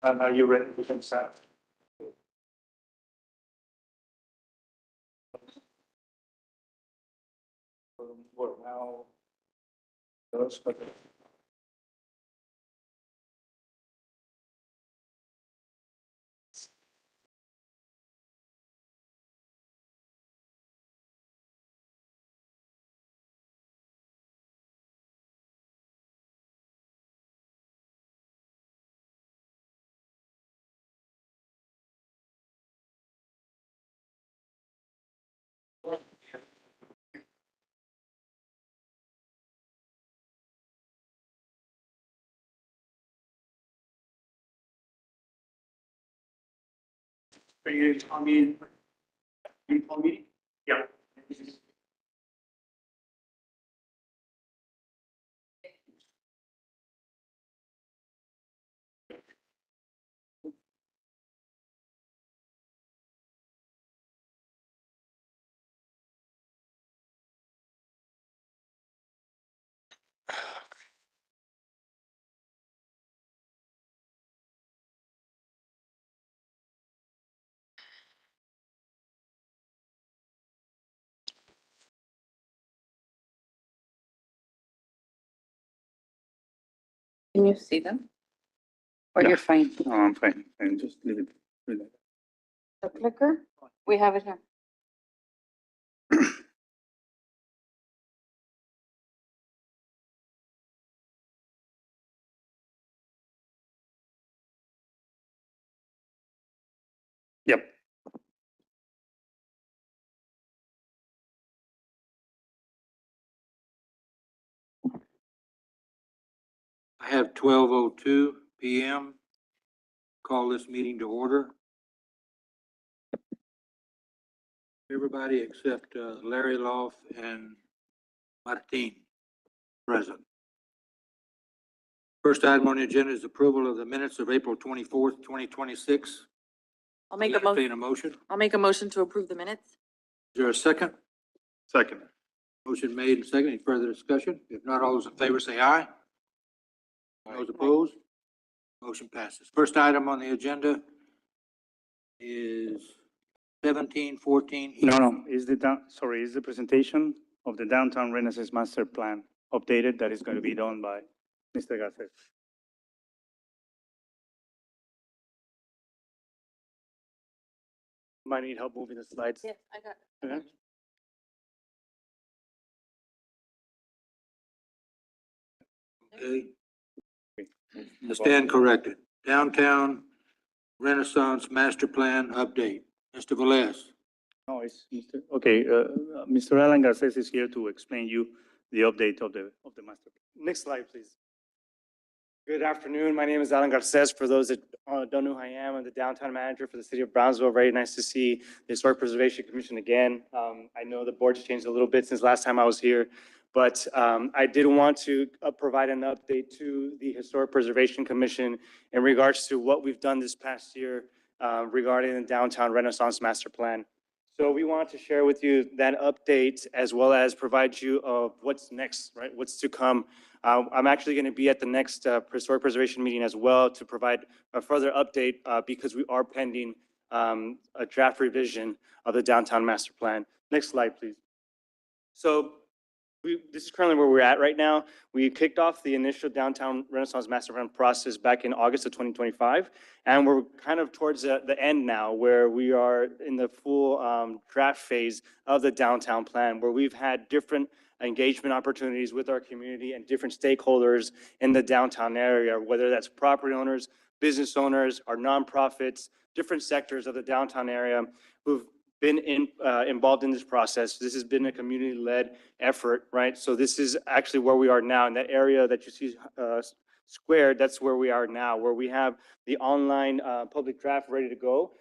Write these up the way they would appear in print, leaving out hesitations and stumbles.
And are you ready to consent? We're now. Those, but are you on me? You on me? Yeah. Can you see them? Or Yeah. you're fine? No, I'm fine. And just leave it. The clicker? We have it here. Yep. I have 12:02 PM. Call this meeting to order. Everybody except Larry Loff and Martin present. First item on the agenda is approval of the minutes of April 24th, 2026. I'll make a motion. Entertain a motion. I'll make a motion to approve the minutes. Is there a second? Second. Motion made and second. Any further discussion? If not, all those in favor say aye. Those opposed? Motion passes. First item on the agenda is 1714. No, is the is the presentation of the Downtown Renaissance Master Plan updated that is going to be done by Mr. Garces. Might need help moving the slides. Yes, I got. Okay. Okay. Stand corrected. Downtown Renaissance Master Plan update. Mr. Velez. No, it's Mr. Okay, Mr. Alan Garces is here to explain you the update of the master. Next slide, please. Good afternoon. My name is Alan Garces. For those that don't know who I am, I'm the downtown manager for the city of Brownsville. Very nice to see the Historic Preservation Commission again. I know the board's changed a little bit since last time I was here, but I did want to provide an update to the Historic Preservation Commission in regards to what we've done this past year regarding the Downtown Renaissance Master Plan. So we want to share with you that update as well as provide you what's next, right? What's to come. I'm actually going to be at the next historic preservation meeting as well to provide a further update because we are pending a draft revision of the downtown master plan. Next slide, please. So this is currently where we're at right now. We kicked off the initial Downtown Renaissance Master Plan process back in August of 2025. And we're kind of towards the end now, where we are in the full draft phase of the downtown plan, where we've had different engagement opportunities with our community and different stakeholders in the downtown area, whether that's property owners, business owners, our nonprofits, different sectors of the downtown area who've been involved in this process. This has been a community-led effort, right? So this is actually where we are now in that area that you see squared. That's where we are now, where we have the online public draft ready to go.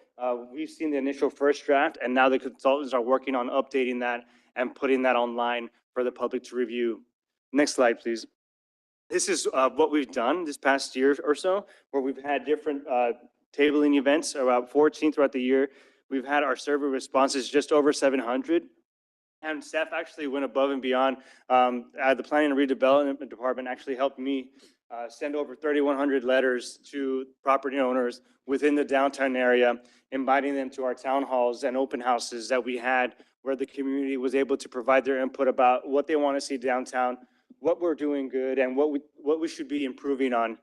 We've seen the initial first draft, and now the consultants are working on updating that and putting that online for the public to review. Next slide, please. This is what we've done this past year or so, where we've had different tabling events, about 14 throughout the year. We've had our survey responses just over 700. And staff actually went above and beyond. The Planning and Redevelopment Department actually helped me send over 3,100 letters to property owners within the downtown area, inviting them to our town halls and open houses that we had, where the community was able to provide their input about what they want to see downtown, what we're doing good, and what we should be improving on,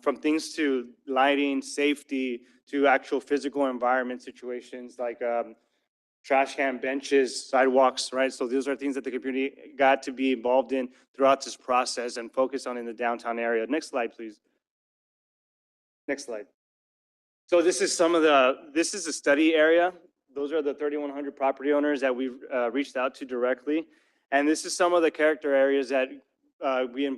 from things to lighting, safety, to actual physical environment situations like trash can benches, sidewalks, right? So those are things that the community got to be involved in throughout this process and focus on in the downtown area. Next slide, please. Next slide. So this is this is a study area. Those are the 3,100 property owners that we've reached out to directly. And this is some of the character areas that we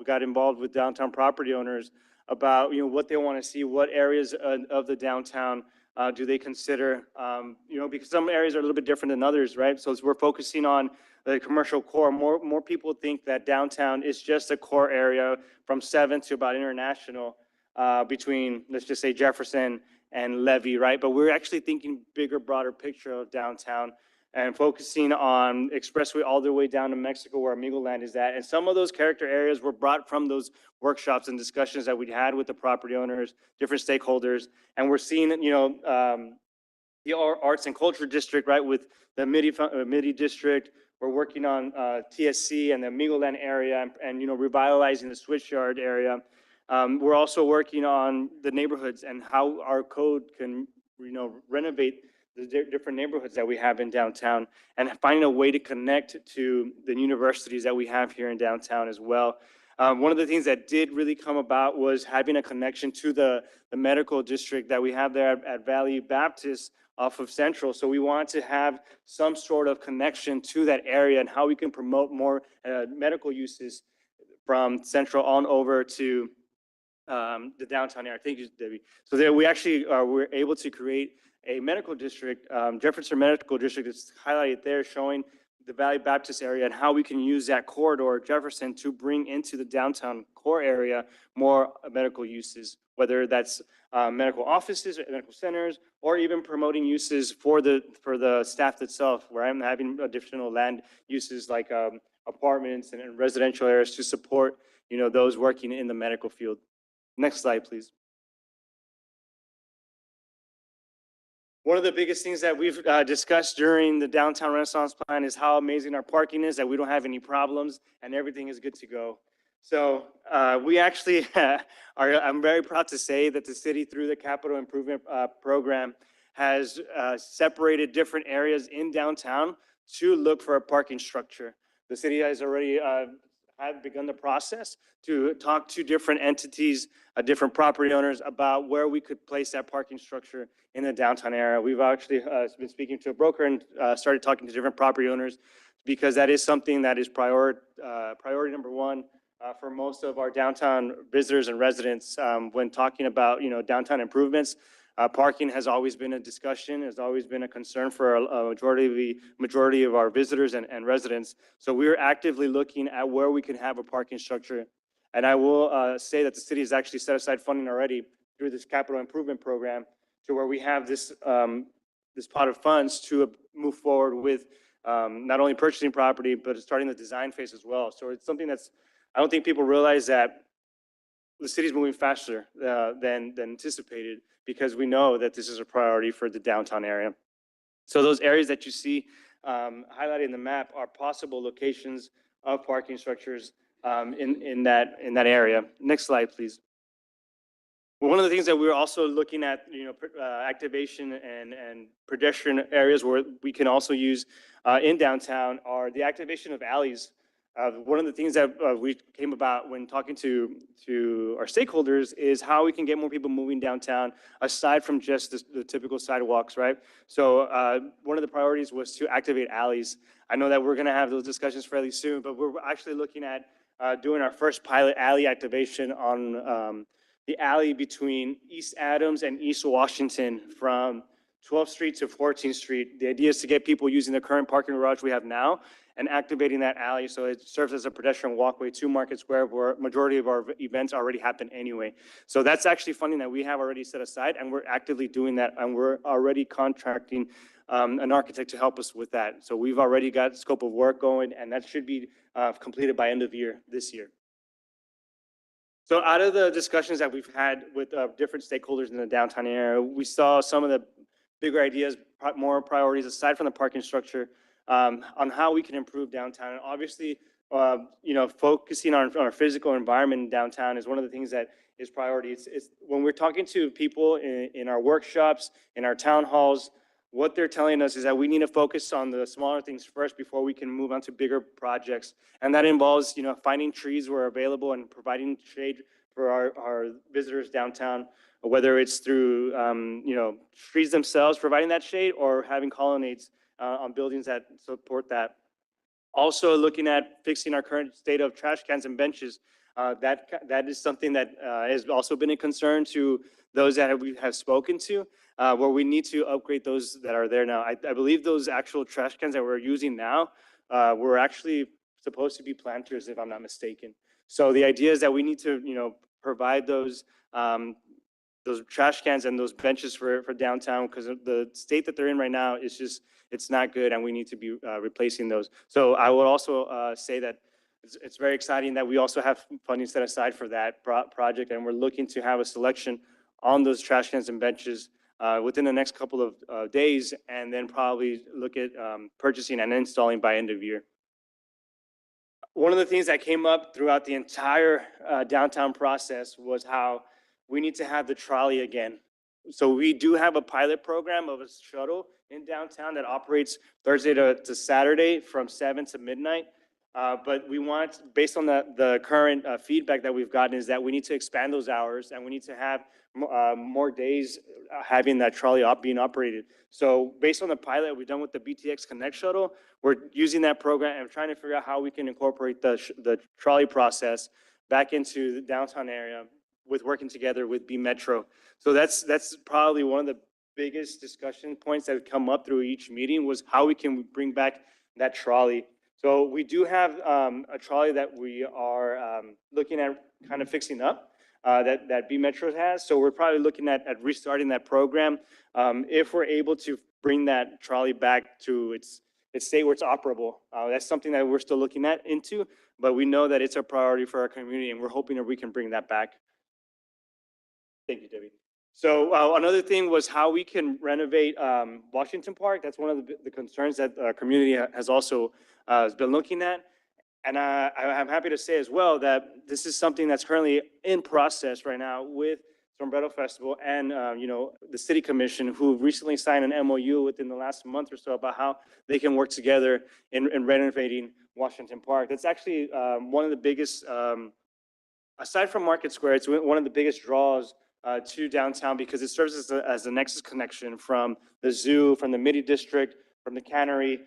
got involved with downtown property owners about, what they want to see, what areas of the downtown do they consider, because some areas are a little bit different than others, right? So as we're focusing on the commercial core, more people think that downtown is just a core area from 7th to about International, between, let's just say, Jefferson and Levy, right? But we're actually thinking bigger, broader picture of downtown and focusing on Expressway all the way down to Mexico, where Amigo Land is at. And some of those character areas were brought from those workshops and discussions that we had with the property owners, different stakeholders. And we're seeing, the Arts and Culture District, right, with the MIDI district. We're working on TSC and the Amigo Land area and revitalizing the Switchyard area. We're also working on the neighborhoods and how our code can, renovate the different neighborhoods that we have in downtown, and finding a way to connect to the universities that we have here in downtown as well. One of the things that did really come about was having a connection to the medical district that we have there at Valley Baptist off of Central. So we want to have some sort of connection to that area and how we can promote more medical uses from Central on over to the downtown area. Thank you, Debbie. So there we actually were able to create a medical district, Jefferson Medical District is highlighted there, showing the Valley Baptist area and how we can use that corridor, Jefferson, to bring into the downtown core area more medical uses, whether that's medical offices, or medical centers, or even promoting uses for the staff itself, where I'm having additional land uses like apartments and residential areas to support, those working in the medical field. Next slide, please. One of the biggest things that we've discussed during the Downtown Renaissance Plan is how amazing our parking is, that we don't have any problems and everything is good to go. So we actually I'm very proud to say that the city, through the capital improvement program, has separated different areas in downtown to look for a parking structure. The city has already have begun the process to talk to different entities, different property owners about where we could place that parking structure in the downtown area. We've actually been speaking to a broker and started talking to different property owners, because that is something that is priority number one for most of our downtown visitors and residents. When talking about downtown improvements, parking has always been a discussion, has always been a concern for a majority of our visitors and residents. So we're actively looking at where we can have a parking structure. And I will say that the city has actually set aside funding already through this capital improvement program, to where we have this this pot of funds to move forward with not only purchasing property, but starting the design phase as well. So it's something that's, I don't think people realize that the city's moving faster than anticipated, because we know that this is a priority for the downtown area. So those areas that you see highlighted in the map are possible locations of parking structures in that area. Next slide, please. One of the things that we're also looking at, activation and pedestrian areas where we can also use in downtown are the activation of alleys. One of the things that we came about when talking to our stakeholders is how we can get more people moving downtown aside from just the typical sidewalks, right? So one of the priorities was to activate alleys. I know that we're going to have those discussions fairly soon, but we're actually looking at doing our first pilot alley activation on the alley between East Adams and East Washington from 12th Street to 14th Street. The idea is to get people using the current parking garage we have now and activating that alley so it serves as a pedestrian walkway to Market Square, where majority of our events already happen anyway. So that's actually funding that we have already set aside, and we're actively doing that, and we're already contracting an architect to help us with that. So we've already got scope of work going, and that should be completed by end of year this year. So out of the discussions that we've had with different stakeholders in the downtown area, we saw some of the bigger ideas, more priorities aside from the parking structure on how we can improve downtown. And obviously, focusing on our physical environment in downtown is one of the things that is priority. It's when we're talking to people in our workshops, in our town halls, what they're telling us is that we need to focus on the smaller things first before we can move on to bigger projects. And that involves, finding trees where available and providing shade for our visitors downtown, whether it's through, trees themselves providing that shade or having colonnades on buildings that support that. Also looking at fixing our current state of trash cans and benches. That is something that has also been a concern to those that we have spoken to, where we need to upgrade those that are there now. I believe those actual trash cans that we're using now were actually supposed to be planters, if I'm not mistaken. So the idea is that we need to, provide those trash cans and those benches for downtown, because the state that they're in right now is just, it's not good, and we need to be replacing those. So I would also say that it's very exciting that we also have funding set aside for that project, and we're looking to have a selection on those trash cans and benches within the next couple of days, and then probably look at purchasing and installing by end of year. One of the things that came up throughout the entire downtown process was how we need to have the trolley again. So we do have a pilot program of a shuttle in downtown that operates Thursday to Saturday from 7 to midnight. But we want, based on the current feedback that we've gotten, is that we need to expand those hours, and we need to have more days having that trolley being operated. So based on the pilot we've done with the BTX Connect shuttle, we're using that program and trying to figure out how we can incorporate the trolley process back into the downtown area with working together with B Metro. So that's probably one of the biggest discussion points that have come up through each meeting, was how we can bring back that trolley. So we do have a trolley that we are looking at kind of fixing up that B Metro has. So we're probably looking at restarting that program if we're able to bring that trolley back to its state where it's operable. That's something that we're still looking into, but we know that it's a priority for our community, and we're hoping that we can bring that back. Thank you, Debbie. So another thing was how we can renovate Washington Park. That's one of the concerns that our community has also been looking at. And I'm happy to say as well that this is something that's currently in process right now with Sombrero Festival and the City Commission, who recently signed an MOU within the last month or so about how they can work together in renovating Washington Park. That's actually one of the biggest, aside from Market Square, it's one of the biggest draws to downtown, because it serves as a nexus connection from the zoo, from the Midi District, from the Cannery,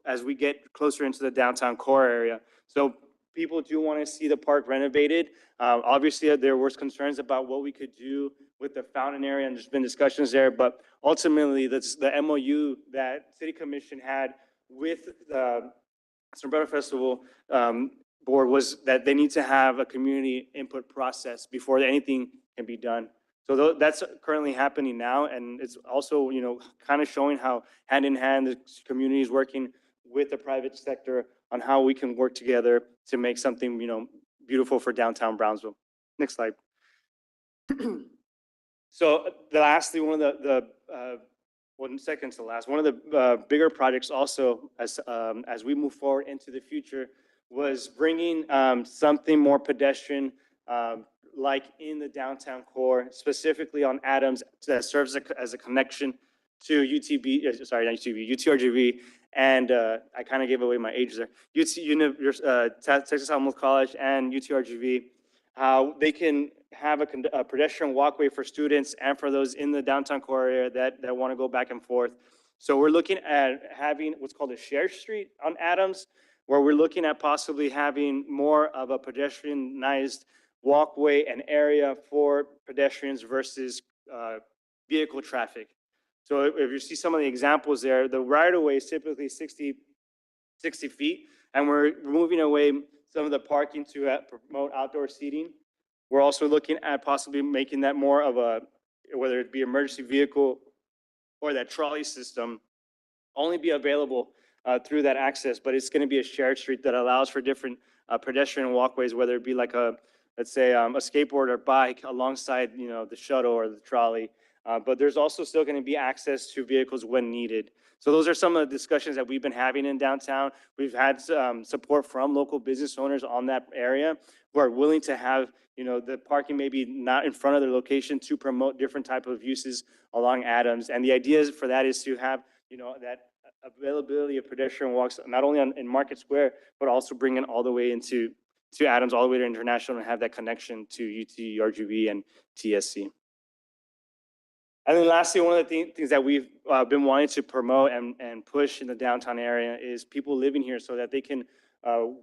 as we get closer into the downtown core area. So people do want to see the park renovated. Obviously, there were concerns about what we could do with the fountain area, and there's been discussions there, but ultimately, that's the MOU that City Commission had with the Sombrero Festival board, was that they need to have a community input process before anything can be done. So that's currently happening now, and it's also, kind of showing how hand in hand the community is working with the private sector on how we can work together to make something, beautiful for downtown Brownsville. Next slide. So lastly, one of second to last, one of the bigger projects also as we move forward into the future was bringing something more pedestrian, like in the downtown core, specifically on Adams, that serves as a connection to UTB, sorry, not UTB, UTRGV, and I kind of gave away my age there. Texas Alamos College and UTRGV, how they can have a pedestrian walkway for students and for those in the downtown core area that want to go back and forth. So we're looking at having what's called a shared street on Adams, where we're looking at possibly having more of a pedestrianized walkway and area for pedestrians versus vehicle traffic. So if you see some of the examples there, the right-of-way is typically 60 feet, and we're moving away some of the parking to promote outdoor seating. We're also looking at possibly making that more of a, whether it be emergency vehicle or that trolley system, only be available through that access, but it's going to be a shared street that allows for different pedestrian walkways, whether it be like a, let's say, a skateboard or bike alongside, the shuttle or the trolley. But there's also still going to be access to vehicles when needed. So those are some of the discussions that we've been having in downtown. We've had support from local business owners on that area who are willing to have, the parking maybe not in front of their location to promote different type of uses along Adams. And the idea for that is to have, that availability of pedestrian walks, not only in Market Square, but also bring it all the way to Adams, all the way to International, and have that connection to UT, RGV, and TSC. And then lastly, one of the things that we've been wanting to promote and push in the downtown area is people living here so that they can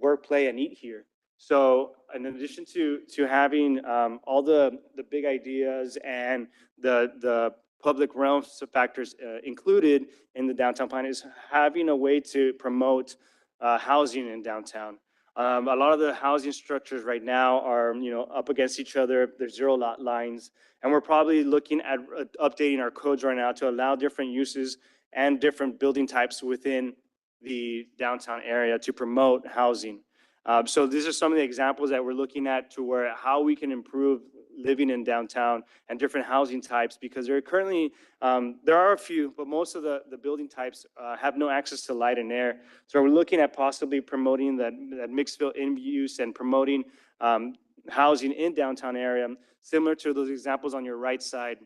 work, play, and eat here. So in addition to having all the big ideas and the public realm factors included in the downtown plan, is having a way to promote housing in downtown. A lot of the housing structures right now are, up against each other. There's zero lot lines. And we're probably looking at updating our codes right now to allow different uses and different building types within the downtown area to promote housing. So these are some of the examples that we're looking at to where how we can improve living in downtown and different housing types, because there are currently, there are a few, but most of the building types have no access to light and air. So we're looking at possibly promoting that mixed field in use and promoting housing in downtown area, similar to those examples on your right side.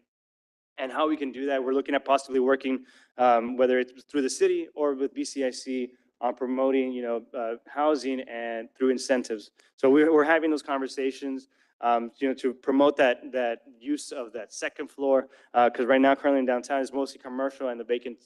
And how we can do that, we're looking at possibly working, whether it's through the city or with BCIC, on promoting, housing and through incentives. So we're having those conversations, to promote that use of that second floor, because right now currently in downtown is mostly commercial and the vacant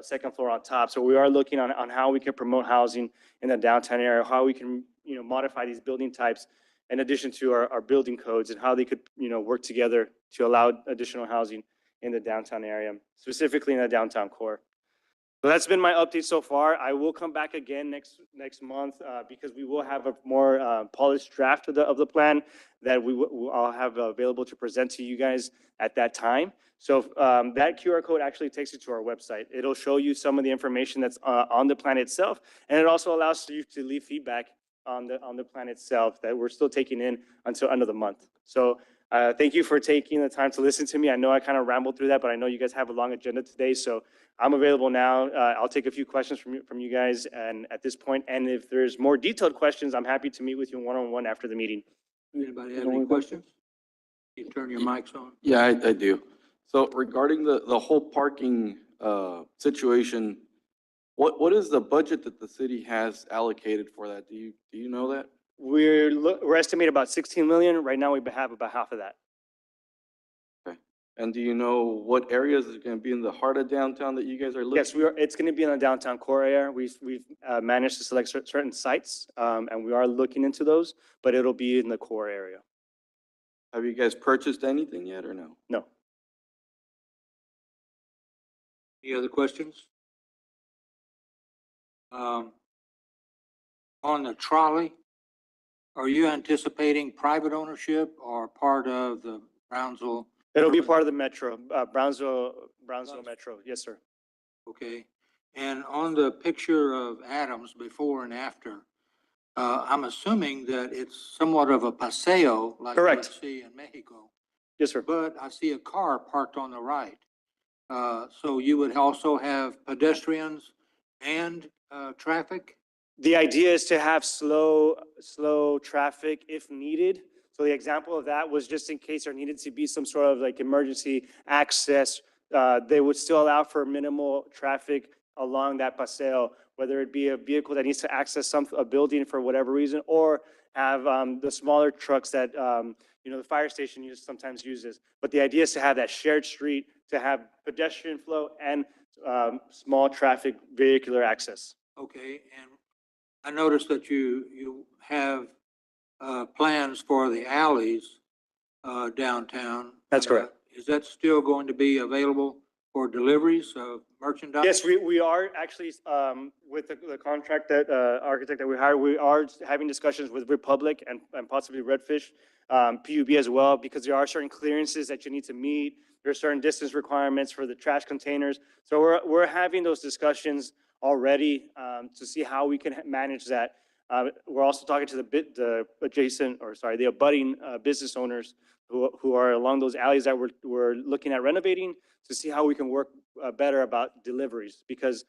second floor on top. So we are looking on how we can promote housing in the downtown area, how we can, modify these building types in addition to our building codes, and how they could, work together to allow additional housing in the downtown area, specifically in the downtown core. So that's been my update so far. I will come back again next month because we will have a more polished draft of the plan that I'll have available to present to you guys at that time. So that QR code actually takes you to our website. It'll show you some of the information that's on the plan itself, and it also allows you to leave feedback on the plan itself that we're still taking in until end of the month. So thank you for taking the time to listen to me. I know I kind of rambled through that, but I know you guys have a long agenda today, so I'm available now. I'll take a few questions from you guys and at this point, and if there's more detailed questions, I'm happy to meet with you one-on-one after the meeting. Anybody have any questions? You turn your mics on. Yeah, I do. So regarding the whole parking situation, what is the budget that the city has allocated for that? Do you know that? We're estimating about 16 million. Right now, we have about half of that. And do you know what areas is going to be in the heart of downtown that you guys are looking? Yes, it's going to be in the downtown core area. We've managed to select certain sites, and we are looking into those, but it'll be in the core area. Have you guys purchased anything yet or no? No. Any other questions? On the trolley, are you anticipating private ownership or part of the Brownsville? It'll be part of the metro, Brownsville Metro. Yes, sir. Okay. And on the picture of Adams before and after, I'm assuming that it's somewhat of a paseo like Correct. we see in Mexico. Yes, sir. But I see a car parked on the right. So you would also have pedestrians and traffic? The idea is to have slow traffic if needed. So the example of that was just in case there needed to be some sort of like emergency access, they would still allow for minimal traffic along that paseo, whether it be a vehicle that needs to access a building for whatever reason, or have the smaller trucks that the fire station sometimes uses. But the idea is to have that shared street, to have pedestrian flow and small traffic vehicular access. Okay, and I noticed that you have plans for the alleys downtown. That's correct. Is that still going to be available for deliveries of merchandise? Yes, we are actually, with the contract that, architect that we hired, we are having discussions with Republic and possibly Redfish, PUB as well, because there are certain clearances that you need to meet. There are certain distance requirements for the trash containers. So we're having those discussions already, to see how we can manage that. We're also talking to the abutting, business owners who are along those alleys that we're looking at renovating, to see how we can work better about deliveries, because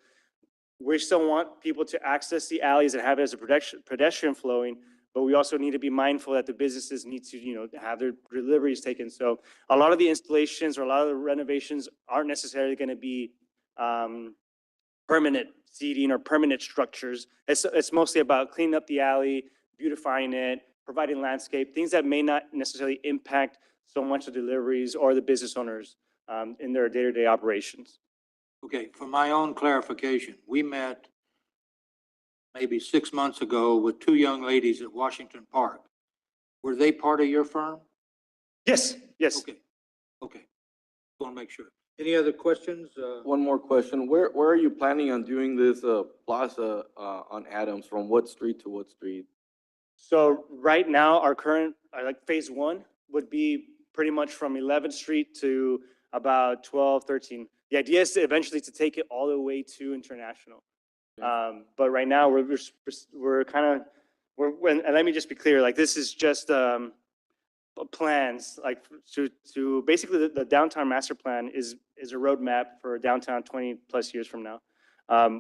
we still want people to access the alleys and have it as a pedestrian flowing, but we also need to be mindful that the businesses need to, have their deliveries taken. So a lot of the installations or a lot of the renovations aren't necessarily going to be permanent seating or permanent structures. It's mostly about cleaning up the alley, beautifying it, providing landscape, things that may not necessarily impact so much the deliveries or the business owners in their day-to-day operations. Okay, for my own clarification, we met maybe 6 months ago with two young ladies at Washington Park. Were they part of your firm? Yes, yes. Okay. Want to make sure. Any other questions? One more question. Where are you planning on doing this plaza on Adams? From what street to what street? So right now, our current, like phase one would be pretty much from 11th Street to about 12, 13. The idea is to eventually to take it all the way to International. But right now, we're kind of, and let me just be clear, like this is just plans, like to basically the downtown master plan is a roadmap for downtown 20 plus years from now.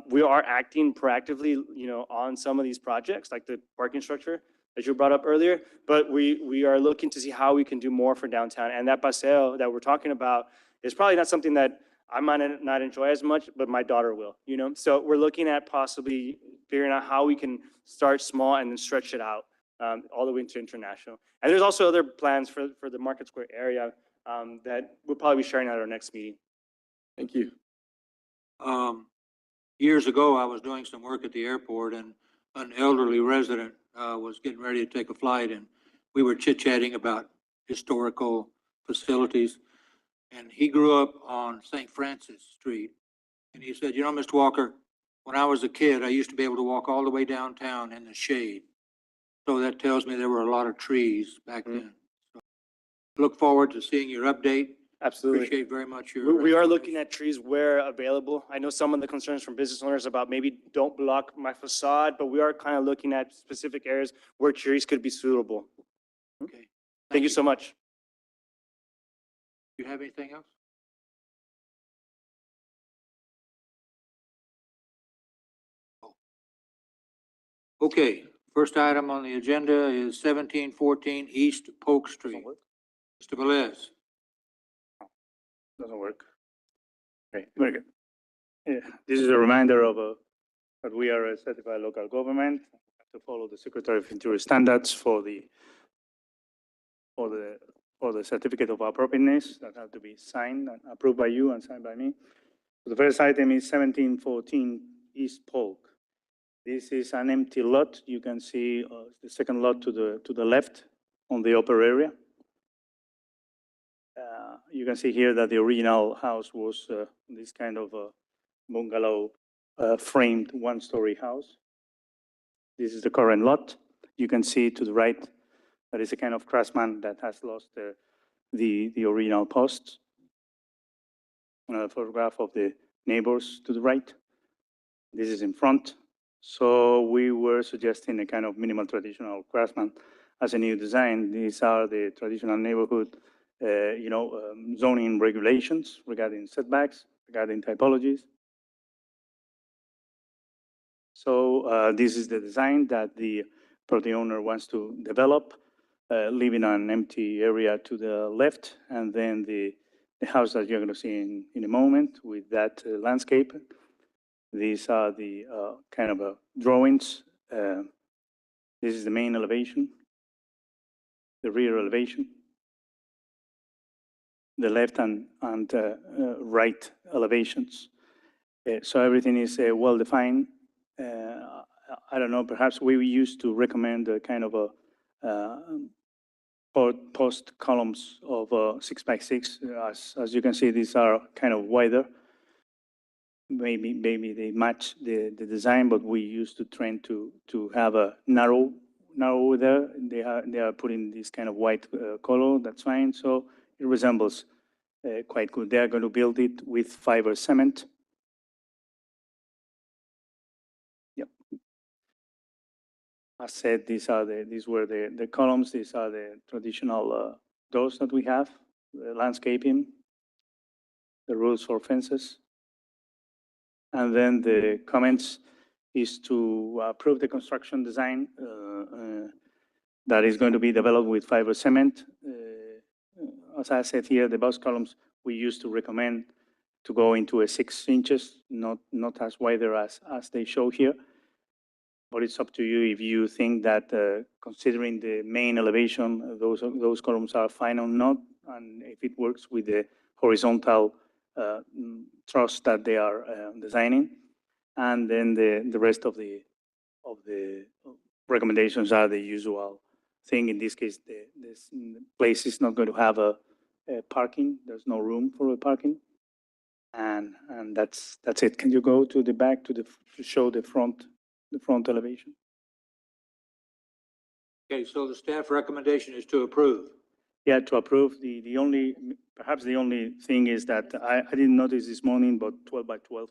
We are acting proactively, on some of these projects, like the parking structure that you brought up earlier, but we are looking to see how we can do more for downtown. And that paseo that we're talking about is probably not something that I might not enjoy as much, but my daughter will, So we're looking at possibly figuring out how we can start small and then stretch it out all the way into International. And there's also other plans for the Market Square area that we'll probably be sharing at our next meeting. Thank you. Years ago, I was doing some work at the airport, and an elderly resident was getting ready to take a flight, and we were chit-chatting about historical facilities. And he grew up on St. Francis Street. And he said, Mr. Walker, when I was a kid, I used to be able to walk all the way downtown in the shade. So that tells me there were a lot of trees back then. So look forward to seeing your update. Absolutely. Appreciate very much your. We are looking at trees where available. I know some of the concerns from business owners about maybe don't block my facade, but we are kind of looking at specific areas where trees could be suitable. Okay. Thank you so much. Do you have anything else? Okay, first item on the agenda is 1714 East Polk Street. Mr. Velez. Doesn't work. Okay, very good. Yeah, this is a reminder of that we are a certified local government, have to follow the Secretary of Interior standards for the certificate of appropriateness that have to be signed and approved by you and signed by me. So the first item is 1714 East Polk. This is an empty lot. You can see the second lot to the left on the upper area. You can see here that the original house was this kind of bungalow framed one-story house. This is the current lot. You can see to the right that is a kind of craftsman that has lost the original post. Another photograph of the neighbors to the right. This is in front. So we were suggesting a kind of minimal traditional craftsman as a new design. These are the traditional neighborhood zoning regulations regarding setbacks, regarding typologies. So this is the design that the property owner wants to develop, leaving an empty area to the left, and then the house that you're going to see in a moment with that landscape. These are the kind of drawings. This is the main elevation, the rear elevation, the left and right elevations. So everything is well-defined. I don't know, perhaps we used to recommend a kind of a post columns of 6x6. As you can see, these are kind of wider. Maybe they match the design, but we used to trend to have a narrow there. They are putting this kind of white color. That's fine. So it resembles quite good. They are going to build it with fiber cement. Yep. As said, these were the columns. These are the traditional doors that we have, the landscaping, the rules for fences. And then the comments is to approve the construction design that is going to be developed with fiber cement. As I said here, the box columns, we used to recommend to go into a 6 inches, not as wider as they show here. But it's up to you if you think that considering the main elevation, those columns are fine or not, and if it works with the horizontal truss that they are designing. And then the rest of the recommendations are the usual thing. In this case, this place is not going to have a parking. There's no room for a parking. And that's it. Can you go to the back to show the front elevation? Okay, so the staff recommendation is to approve. Yeah, to approve. Perhaps the only thing is that I didn't notice this morning, but 12 by 12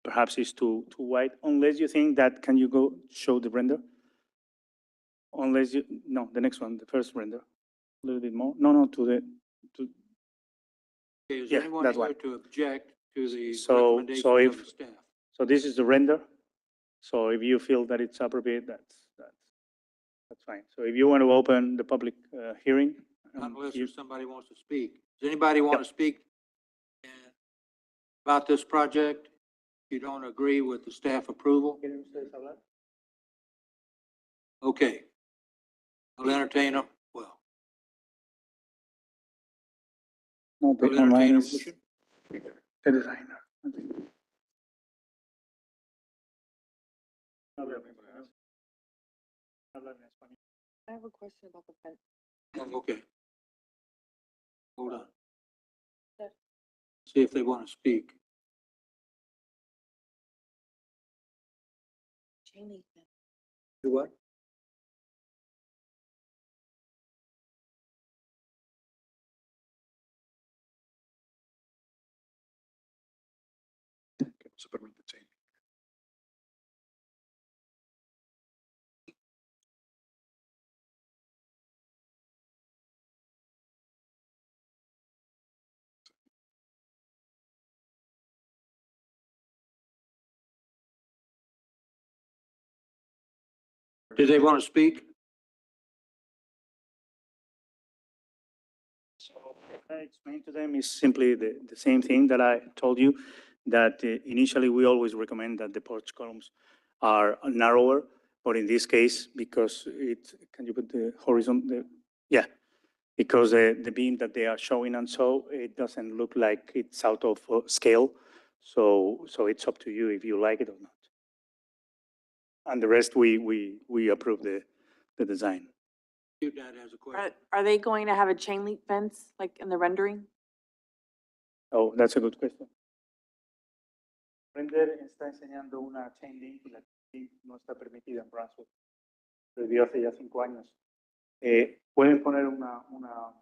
perhaps is too wide. Unless you think that, can you go show the render? No, the next one, the first render, a little bit more. No, Okay, is Yeah, anyone that here one. to object to the So recommendations of if- the staff? So this is the render. So if you feel that it's appropriate, that's fine. So if you want to open the public hearing. Unless you- somebody wants to speak. Does anybody want to speak about this project? You don't agree with the staff approval? Okay. I'll entertain a, well, No, the I'll entertain online a is motion. the designer. I have a question about the fence. Oh, okay. Hold on. Sure. See if they want to speak. Chain link fence. Do what? Did they want to speak? So what I explained to them is simply the same thing that I told you, that initially we always recommend that the porch columns are narrower, but in this case, because can you put the horizon, yeah, because the beam that they are showing and so, it doesn't look like it's out of scale. So it's up to you if you like it or not. And the rest, we approve the design. Dad has a question. Are they going to have a chain link fence like in the rendering? Oh, that's a good question. Render está enseñando una chain link y la chain link no está permitida en Brunswick. Prohibió hace ya 5 años. Pueden poner una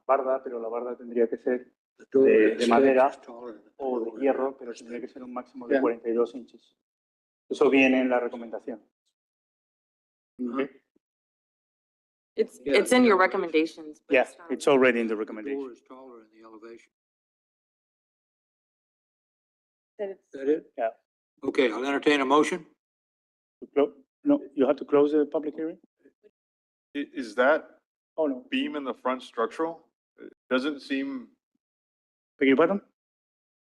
barda, pero la barda tendría que ser de madera o de hierro, pero tendría que ser un máximo de 42 inches. Eso viene en la recomendación. Okay. It's in your recommendations. but Yeah, it's not- it's already in the The recommendation. door is taller in the elevation. that it's- Is that it? Yeah. Okay, I'll entertain a motion. No, you have to close the public hearing? Is that Oh, no. beam in the front structural? It doesn't seem, Beg your pardon?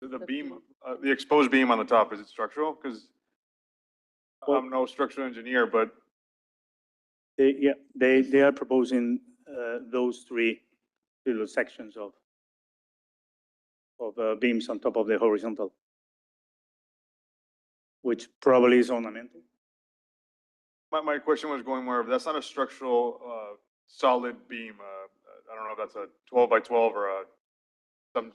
the beam, the exposed beam on the top, is it structural? Because I'm no structural engineer, but They are proposing those three little sections of beams on top of the horizontal, which probably is ornamental. my question was going more of, that's not a structural, solid beam. I don't know if that's a 12 by 12 or some,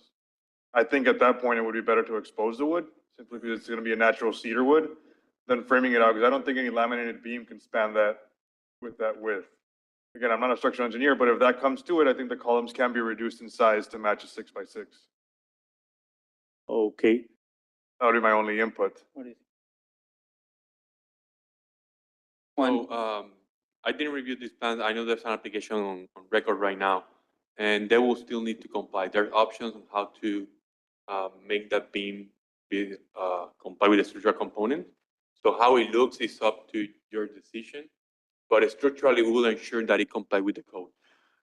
I think at that point it would be better to expose the wood, simply because it's going to be a natural cedar wood, than framing it out, because I don't think any laminated beam can span that with that width. Again, I'm not a structural engineer, but if that comes to it, I think the columns can be reduced in size to match a 6 by 6. Okay. That would be my only input. What do you think? So, I didn't review this plan. I know there's an application on record right now, and they will still need to comply. There are options on how to make that beam be comply with the structural component. So how it looks is up to your decision, but structurally, we will ensure that it comply with the code.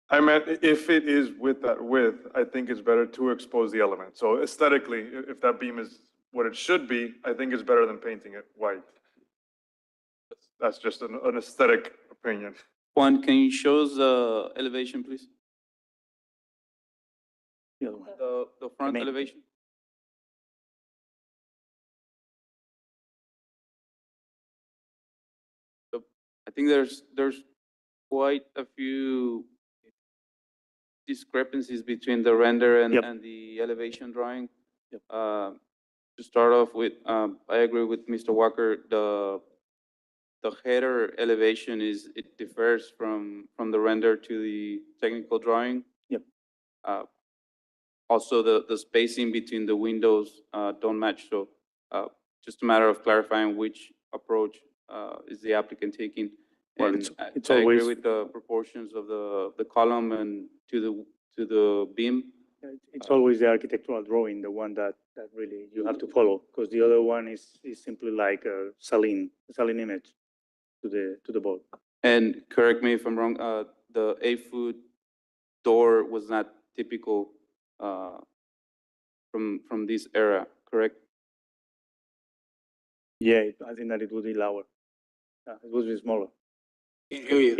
I meant if it is with that width, I think it's better to expose the element. So aesthetically, if that beam is what it should be, I think it's better than painting it white. That's just an aesthetic opinion. Juan, can you show us the elevation, please? The other one. The front main- elevation? So I think there's quite a few discrepancies between the render Yep. and the elevation drawing. Yep. To start off with, I agree with Mr. Walker, the header elevation it differs from the render to the technical drawing. Yep. Also, the spacing between the windows don't match, so just a matter of clarifying which approach is the applicant taking. Well, And it's I agree always- with the proportions of the column and to the beam. It's always the architectural drawing, the one that really you have to follow, because the other one is simply like a saline image to the board. And correct me if I'm wrong, the 8-foot door was not typical from this era, correct? Yeah, I think that it would be lower. It would be smaller. Can't hear you.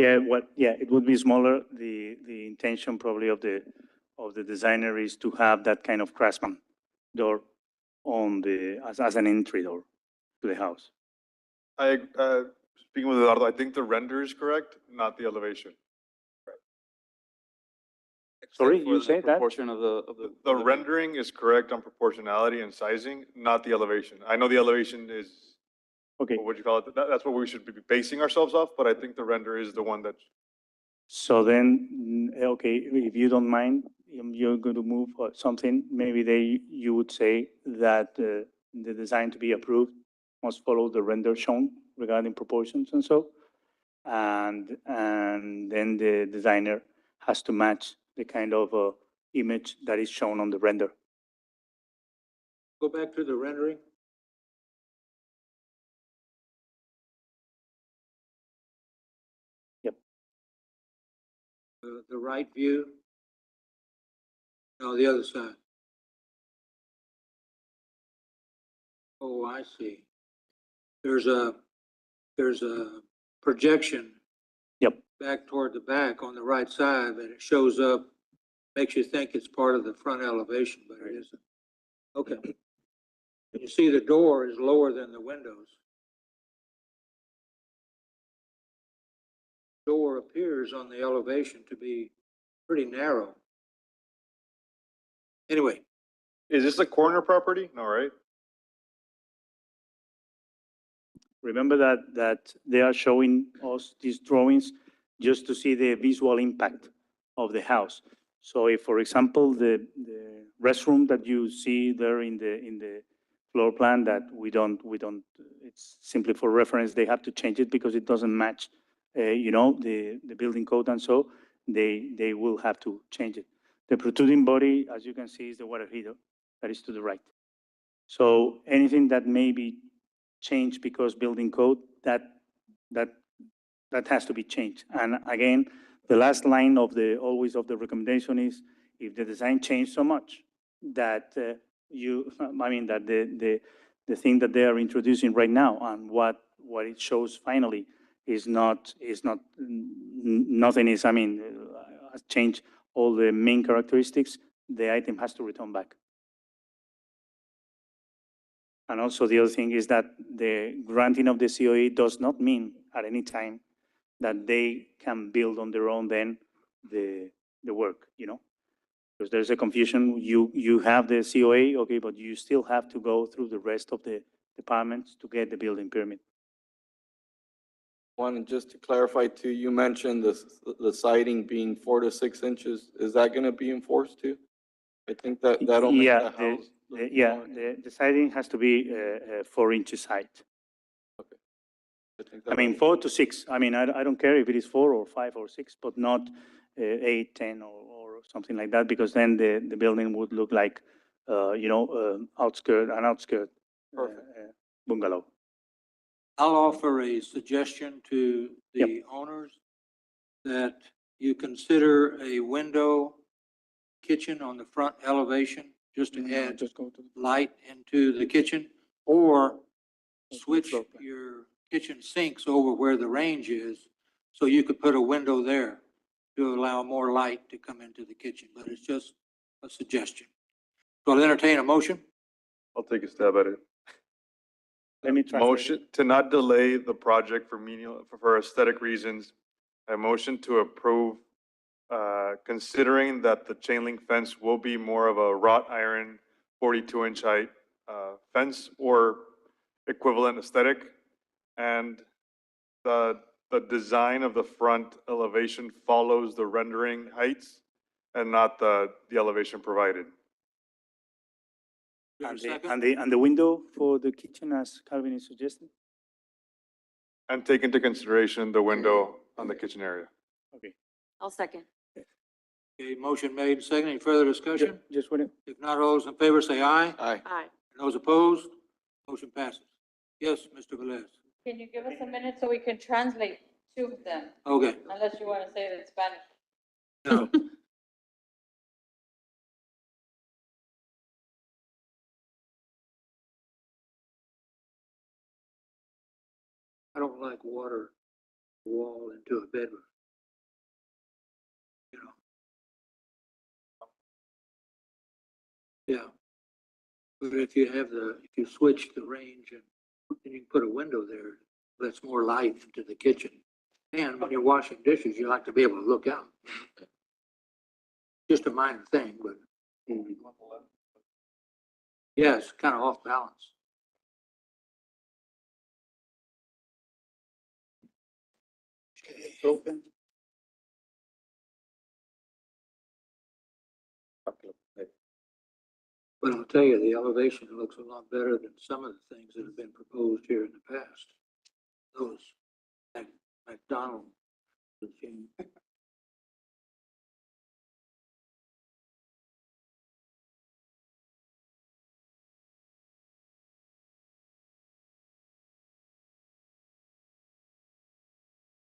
Yeah, it would be smaller. The intention probably of the designer is to have that kind of craftsman door on as an entry door to the house. Speaking with Eduardo, I think the render is correct, not the elevation. Sorry, Except for you the said that? Proportion of the. The rendering is correct on proportionality and sizing, not the elevation. I know the elevation is, Okay, what would you call it? That's what we should be basing ourselves off, but I think the render is the one that, so then, okay, if you don't mind, you're going to move something, maybe you would say that the design to be approved must follow the render shown regarding proportions and so. And then the designer has to match the kind of image that is shown on the render. Go back to the rendering. Yep. The right view. No, the other side. Oh, I see. There's a projection. Yep. Back toward the back on the right side, and it shows up, makes you think it's part of the front elevation, but it isn't. Okay. You see the door is lower than the windows. Door appears on the elevation to be pretty narrow. Anyway, is this a corner property? No, right? Remember that they are showing us these drawings just to see the visual impact of the house. So if, for example, the restroom that you see there in the floor plan that we don't, it's simply for reference, they have to change it because it doesn't match, the building code, and so they will have to change it. The protruding body, as you can see, is the water heater that is to the right. So anything that may be changed because building code, that That, that has to be changed. And again, the last line of the, always of the recommendation is, if the design changed so much that you, I mean, that the thing that they are introducing right now and what it shows finally is not, nothing is, I mean, has changed all the main characteristics, the item has to return back. And also the other thing is that the granting of the COE does not mean at any time that they can build on their own then the work, you know? Because there's a confusion, you have the COA, okay, but you still have to go through the rest of the departments to get the building permit. One, and just to clarify too, you mentioned the siding being 4 to 6 inches. Is that going to be enforced too? I think that'll make Yeah, the house. look yeah, more- the siding has to be 4 inches height. think I mean, that'll- 4 to 6. I mean, I don't care if it is 4 or 5 or 6, but not 8, 10 or something like that, because then the building would look like, you know, an outskirt Perfect. bungalow. I'll offer a suggestion to the owners that you consider a window kitchen on the front elevation, just to add Just go to the. light into the kitchen, or switch floor plan. your kitchen sinks over where the range is, so you could put a window there to allow more light to come into the kitchen, but it's just a suggestion. So I'll entertain a motion. I'll take a stab at it. Let me translate it. Motion to not delay the project for for aesthetic reasons. A motion to approve, considering that the chain link fence will be more of a wrought iron 42-inch height fence or equivalent aesthetic. And the design of the front elevation follows the rendering heights and not the elevation provided. Is there a And second? and the window for the kitchen, as Calvin is suggesting? And take into consideration the window on the kitchen area. Okay. I'll second. Okay, motion made and seconded. Any further discussion? Just wait. If not, all those in favor say aye. Aye. Aye. Those opposed, motion passes. Yes, Mr. Velez. Can you give us a minute so we can translate two of them, Okay. unless you want to say it in Spanish? No. I don't like water wall into a bedroom. You know? Yeah. But if you have if you switch the range and you can put a window there, lets more light into the kitchen. And when you're washing dishes, you like to be able to look out. Just a minor thing, but. Yeah, it's kind of off balance. Open. But I'll tell you, the elevation looks a lot better than some of the things that have been proposed here in the past. Those McDonald.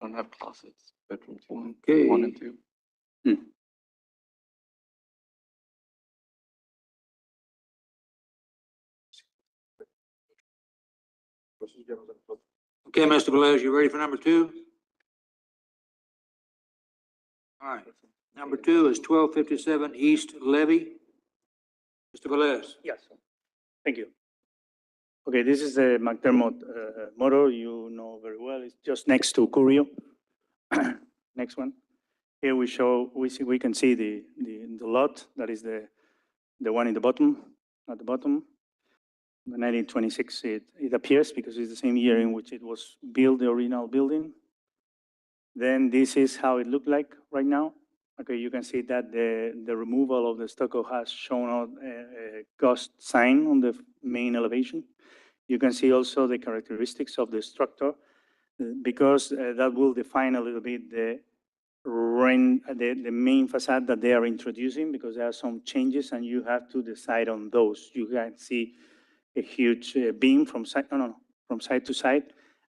Don't have closets, bedrooms, Okay. 1 and 2. Okay, Mr. Velez, you ready for number two? All right. Number two is 1257 East Levy. Mr. Velez. Yes. Thank you. Okay, this is the McDermott motor you know very well. It's just next to Curio. Next one. Here we can see the lot. That is the one in the bottom, at the bottom. The 1926, it appears because it's the same year in which it was built, the original building. Then this is how it looked like right now. Okay, you can see that the removal of the stucco has shown out a ghost sign on the main elevation. You can see also the characteristics of the structure because that will define a little bit the main facade that they are introducing, because there are some changes and you have to decide on those. You can see a huge beam from side to side,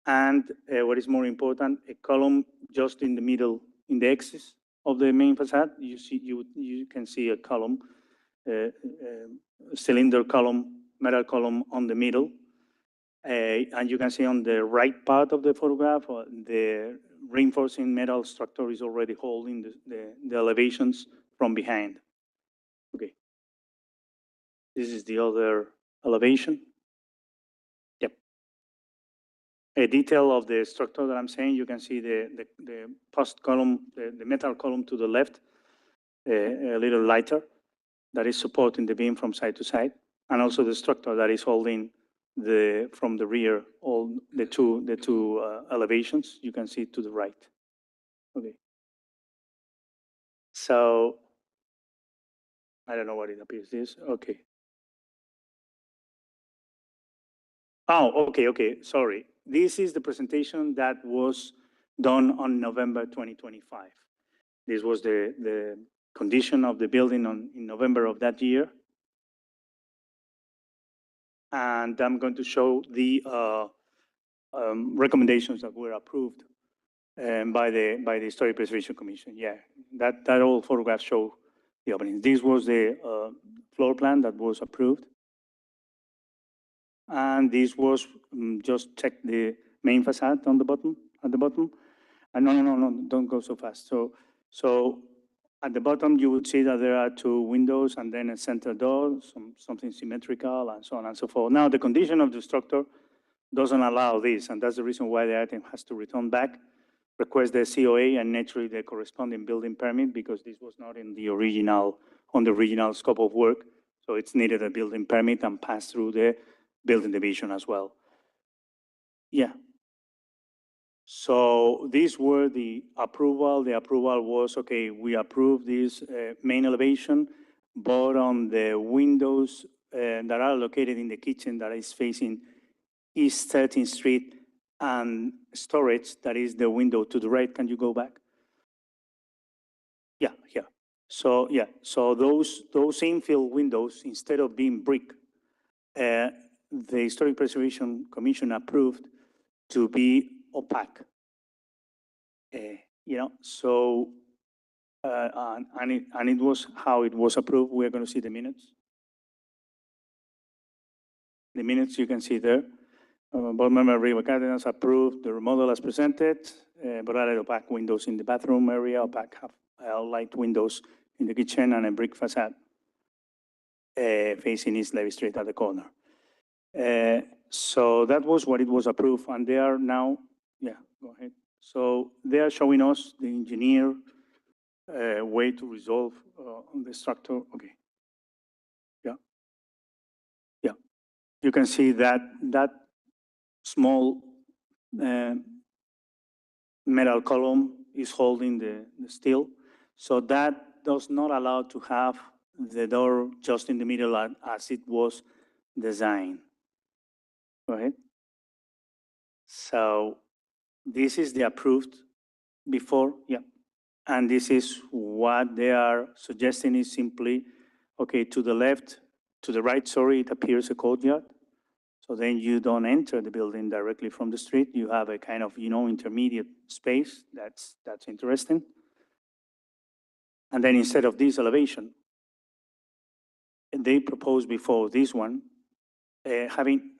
And what is more important, a column just in the middle, in the axis of the main facade. You can see a column, cylinder column, metal column on the middle. And you can see on the right part of the photograph, the reinforcing metal structure is already holding the elevations from behind. Okay. This is the other elevation. Yep. A detail of the structure that I'm saying, you can see the post column, the metal column to the left, a little lighter, that is supporting the beam from side to side, and also the structure that is holding from the rear, all the two elevations, you can see to the right. Okay. So, I don't know what it appears this, okay. Oh, okay, sorry. This is the presentation that was done on November 2025. This was the condition of the building in November of that year. And I'm going to show the recommendations that were approved by the Historic Preservation Commission. Yeah, that all photographs show the openings. This was the floor plan that was approved. And this was, just check the main facade on the bottom, at the bottom. And no, don't go so fast. So at the bottom, you would see that there are two windows and then a center door, something symmetrical and so on and so forth. Now, the condition of the structure doesn't allow this, and that's the reason why the item has to return back, request the COA and naturally the corresponding building permit, because this was not in the original scope of work. So it's needed a building permit and pass through the building division as well. Yeah. So these were the approval. The approval was, okay, we approve this main elevation, but on the windows that are located in the kitchen that is facing East 13th Street and storage, that is the window to the right. Can you go back? Yeah, here. So yeah, so those infill windows, instead of being brick, the Historic Preservation Commission approved to be opaque. So, and it was how it was approved. We're going to see the minutes. The minutes you can see there. Board Member Riva Cárdenas approved the remodel as presented, but added opaque windows in the bathroom area, opaque light windows in the kitchen, and a brick facade facing East Levy Street at the corner. So that was what it was approved, and they are now, yeah, go ahead. So they are showing us the engineer way to resolve the structure. Okay. Yeah. Yeah. You can see that small metal column is holding the steel. So that does not allow to have the door just in the middle as it was designed. Go ahead. So this is the approved before, yeah. And this is what they are suggesting is simply, okay, to the left, to the right, sorry, it appears a courtyard. So then you don't enter the building directly from the street. You have a kind of, intermediate space. That's interesting. And then instead of this elevation, they proposed before this one, having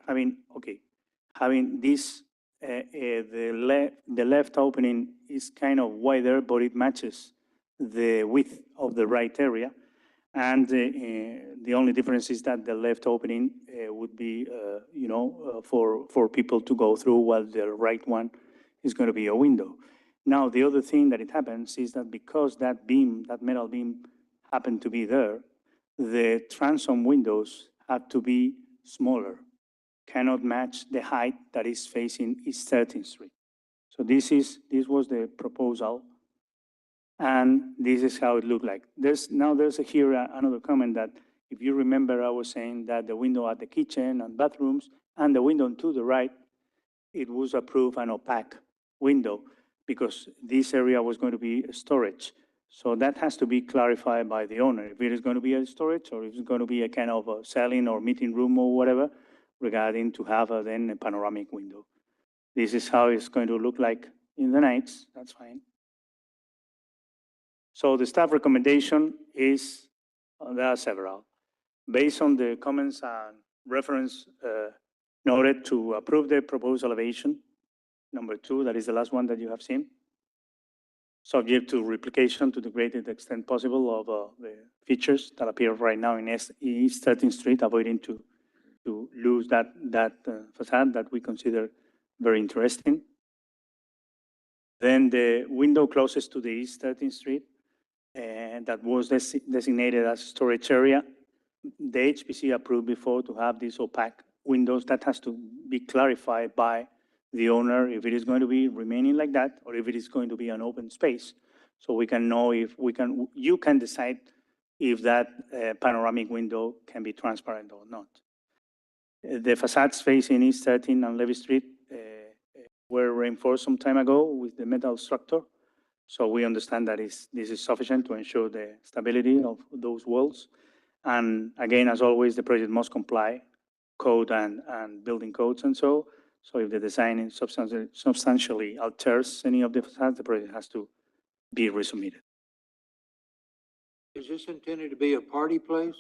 this, the left opening is kind of wider, but it matches the width of the right area. And the only difference is that the left opening would be, for people to go through, while the right one is going to be a window. Now, the other thing that it happens is that because that beam, that metal beam happened to be there, the transom windows have to be smaller, cannot match the height that is facing East 13th Street. So this was the proposal, and this is how it looked like. There's here another comment that, if you remember, I was saying that the window at the kitchen and bathrooms and the window to the right, it was approved an opaque window because this area was going to be storage. So that has to be clarified by the owner, if it is going to be a storage or if it's going to be a kind of a selling or meeting room or whatever, regarding to have then a panoramic window. This is how it's going to look like in the nights, that's fine. So the staff recommendation is, there are several. Based on the comments and reference noted to approve the proposed elevation, number 2, that is the last one that you have seen, subject to replication to the greatest extent possible of the features that appear right now in East 13th Street, avoiding to lose that facade that we consider very interesting. Then the window closest to the East 13th Street, and that was designated as storage area. The HPC approved before to have these opaque windows. That has to be clarified by the owner if it is going to be remaining like that or if it is going to be an open space. So we can know if you can decide if that panoramic window can be transparent or not. The facades facing East 13 and Levy Street were reinforced some time ago with the metal structure. So we understand that this is sufficient to ensure the stability of those walls. And again, as always, the project must comply code and building codes and so if the design is substantially alters any of the facades, the project has to be resubmitted. Is this intended to be a party place?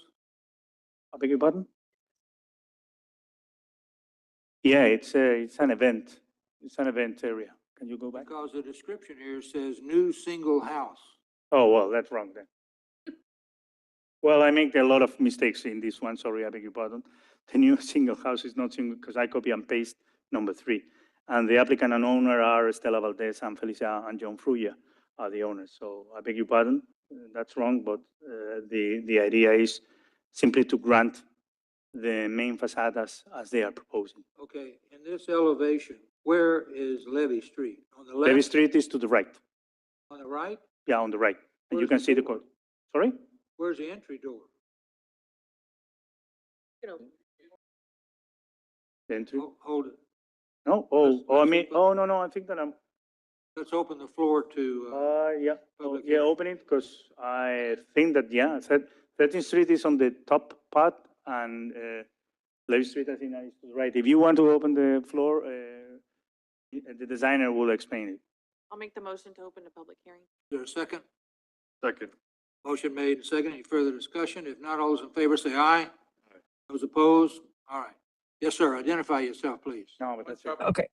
I beg your pardon? Yeah, it's an event. It's an event area. Can you go back? Because the description here says new single house. Oh, well, that's wrong then. Well, I make a lot of mistakes in this one. Sorry, I beg your pardon. The new single house is not single because I copy and paste number 3. And the applicant and owner are Estela Valdez and Felicia and John Fruya are the owners. So I beg your pardon. That's wrong, but the idea is simply to grant the main facade as they are proposing. Okay, in this elevation, where is Levy Street? On the Levy left, Street is to the right. on the right? Yeah, on the right. And you Where's can the see the door? code. Sorry? Where's the entry door? The entry? Hold it. No? Let's- I let's mean, open- no, I think that I'm, Let's open the floor to, yeah. public Yeah, hearing. open it because I think that, yeah, I said 13th Street is on the top part and Levy Street, I think that is to the right. If you want to open the floor, the designer will explain it. I'll make the motion to open the public hearing. is there a second? Second. Motion made and second. Any further discussion? If not, all those in favor say aye. Those opposed? All right. Yes, sir. Identify yourself, please. No, but that's it. Okay.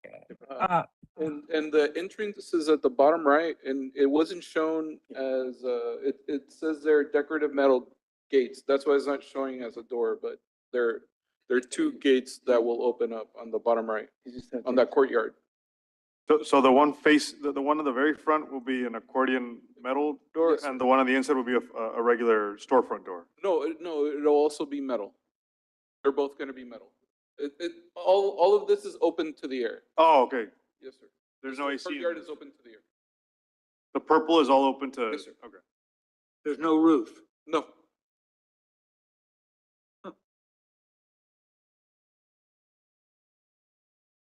And the entrance is at the bottom right, and it wasn't shown as, it says there decorative metal gates. That's why it's not showing as a door, but there are 2 gates that will open up on the bottom right, This is on 13th. that courtyard. So the one the one on the very front will be an accordion metal door, Yes, sir. and the one on the inside will be a regular storefront door. No, it'll also be metal. They're both gonna be metal. All of this is open to the air. Oh, okay. Yes, sir. There's no AC. in Courtyard this. is open to the air. The purple is all open to, Yes, sir. okay. There's no roof. No.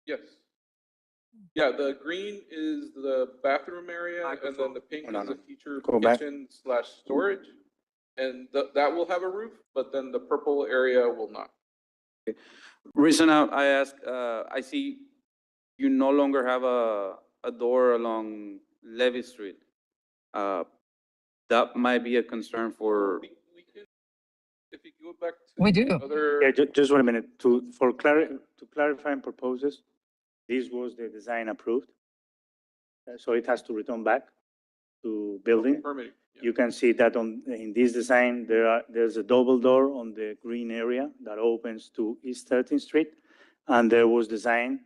Yes. Yeah, the green is the bathroom area, and then the pink No, is no. the feature Go back. kitchen / storage. And that will have a roof, but then the purple area will not. Reason I ask, I see you no longer have a door along Levy Street. That might be a concern for, We can, if you go back to. We do. Other. Yeah, just 1 minute. To clarify purposes, this was the design approved. So it has to return back to building. Permitting. Yeah. You can see that in this design, there's a double door on the green area that opens to East 13th Street. And there was designed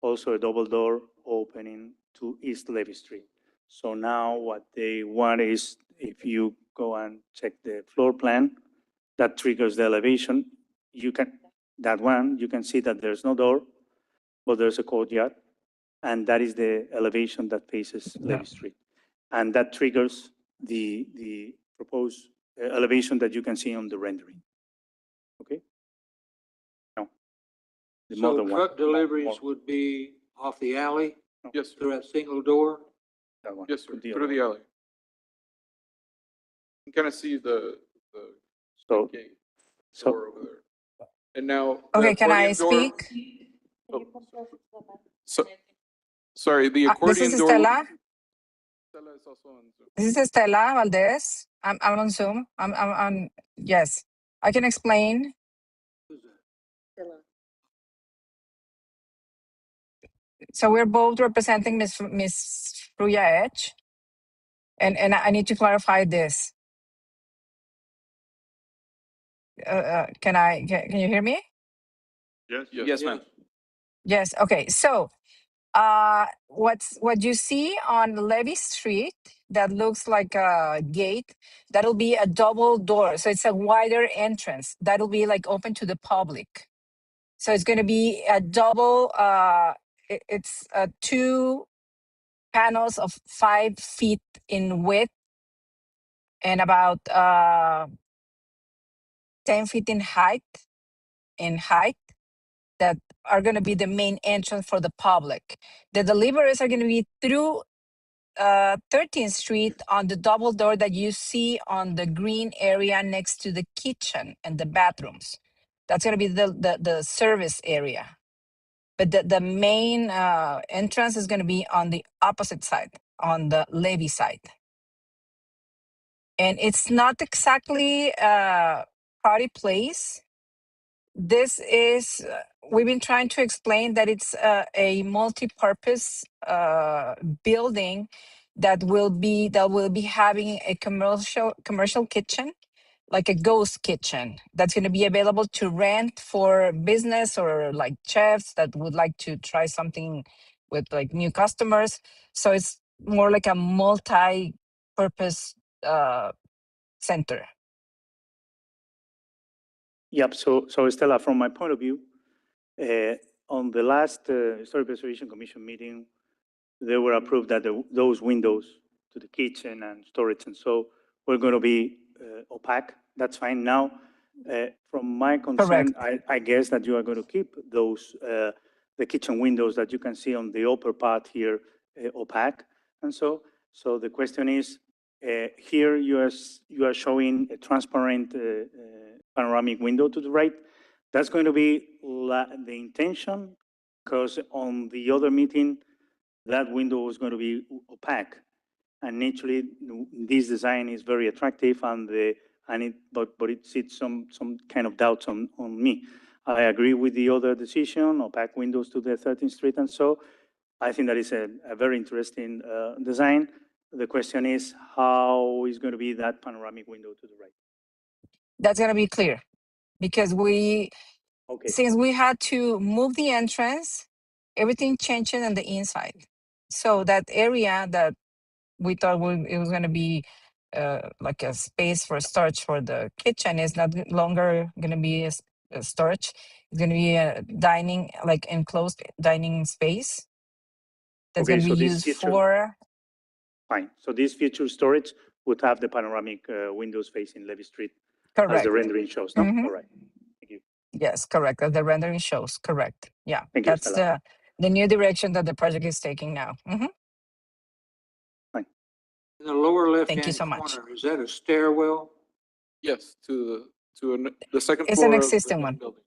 also a double door opening to East Levy Street. So now what they want is, if you go and check the floor plan, that triggers the elevation. You can see that there's no door, but there's a courtyard. And that is the elevation that faces Levy Street. And that triggers the proposed elevation that you can see on the rendering. Okay? No. The So modern one. truck deliveries would be off the alley Yes, sir. through that single door? That one. Yes, sir. With the Through the alley. You can kind of see the So, gate so door over there. And now. the Okay, can I accordion door- speak? Oh, So, Sorry, the This accordion is door. Estela. Stella is also on Zoom. This is Estela Valdez. I'm on Zoom. I'm on, yes. I can explain. Who's that? So we're both representing Miss Fruya Edge. And I need to clarify this. Can you hear me? Yes? Yes, ma'am. Yes, okay. So what you see on Levy Street that looks like a gate, that'll be a double door. So it's a wider entrance. That'll be like open to the public. So it's going to be a double, it's two panels of 5 feet in width and about 10 feet in height, that are going to be the main entrance for the public. The deliveries are going to be through 13th Street on the double door that you see on the green area next to the kitchen and the bathrooms. That's going to be the service area. But the main entrance is going to be on the opposite side, on the Levy side. And it's not exactly a party place. This is, we've been trying to explain that it's a multi-purpose building that will be having a commercial kitchen, like a ghost kitchen, that's going to be available to rent for business or like chefs that would like to try something with like new customers. So it's more like a multi-purpose center. Yep, so Stella, from my point of view, on the last Historic Preservation Commission meeting, they were approved that those windows to the kitchen and storage and so were going to be opaque. That's fine. Now, from my concern, I guess that you are going to keep those, the kitchen windows that you can see on the upper part here opaque. And so the question is, here you are showing a transparent panoramic window to the right. That's going to be the intention, because on the other meeting, that window was going to be opaque. And naturally, this design is very attractive, but it sits some kind of doubts on me. I agree with the other decision, opaque windows to the 13th Street, and so I think that is a very interesting design. The question is, how is going to be that panoramic window to the right? That's going to be clear, because since we had to move the entrance, everything changed on the inside. So that area that we thought it was going to be like a space for storage for the kitchen is not longer going to be a storage. It's going to be a dining, like enclosed dining space that's going to be used for. Fine. So this future storage would have the panoramic windows facing Levy Street, Correct. as the rendering shows, no? Mhm. All right. Thank you. Yes, correct. As the rendering shows, correct. Yeah, Thank you, that's Stella. the new direction that the project is taking now. Mhm. In the lower Thank you left-hand so much. corner, is that a stairwell? Yes, to the second It's floor. an of the existing main one. building.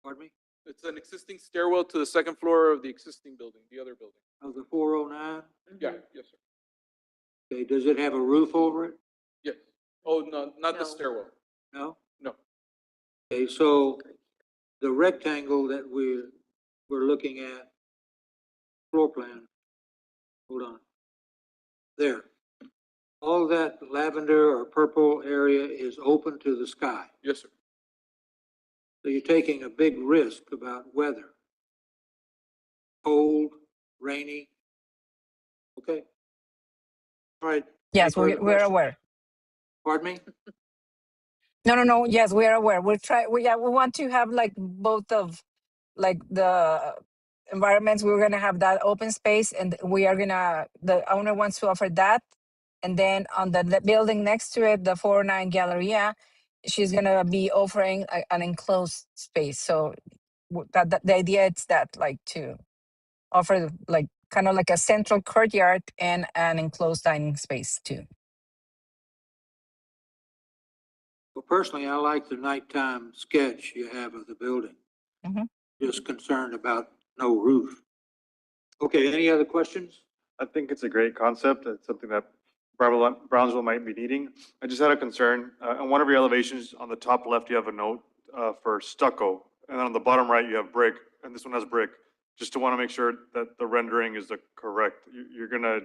Pardon me? It's an existing stairwell to the second floor of the existing building, the other building. Of the 409? Yeah, yes, sir. Okay, does it have a roof over it? Yes. Oh, no, not the No. stairwell. No? No. Okay, so the rectangle that we're looking at, floor plan, hold on. There. All that lavender or purple area is open to the sky. Yes, sir. So you're taking a big risk about weather. Cold, rainy. Okay. All right. Yes, Any we're further questions? aware. Pardon me? No. Yes, we are aware. We want to have like both of like the environments. We're gonna have that open space, and the owner wants to offer that, and then on the building next to it, the 409 Galleria, she's gonna be offering an enclosed space. So the idea is that like to offer like kind of like a central courtyard and an enclosed dining space too. Well, personally, I like the nighttime sketch you have of the building. Mhm. Just concerned about no roof. Okay, any other questions? I think it's a great concept. It's something that Brownsville might be needing. I just had a concern. On one of your elevations, on the top left, you have a note for stucco. And then on the bottom right, you have brick, and this one has brick. Just to want to make sure that the rendering is the correct. You're gonna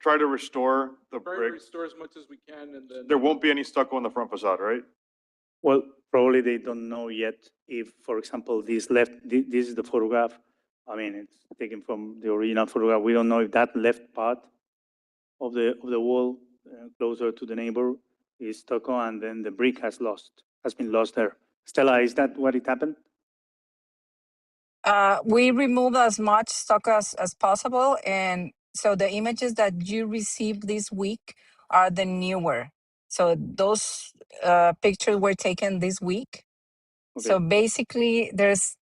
try to restore the Try to brick. restore as much as we can and then. There won't be any stucco on the front facade, right? Well, probably they don't know yet if, for example, this is the photograph. I mean, it's taken from the original photograph. We don't know if that left part of the wall closer to the neighbor is stucco, and then the brick has been lost there. Stella, is that what it happened? We remove as much stock as possible. And so the images that you received this week are the newer. So those pictures were taken this week. So Okay. basically there's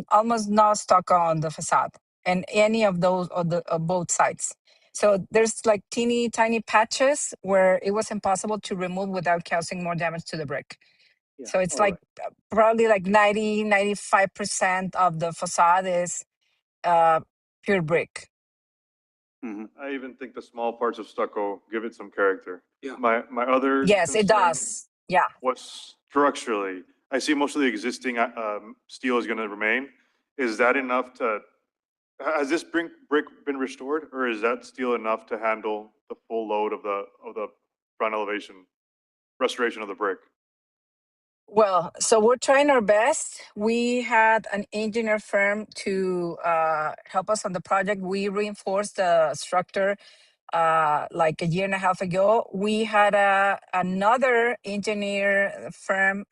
almost no stock on the facade and any of those on both sides. So there's like teeny tiny patches where it was impossible to remove without causing more damage to the brick. Yeah, So it's all like probably like 95% of the facade is pure brick. right. Mhm. I even think the small parts of stucco give it some character. Yeah. My other Yes, it concern does. Yeah. was structurally, I see most of the existing steel is going to remain. Is that enough has this brick been restored, or is that steel enough to handle the full load of the front elevation, restoration of the brick? Well, so we're trying our best. We had an engineer firm to help us on the project. We reinforced the structure like a year and a half ago. We had another engineer firm,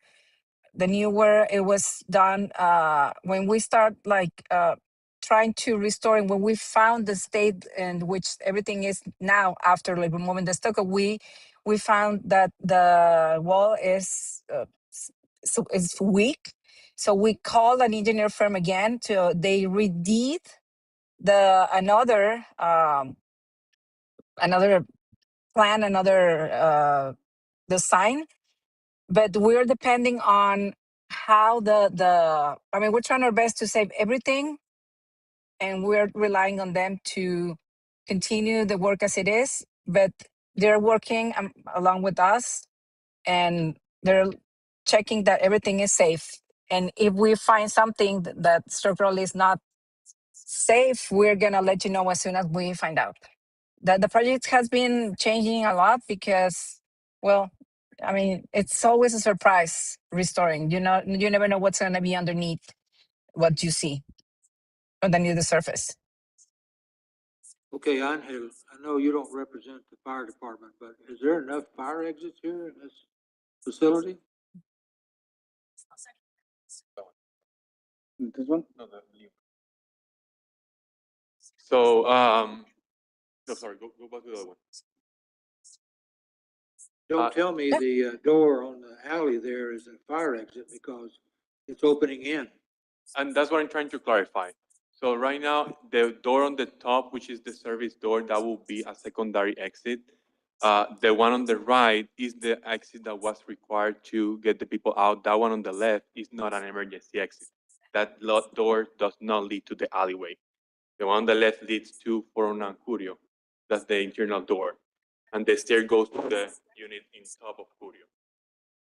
the newer. It was done when we start trying to restore, and when we found the state in which everything is now after like removing the stucco, we found that the wall is it's weak. So we called an engineer firm again to they redid another plan, another design, but we're depending on how I mean, we're trying our best to save everything, and we're relying on them to continue the work as it is, but they're working along with us, and they're checking that everything is safe. And if we find something that structurally is not safe, we're gonna let you know as soon as we find out. The project has been changing a lot because, well, I mean, it's always a surprise restoring. You never know what's gonna be underneath what you see underneath the surface. Okay, Angel, I know you don't represent the fire department, but is there enough fire exits here in this facility? This one? So, no, sorry, go back to the other one. Don't tell me Yeah. the door on the alley there is a fire exit because it's opening in. And that's what I'm trying to clarify. So right now, the door on the top, which is the service door, that will be a secondary exit. The one on the right is the exit that was required to get the people out. That one on the left is not an emergency exit. That door does not lead to the alleyway. The one on the left leads to 409 Curio. That's the internal door. And the stair goes to the unit in top of Curio.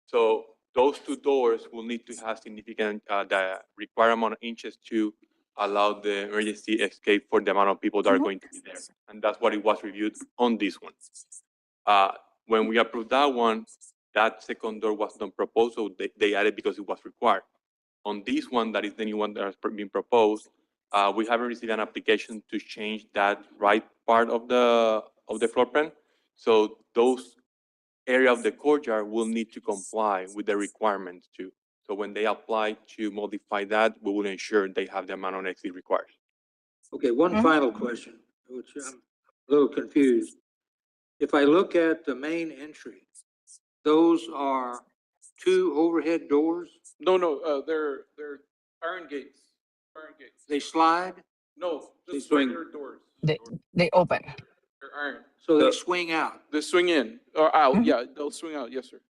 So those two doors will need to have significant, the required amount of inches to allow the emergency escape for the amount of people that are going to be there. And that's what it was reviewed on this one. When we approved that one, that second door was not proposed, so they added because it was required. On this one, that is the new one that has been proposed, we haven't received an application to change that right part of the floor plan. So those area of the courtyard will need to comply with the requirements too. So when they apply to modify that, we will ensure they have the amount of exit required. Okay, one Mhm. final question, which I'm a little confused. If I look at the main entry, those are two overhead doors. No, they're iron gates. Iron gates. They slide, No, They just swing. regular doors. They open. They're iron. so they swing out. They swing in or out. Mhm. Yeah, they'll swing out. Yes, sir.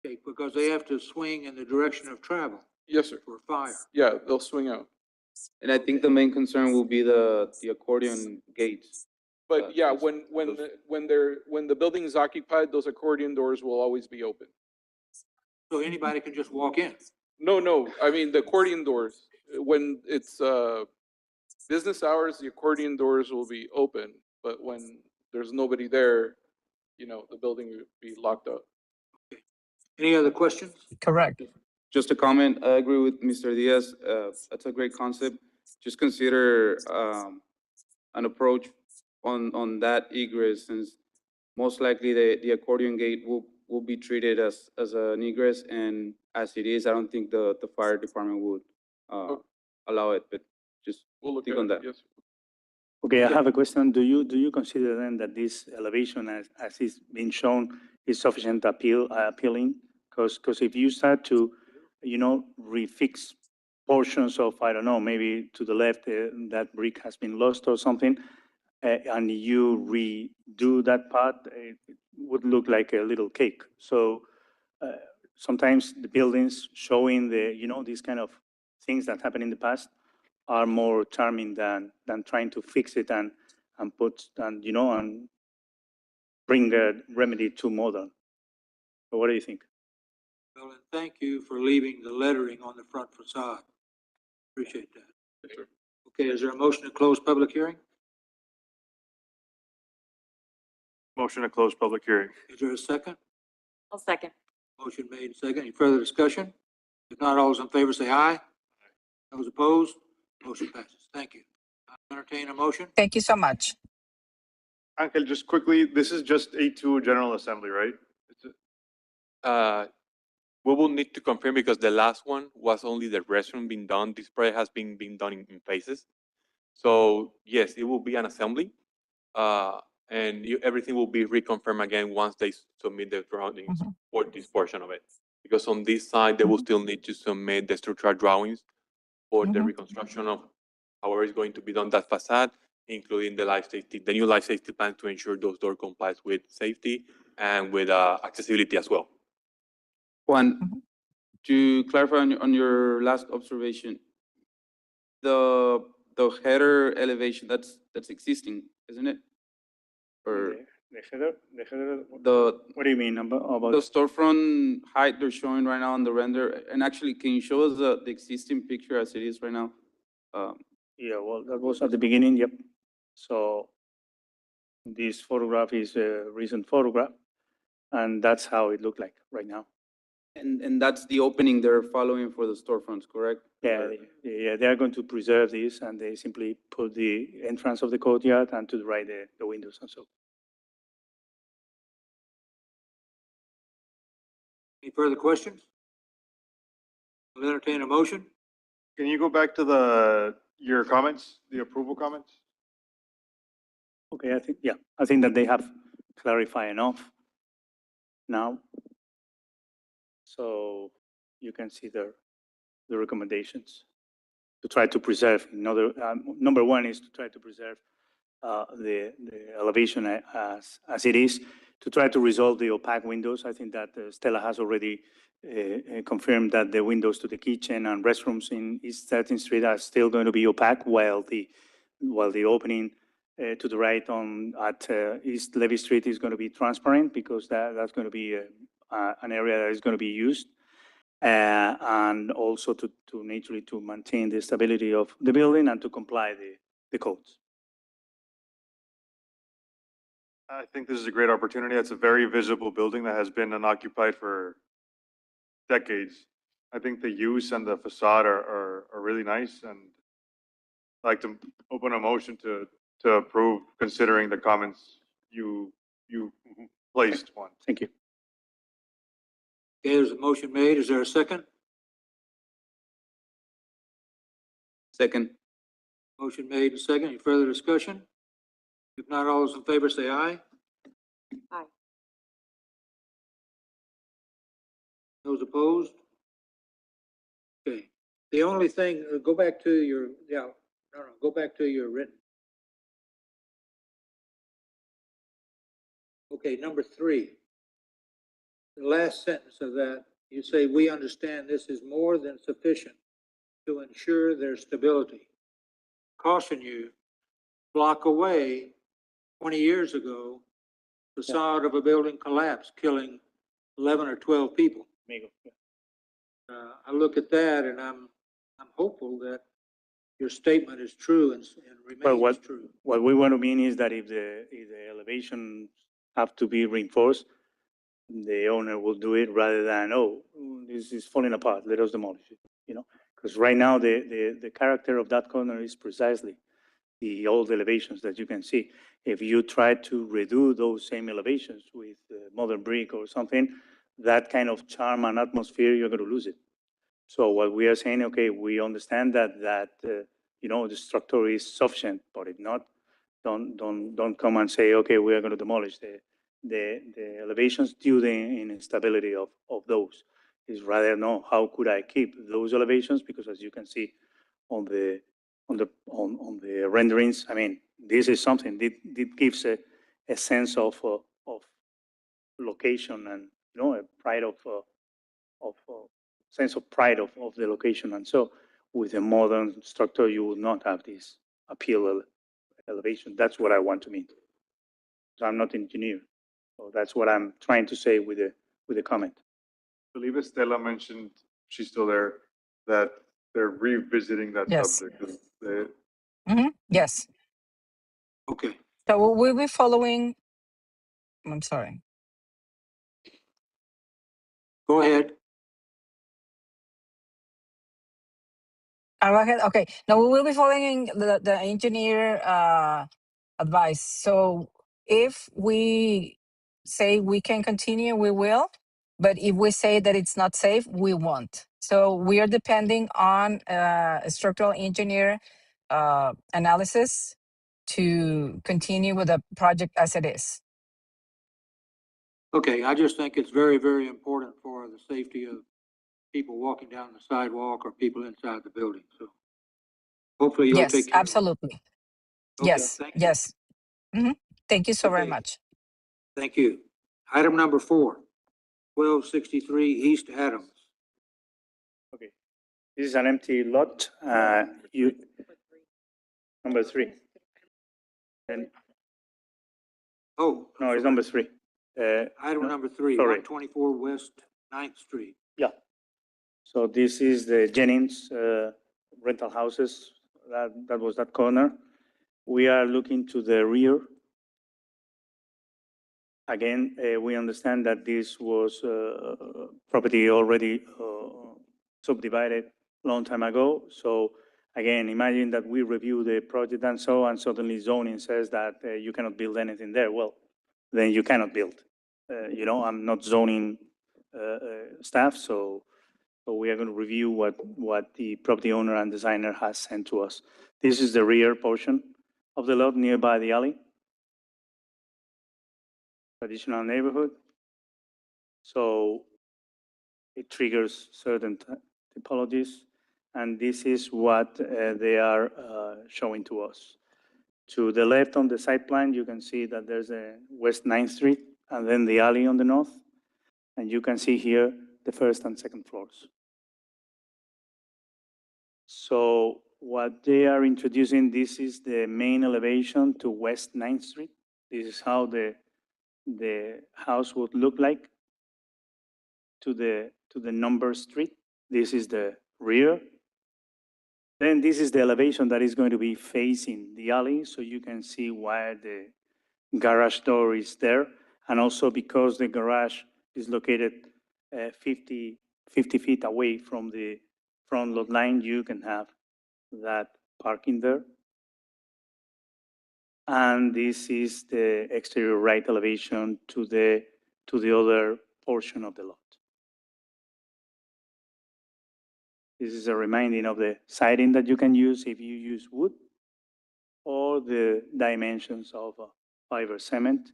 Okay, because they have to swing in the direction of travel. Yes, sir. for fire. Yeah, they'll swing out. And I think the main concern will be the accordion gates. But yeah, those- when the building is occupied, those accordion doors will always be open. So anybody can just walk in. No, I mean the accordion doors, when it's, business hours, the accordion doors will be open, but when there's nobody there, the building will be locked up. Any other questions? Correct. Just a comment, I agree with Mr. Diaz, that's a great concept. Just consider, an approach on that egress, since most likely the accordion gate will be treated as an egress, and as it is, I don't think the fire department would, allow it, but just We'll look think at on it, that. yes. Okay, I have a question. Do you consider then that this elevation as is being shown is sufficient appealing? Because if you start to, refix portions of, I don't know, maybe to the left, that brick has been lost or something, and you redo that part, it would look like a little cake. So sometimes the buildings showing these kind of things that happened in the past are more charming than trying to fix it and bring the remedy to modern. So what do you think? Well, and thank you for leaving the lettering on the front facade. Appreciate that. Yes, sir. Okay, is there a motion to close public hearing? Motion to close public hearing. Is there a second? I'll second. Motion made, second. Any further discussion? If not, all those in favor say aye. Those opposed? Motion passes. Thank you. I'll entertain a motion. Thank you so much. Angel, just quickly, this is just A2 General Assembly, right? We will need to confirm because the last one was only the restroom being done. This project has been being done in phases. So yes, it will be an assembly. And everything will be reconfirmed again once they submit the drawings Mhm. for this portion of it. Because on this side, they will still need to submit the structural drawings for the Mhm. reconstruction of however it's going to be done that facade, including the new life safety plan to ensure those door complies with safety and with accessibility as well. Juan, Mhm. to clarify on your last observation, the header elevation, that's existing, isn't it? Or The header, the what do you mean the about? storefront height they're showing right now on the render, and actually, can you show us the existing picture as it is right now? Yeah, well, that was at the beginning, yep. So this photograph is a recent photograph, and that's how it looked like right now. And that's the opening they're following for the storefronts, correct? Yeah, Or- they are going to preserve this, and they simply put the entrance of the courtyard and to the right, the windows and so. Any further questions? I'll entertain a motion. Can you go back to your comments, the approval comments? Okay, I think that they have clarified enough now. So you can see the recommendations to try to preserve. Number one is to try to preserve the elevation as it is, to try to resolve the opaque windows. I think that Stella has already confirmed that the windows to the kitchen and restrooms in East 13th Street are still going to be opaque, while the opening to the right at East Levy Street is going to be transparent, because that's going to be an area that is going to be used. And also to naturally to maintain the stability of the building and to comply the codes. I think this is a great opportunity. It's a very visible building that has been unoccupied for decades. I think the use and the facade are really nice, and I'd like to open a motion to approve, considering the comments you placed, Juan. Thank you. Okay, there's a motion made. Is there a second? Second. Motion made and second. Any further discussion? If not, all those in favor say aye. Aye. Those opposed? Okay, the only thing, go back to your, go back to your written. Okay, number 3. The last sentence of that You say, we understand this is more than sufficient to ensure their stability. Caution you, block away, 20 years ago, facade of a building collapsed, killing 11 or 12 people. Amigo, yeah. I look at that and I'm hopeful that your statement is true and Well, remains true. what we want to mean is that if the elevations have to be reinforced, the owner will do it rather than, oh, this is falling apart, let us demolish it, you know? Because right now, the character of that corner is precisely the old elevations that you can see. If you try to redo those same elevations with modern brick or something, that kind of charm and atmosphere, you're going to lose it. So what we are saying, okay, we understand that you know, the structure is sufficient, but if not, don't come and say, okay, we are going to demolish the elevations due to the instability of those. Is rather, no, how could I keep those elevations? Because as you can see on the renderings, I mean, this is something that gives a sense of location and, you know, a pride of sense of pride of the location. And so with a modern structure, you would not have this appeal elevation. That's what I want to mean. So I'm not an engineer. So that's what I'm trying to say with the comment. I believe Estela mentioned, she's still there, that they're revisiting that Yes. subject. 'Cause they- Yes. Okay. So we'll be following. I'm sorry. Go ahead. Go ahead. Okay. Now we will be following the engineer advice. So if we say we can continue, we will. But if we say that it's not safe, we won't. So we are depending on a structural engineer analysis to continue with the project as it is. Okay, I just think it's very, very important for the safety of people walking down the sidewalk or people inside the building, so hopefully you'll Yes, take care of it. absolutely. Okay, Yes, thank you. yes. Thank you so very Okay. much. Thank you. Item number 4, 1263 East Adams. Okay. This is an empty lot. Number 3. And Oh. no, it's number 3. Item no, number 3, sorry. 124 West 9th Street. Yeah. So this is the Jennings rental houses. That was that corner. We are looking to the rear. Again, we understand that this was property already subdivided a long time ago. So again, imagine that we review the project and so, and suddenly zoning says that you cannot build anything there. Well, then you cannot build. You know, I'm not zoning staff, so we are going to review what the property owner and designer has sent to us. This is the rear portion of the lot nearby the alley. Traditional neighborhood. So it triggers certain typologies, and this is what they are showing to us. To the left on the site plan, you can see that there's a West 9th Street and then the alley on the north. And you can see here the first and second floors. So what they are introducing, this is the main elevation to West 9th Street. This is how the house would look like to the number street. This is the rear. Then this is the elevation that is going to be facing the alley, so you can see why the garage door is there. And also because the garage is located 50 feet away from the front lot line, you can have that parking there. And this is the exterior right elevation to the other portion of the lot. This is a reminding of the siding that you can use if you use wood, or the dimensions of fiber cement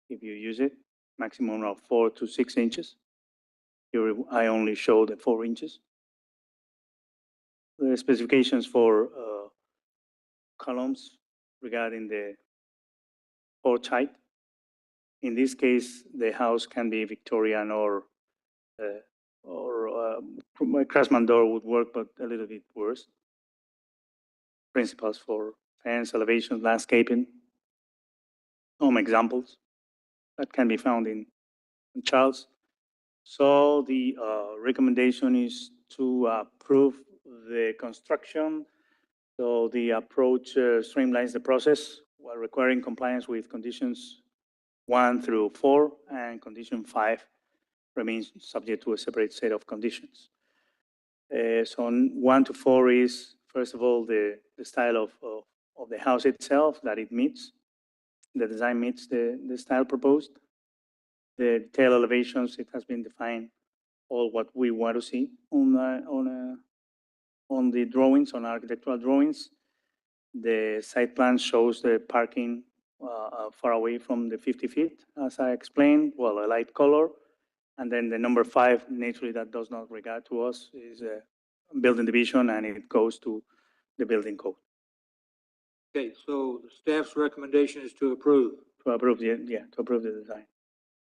if you use it, maximum of 4 to 6 inches. Here I only show the 4 inches. The specifications for columns regarding the porch height. In this case, the house can be Victorian or my Craftsman door would work, but a little bit worse. Principles for fence, elevation, landscaping. Home examples that can be found in Charles. So the recommendation is to approve the construction. So the approach streamlines the process while requiring compliance with conditions 1 through 4, and condition 5 remains subject to a separate set of conditions. So 1 to 4 is, first of all, the style of the house itself, that it meets. The design meets the style proposed. The detail elevations, it has been defined all what we want to see on the drawings, on architectural drawings. The site plan shows the parking far away from the 50 feet, as I explained, well, a light color. And then the number 5, naturally, that does not regard to us, is a building division, and it goes to the building code. Okay, so the staff's recommendation is to approve. To approve the design.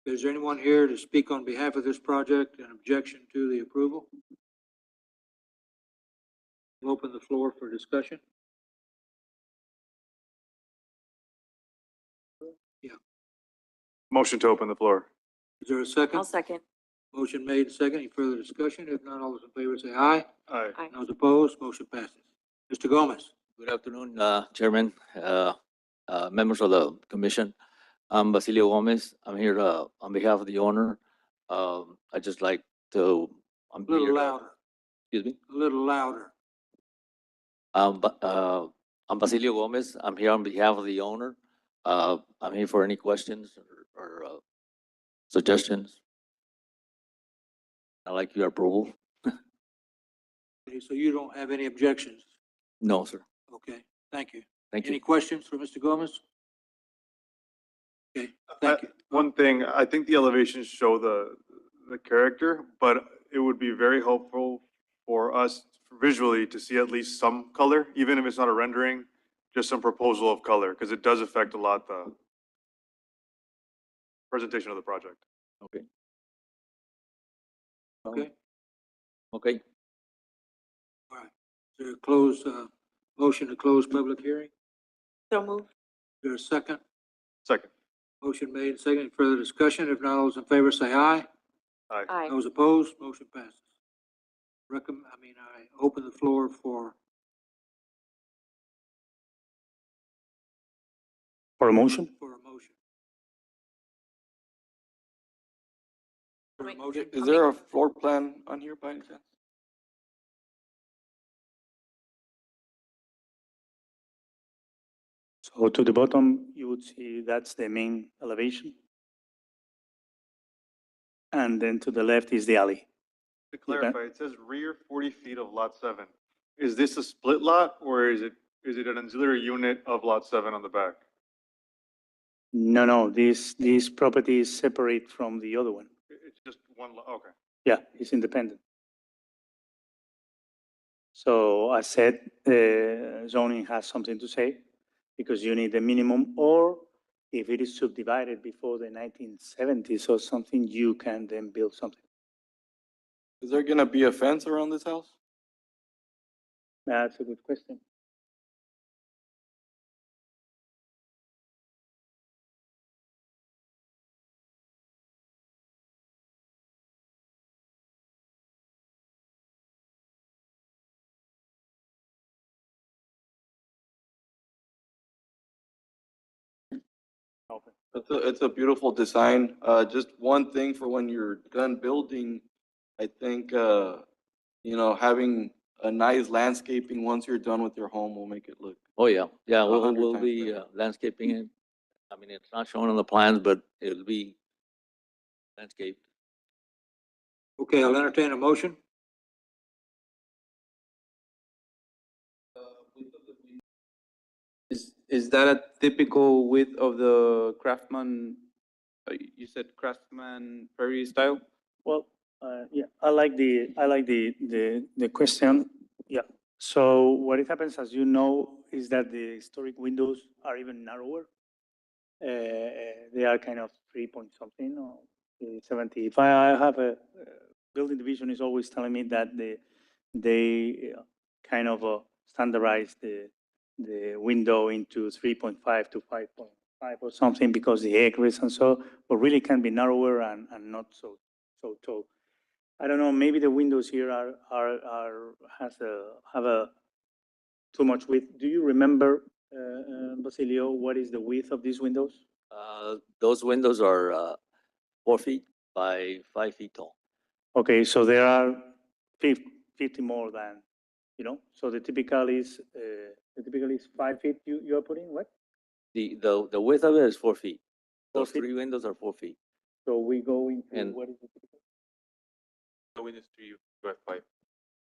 Is there anyone here to speak on behalf of this project in objection to the approval? We'll open the floor for discussion. Motion to open the floor. Is there a second? I'll second. Motion made and second. Any further discussion? If not, all those in favor say aye. Aye. Aye. Those opposed, motion passes. Mr. Gomez. Good afternoon, Chairman, members of the commission. I'm Basilio Gomez. I'm here on behalf of the owner. I'd just like to. A little louder, Excuse me. a little louder. I'm Basilio Gomez. I'm here on behalf of the owner. I'm here for any questions or suggestions. I'd like your approval. Okay, so you don't have any objections? No, sir. Okay, thank you. Thank Any you. questions for Mr. Gomez? Okay, thank you. One thing, I think the elevations show the character, but it would be very helpful for us visually to see at least some color, even if it's not a rendering, just some proposal of color, because it does affect a lot the presentation of the project. Okay. Okay, Okay. all right. Is there a close, motion to close public hearing? So moved. Is there a second? Second. Motion made and second. Any further discussion? If not, all those in favor say aye. Aye. Aye. Those opposed, motion passes. I open the floor for, For a motion? for a motion. I'll For a make- motion? Is there a floor plan on here by any chance? So to the bottom, you would see that's the main elevation. And then to the left is the alley. To clarify, it says rear 40 feet of lot 7. Is this a split lot, or is it an auxiliary unit of lot 7 on the back? No, this property is separate from the other one. It's just one lot, okay. Yeah, it's independent. So I said, zoning has something to say, because you need a minimum, or if it is subdivided before the 1970s or something, you can then build something. Is there gonna be a fence around this house? That's a good question. Okay. It's a beautiful design. Just one thing for when you're done building, I think, having a nice landscaping once you're done with your home will make it look. Oh, yeah. Yeah, 100 we'll times be better. landscaping it. I mean, it's not shown on the plans, but it'll be landscaped. Okay, I'll entertain a motion. Is that a typical width of the Craftsman, you said Craftsman Prairie style? Well, yeah, I like the question. Yeah. So what it happens, as you know, is that the historic windows are even narrower. They are kind of 3 point something or 70. If I have a building division is always telling me that they kind of standardize the window into 3.5 to 5.5 or something because the egress and so, but really can be narrower and not so tall. I don't know, maybe the windows here have a too much width. Do you remember, Basilio, what is the width of these windows? Those windows are 4 feet by 5 feet tall. Okay, so there are 50 more than, so the typical is 5 feet you are putting, what? The width of it is 4 feet. 4 Those feet? 3 windows are 4 feet. So we go into, And- what is the typical? The windows 3 by 5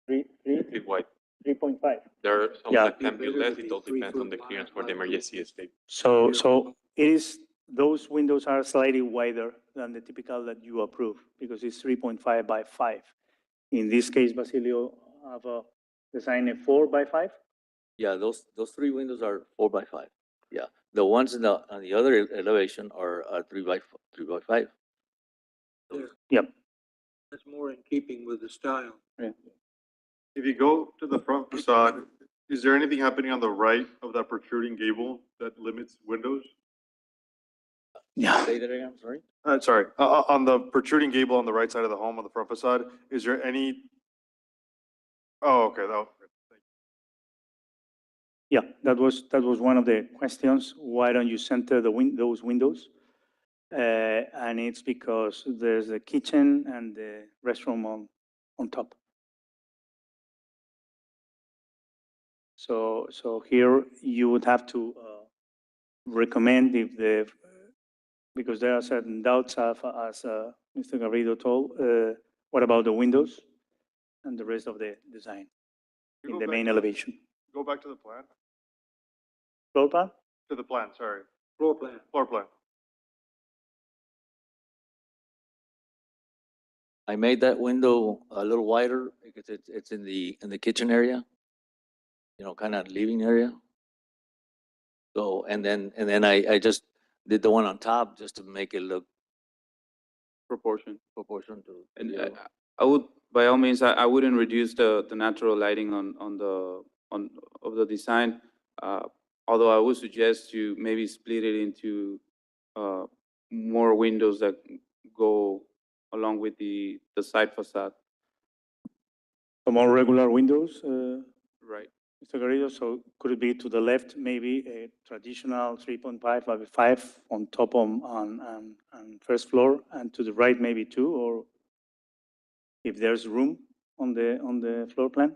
Three, feet wide. 3.5. There are some Yeah. that can be Better to less. be It all 3 depends on foot the clearance for wide, the emergency escape. So it is, those windows are slightly wider than the typical that you approve because it's 3.5 by 5. In this case, Basilio have designed a 4 by 5. Yeah, those 3 windows are 4 by 5. Yeah, the ones on the other elevation are 3 by 5. Yep. That's more in keeping with the style. If you go to the front facade, is there anything happening on the right of that protruding gable that limits windows? Yeah. Say that again, sorry? Sorry, on the protruding gable on the right side of the home on the front facade, is there any? Oh, okay, Yeah, that was one of the questions. Why don't you center those windows? And it's because there's a kitchen and the restroom on top. So here you would have to recommend because there are certain doubts as Mr. Garrido told, what about the windows and the rest of the design in the main elevation? Go back to the plan, Floor plan? to the plan, sorry, Floor plan. floor plan. I made that window a little wider because it's in the kitchen area, kind of living area. So, and then I just did the one on top just to make it look Proportion. proportional to. And the other one. I would, by all means, I wouldn't reduce the natural lighting of the design. Although I would suggest you maybe split it into more windows that go along with the side facade. Some more regular windows, Right. Mr. Garrido, so could it be to the left, maybe a traditional 3.5 by 5 on top on first floor, and to the right, maybe 2, or if there's room on the floor plan?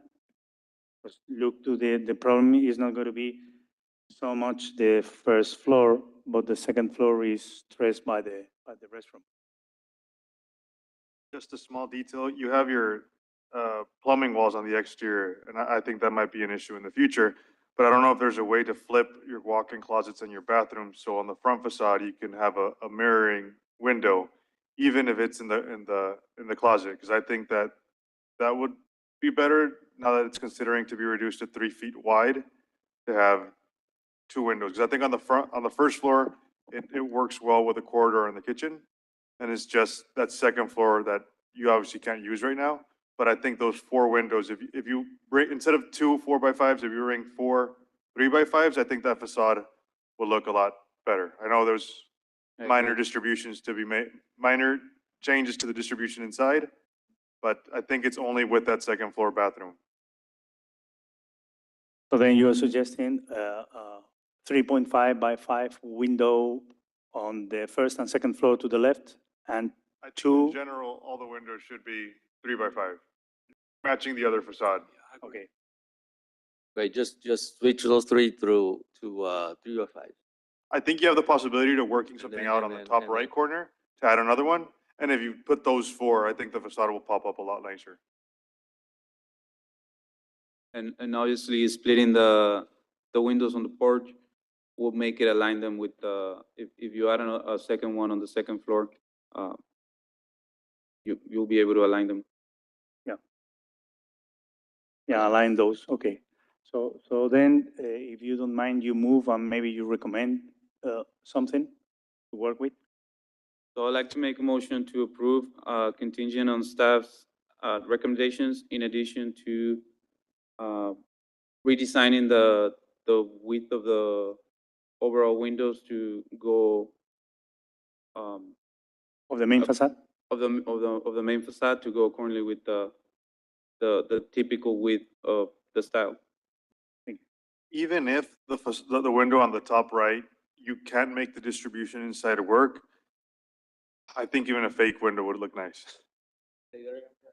Because look to the problem is not going to be so much the first floor, but the second floor is stressed by the restroom. Just a small detail, you have your plumbing walls on the exterior, and I think that might be an issue in the future. But I don't know if there's a way to flip your walk-in closets and your bathrooms, so on the front facade, you can have a mirroring window, even if it's in the closet, because I think that would be better now that it's considering to be reduced to 3 feet wide, to have 2 windows. Because I think on the first floor, it works well with the corridor in the kitchen, and it's just that second floor that you obviously can't use right now. But I think those 4 windows, if you bring, instead of 2 4 by 5s, if you bring 4 3 by 5s, I think that facade will look a lot better. I know there's minor distributions to be made, minor changes to the distribution inside, but I think it's only with that second floor bathroom. So then you are suggesting 3.5 by 5 window on the first and second floor to the left, and I think in 2, general, all the windows should be 3 by 5, matching the other facade. okay. Right, just switch those 3 through to 3 by 5. I think you have the possibility to working something then- out and on the then- top and right then- corner to add another one. And if you put those 4, I think the facade will pop up a lot nicer. And obviously splitting the windows on the porch will make it align them with if you add a second one on the second floor, you'll be able to align them. Yeah, align those, okay. So then, if you don't mind, you move and maybe you recommend something to work with? So I'd like to make a motion to approve contingent on staff's recommendations in addition to redesigning the width of the overall windows to go Of the main facade? of the main facade to go accordingly with the typical width of the style. Even if the window on the top right, you can't make the distribution inside work, I think even a fake window would look nice.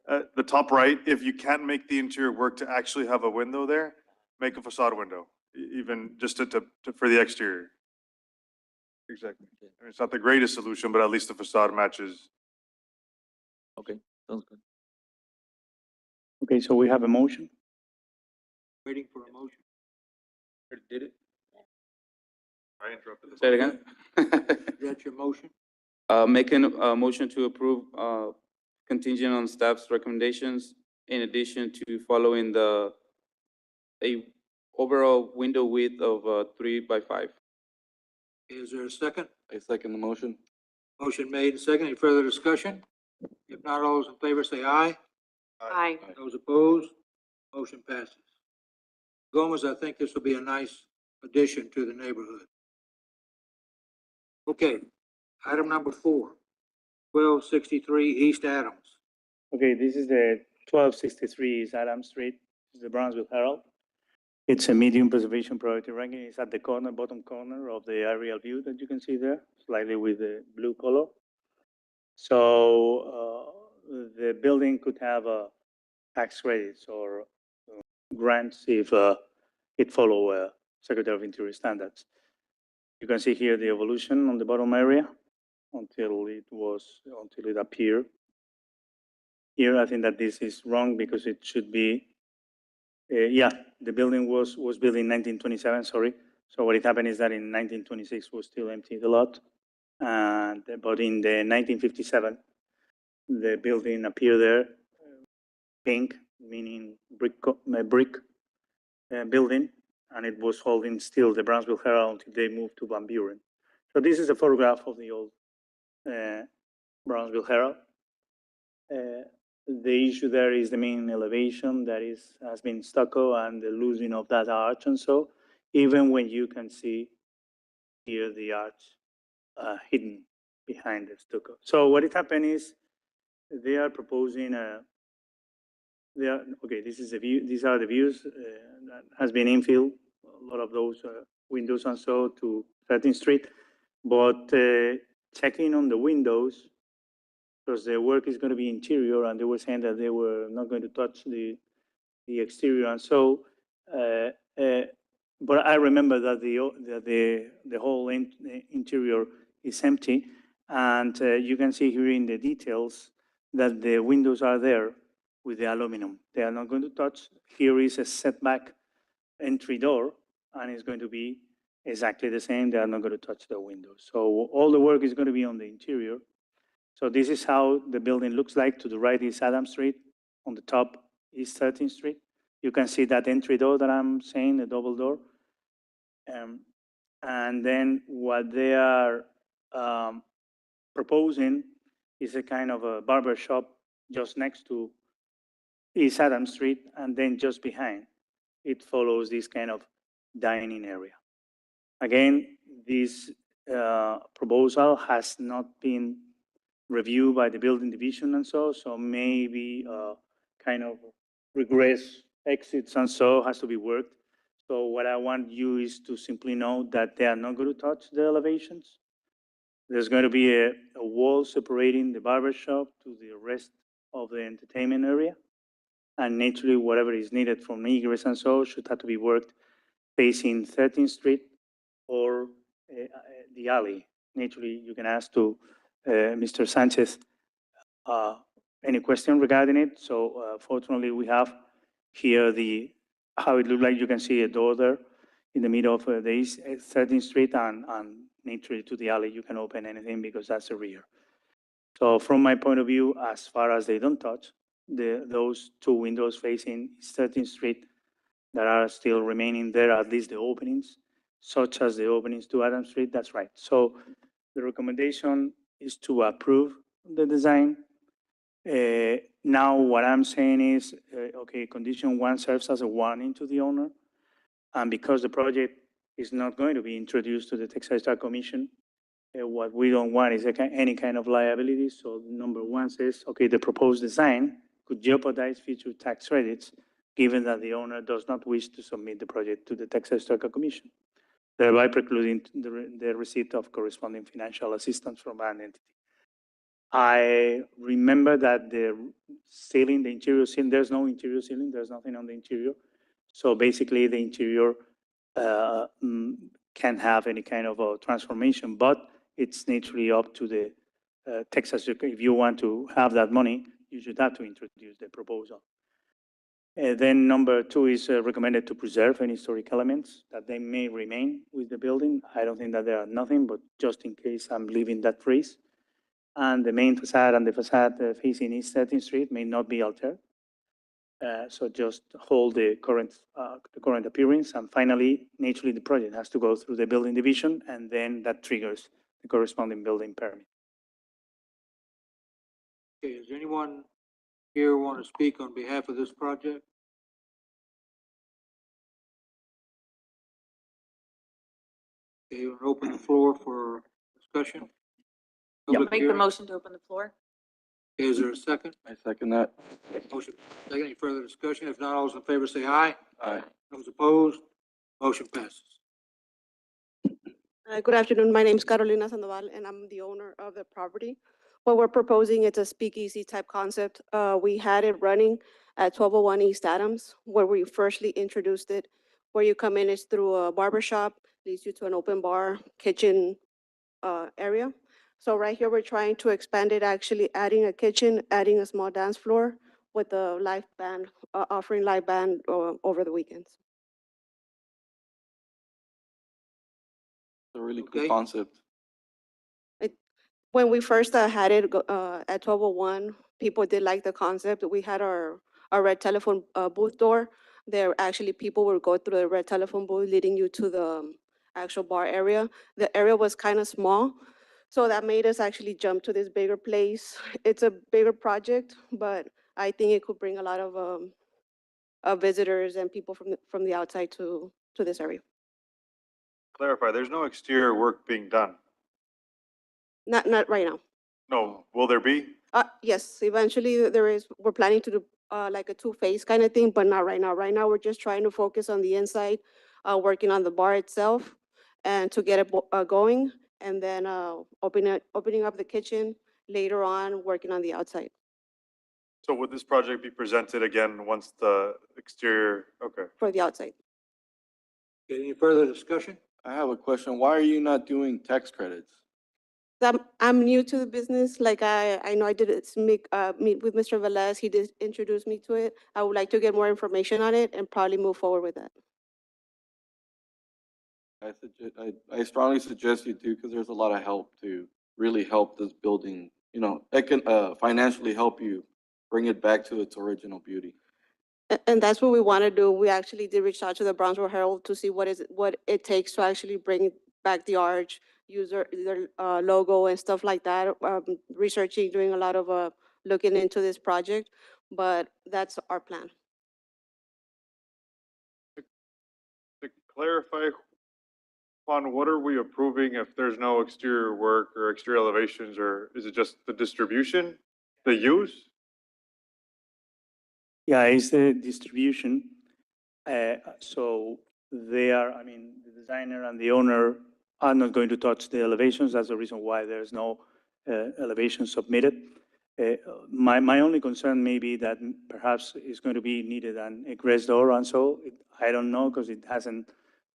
The top right, if you can't make the interior work to actually have a window there, make a facade window, even just for the exterior. Exactly. I mean, it's not the greatest solution, but at least the facade matches. Okay, sounds good. Okay, so we have a motion. Waiting for a motion. Did it? I interrupted. Say it again? Is that your motion? Making a motion to approve, contingent on staff's recommendations, in addition to following a overall window width of 3 by 5. Is there a second? I second the motion. Motion made and second. Any further discussion? If not, all those in favor say aye. Aye. Those opposed, motion passes. Gomez, I think this will be a nice addition to the neighborhood. Okay, item number 4, 1263 East Adams. Okay, this is the 1263 East Adams Street, this is the Brownsville Herald. It's a medium preservation priority ranking. It's at the corner, bottom corner of the aerial view that you can see there, slightly with the blue color. So the building could have tax credits or grants if it follow Secretary of Interior standards. You can see here the evolution on the bottom area until it appeared. Here, I think that this is wrong because it should be, the building was built in 1927, sorry. So what it happened is that in 1926 was still empty, the lot. But in the 1957, the building appeared there, pink, meaning brick building, and it was holding still the Brownsville Herald until they moved to Van Buren. So this is a photograph of the old Brownsville Herald. The issue there is the main elevation that has been stucco and the losing of that arch, and so even when you can see here the arch hidden behind the stucco. So what it happened is they are proposing okay, this is the view. These are the views that has been infilled, a lot of those windows and so to 13th Street, but checking on the windows, because the work is going to be interior, and they were saying that they were not going to touch the exterior, and so. But I remember that the whole interior is empty, and you can see here in the details that the windows are there with the aluminum. They are not going to touch. Here is a setback entry door, and it's going to be exactly the same. They are not going to touch the windows. So all the work is going to be on the interior. So this is how the building looks like. To the right is Adams Street. On the top is 13th Street. You can see that entry door that I'm saying, the double door. And then what they are proposing is a kind of a barber shop just next to East Adams Street, and then just behind, it follows this kind of dining area. Again, this proposal has not been reviewed by the building division and so maybe kind of regress exits and so has to be worked. So what I want you is to simply know that they are not going to touch the elevations. There's going to be a wall separating the barber shop to the rest of the entertainment area. And naturally, whatever is needed from egress and so should have to be worked facing 13th Street or the alley. Naturally, you can ask to Mr. Sanchez any question regarding it. So fortunately, we have here how it looks like. You can see a door there in the middle of the East 13th Street, and naturally to the alley, you can open anything because that's the rear. So from my point of view, as far as they don't touch, those two windows facing 13th Street that are still remaining there, at least the openings, such as the openings to Adams Street, that's right. So the recommendation is to approve the design Now, what I'm saying is, okay, condition one serves as a warning to the owner. And because the project is not going to be introduced to the Texas Star Commission, what we don't want is any kind of liability. So number one says, okay, the proposed design could jeopardize future tax credits, given that the owner does not wish to submit the project to the Texas Star Commission, thereby precluding the receipt of corresponding financial assistance from an entity. I remember that the ceiling, the interior ceiling, there's no interior ceiling, there's nothing on the interior. So basically, the interior can have any kind of a transformation, but it's naturally up to the Texas. If you want to have that money, you should have to introduce the proposal. Then number two is recommended to preserve any historic elements that they may remain with the building. I don't think that there are nothing, but just in case I'm leaving that phrase. And the main facade and the facade facing East 13th Street may not be altered. So just hold the current appearance. And finally, naturally, the project has to go through the building division, and then that triggers the corresponding building permit. Okay, does anyone here want to speak on behalf of this project? Okay, we'll open the floor for discussion. Public Make the hearing. motion to open the floor. Okay, is there a second? I second that. Motion, second, any further discussion? If not, all those in favor say aye. Aye. Those opposed, motion passes. Good afternoon. My name is Carolina Sandoval, and I'm the owner of the property. What we're proposing, it's a speakeasy type concept. We had it running at 1201 East Adams, where we firstly introduced it. Where you come in is through a barber shop, leads you to an open bar, kitchen area. So right here, we're trying to expand it, actually adding a kitchen, adding a small dance floor with a live band, offering live band over the weekends. It's a really Okay. cool concept. When we first had it at 1201, people did like the concept. We had our red telephone booth door. There actually people would go through the red telephone booth leading you to the actual bar area. The area was kind of small, so that made us actually jump to this bigger place. It's a bigger project, but I think it could bring a lot of visitors and people from the outside to this area. Clarify, there's no exterior work being done. Not right now. No, will there be? Yes, eventually there is, we're planning to do like a two-phase kind of thing, but not right now. Right now, we're just trying to focus on the inside, working on the bar itself and to get it going, and then opening up the kitchen later on, working on the outside So would this project be presented again once the exterior, okay. for the outside. Okay, any further discussion? I have a question. Why are you not doing tax credits? I'm new to the business. Like I know I did meet with Mr. Velez. He did introduce me to it. I would like to get more information on it and probably move forward with that. I strongly suggest you do, because there's a lot of help to really help this building, you know, it can financially help you bring it back to its original beauty. And that's what we want to do. We actually did reach out to the Brownsville Herald to see what it takes to actually bring back the arch, use their logo and stuff like that. Researching, doing a lot of looking into this project, but that's our plan. To clarify, Juan, what are we approving if there's no exterior work or exterior elevations, or is it just the distribution, the use? Yeah, it's the distribution. So I mean, the designer and the owner are not going to touch the elevations. That's the reason why there's no elevation submitted. My only concern may be that perhaps is going to be needed an egress door, and so I don't know, because it hasn't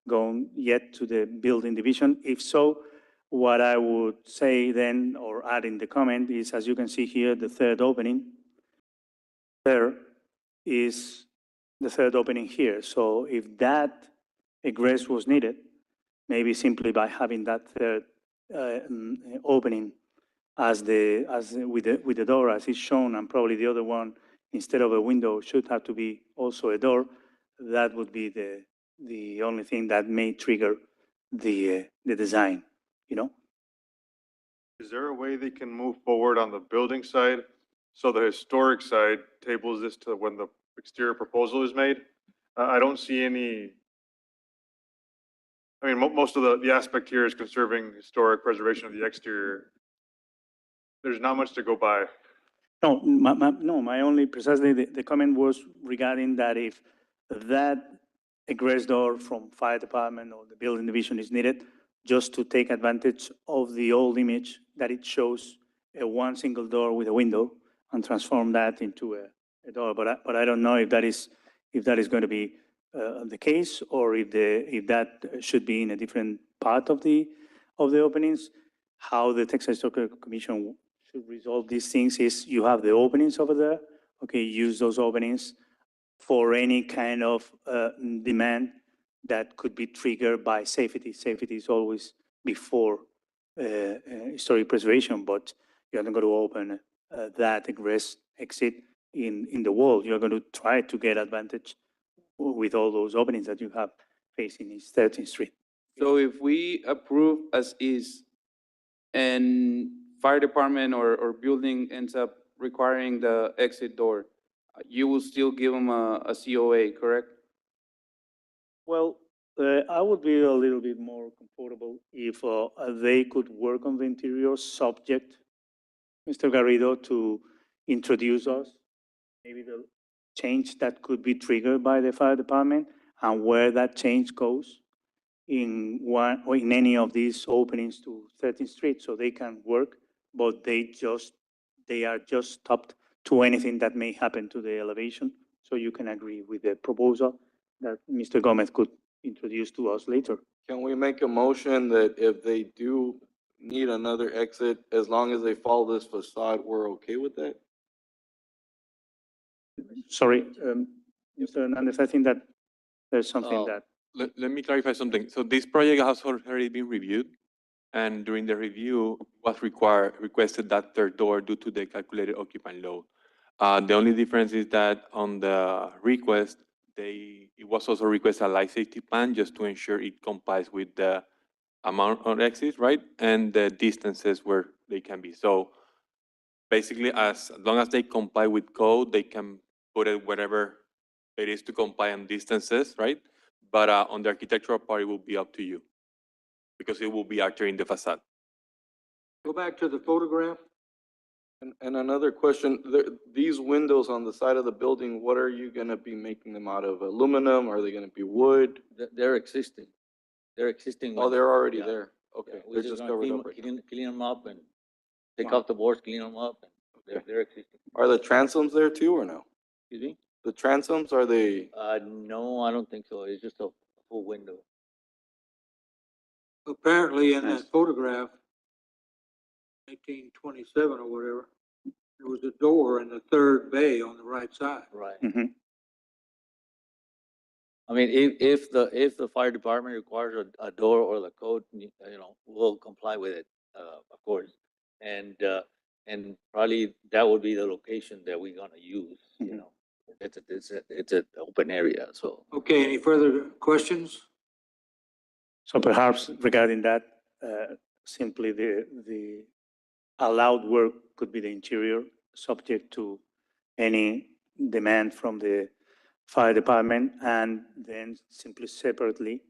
gone yet to the building division. If so, what I would say then, or add in the comment, is, as you can see here, the third opening there is the third opening here. So if that egress was needed, maybe simply by having that third opening with the door as is shown, and probably the other one, instead of a window, should have to be also a door, that would be the only thing that may trigger the design, you know? Is there a way they can move forward on the building side So the historic side tables this to when the exterior proposal is made. I don't see any, I mean, most of the aspect here is conserving historic preservation of the exterior. There's not much to go by. No, my only, precisely, the comment was regarding that if that egress door from fire department or the building division is needed, just to take advantage of the old image that it shows a one single door with a window and transform that into a door. But I don't know if that is going to be the case, or if that should be in a different part of the openings. How the Texas Historical Commission should resolve these things is you have the openings over there. Okay, use those openings for any kind of demand that could be triggered by safety. Safety is always before historic preservation, but you're not going to open that egress exit in the wall. You're going to try to get advantage with all those openings that you have facing East 13th Street. So if we approve as is, and fire department or building ends up requiring the exit door, you will still give them a COA, correct? Well, I would be a little bit more comfortable if they could work on the interior subject, Mr. Garrido, to introduce us, maybe the change that could be triggered by the fire department and where that change goes in one or in any of these openings to 13th Street, so they can work, but they are just stopped to anything that may happen to the elevation. So you can agree with the proposal that Mr. Gomez could introduce to us later. Can we make a motion that if they do need another exit, as long as they follow this facade, we're okay with that? Sorry, Mr. Hernandez, I think that there's something Oh. that, Let me clarify something. So this project has already been reviewed, and during the review was requested that third door due to the calculated occupant load. The only difference is that on the request, it was also requested a life safety plan just to ensure it complies with the amount of exits, right? And the distances where they can be. So basically, as long as they comply with code, they can put it wherever it is to comply on distances, right? But on the architectural part, it will be up to you because it will be altering the facade. Go back to the photograph. And another question, these windows on the side of the building, what are you gonna be making them out of? Aluminum? Are they gonna be wood? They're existing. They're existing. Oh, they're already Yeah. there. Okay, Yeah, we're they're just gonna covered up right now. clean them up and take Wow. out the boards, clean them up, and Okay. they're existing. Are the transoms there too or no? Excuse me? The transoms, are they? No, I don't think so. It's just a full window. Apparently in Nice. that photograph, 1927 or whatever, there was a door in the third bay on the right side. Right. Mhm. I mean, if the fire department requires a door or the code, we'll comply with it, of course. And probably that would be the location that we're gonna use, Mhm. It's an open area, so. Okay, any further questions? so perhaps regarding that, simply the allowed work could be the interior, subject to any demand from the fire department, and then simply separately,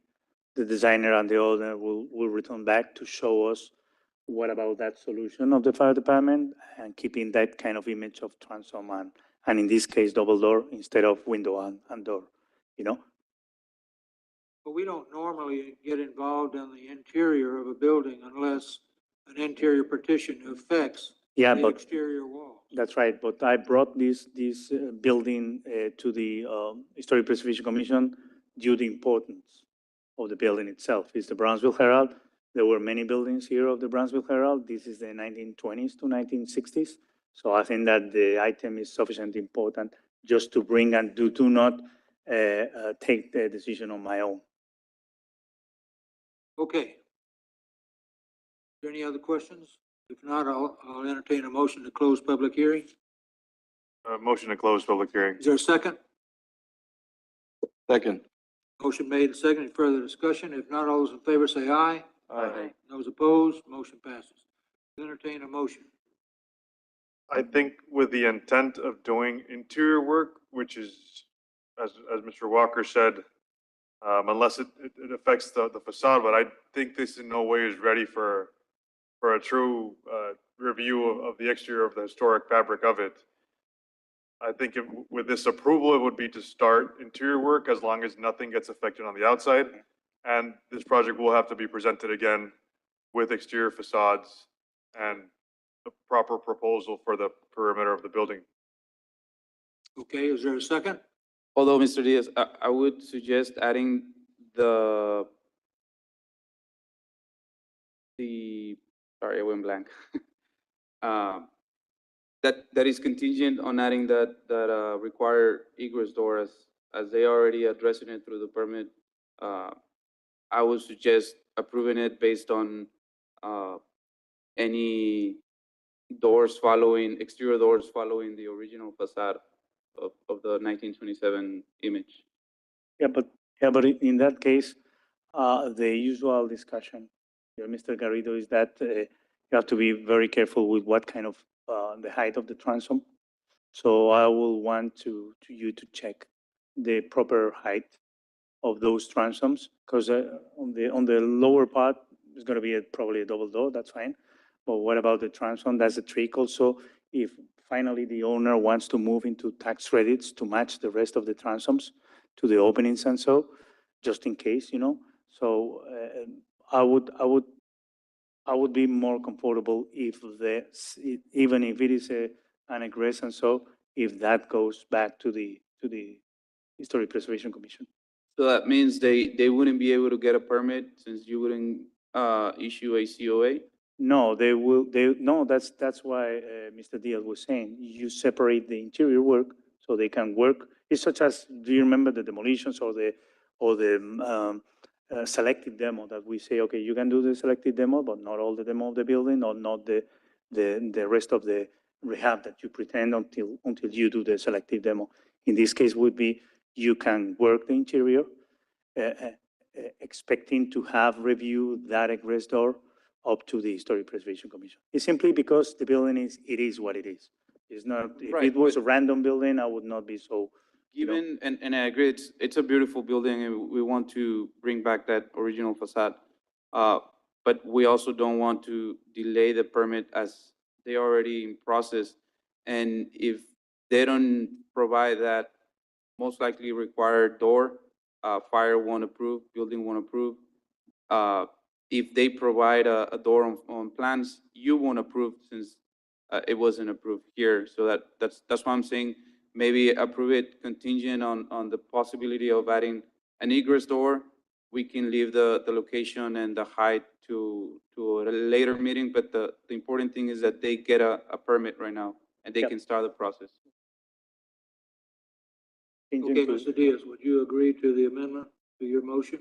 the designer and the owner will return back to show us what about that solution of the fire department and keeping that kind of image of transom and in this case, double door instead of window and door, you know? But we don't normally get involved in the interior of a building unless an interior partition affects Yeah, the but exterior walls. that's right, but I brought this building to the Historic Preservation Commission due to the importance of the building itself. It's the Brownsville Herald. There were many buildings here of the Brownsville Herald. This is the 1920s to 1960s. So I think that the item is sufficiently important just to bring and do not take the decision on my own. Okay. Is there any other questions? If not, I'll entertain a motion to close public hearing. Motion to close public hearing. Is there a second? Second. Motion made and seconded. Any further discussion? If not, all those in favor say aye. Aye. Those opposed, motion passes. Entertain a motion. I think with the intent of doing interior work, which is, as Mr. Walker said, unless it affects the facade, but I think this in no way is ready for a true, review of the exterior of the historic fabric of it. I think with this approval, it would be to start interior work as long as nothing gets affected on the outside. And this project will have to be presented again with exterior facades and the proper proposal for the perimeter of the building. Okay, is there a second? Although, Mr. Diaz, I would suggest adding the, sorry, I went blank. That is contingent on adding that required egress door as they already addressing it through the permit. I would suggest approving it based on any exterior doors following the original facade of the 1927 image. Yeah, but in that case, the usual discussion, here, Mr. Garrido, is that you have to be very careful with what kind of the height of the transom. So I will want you to check the proper height of those transoms, because on the lower part is going to be probably a double door. That's fine. But what about the transom? That's a trick also. If finally the owner wants to move into tax credits to match the rest of the transoms to the openings and so, just in case, you know. So I would be more comfortable if even if it is an egress and so, if that goes back to the Historic Preservation Commission. So that means they wouldn't be able to get a permit since you wouldn't issue a COA? No, no, that's why Mr. Diaz was saying, you separate the interior work so they can work. It's such as, do you remember the demolitions or the selected demo that we say, okay, you can do the selected demo, but not all the demo of the building or not the rest of the rehab that you pretend until you do the selective demo. In this case would be, you can work the interior, expecting to have reviewed that egress door up to the Historic Preservation Commission. It's simply because the building is what it is. It's not, if Right, it was a random building, I would not be so, Given, and I agree, it's a beautiful building and we want to bring back that original facade. But we also don't want to delay the permit as they already in process. And if they don't provide that most likely required door, fire won't approve, building won't approve. If they provide a door on plans, you won't approve since it wasn't approved here. So that's why I'm saying maybe approve it contingent on the possibility of adding an egress door. We can leave the location and the height to a later meeting, but the important thing is that they get a permit right now and they Yep. can start the process. Okay, Mr. Diaz, would you agree to the amendment to your motion?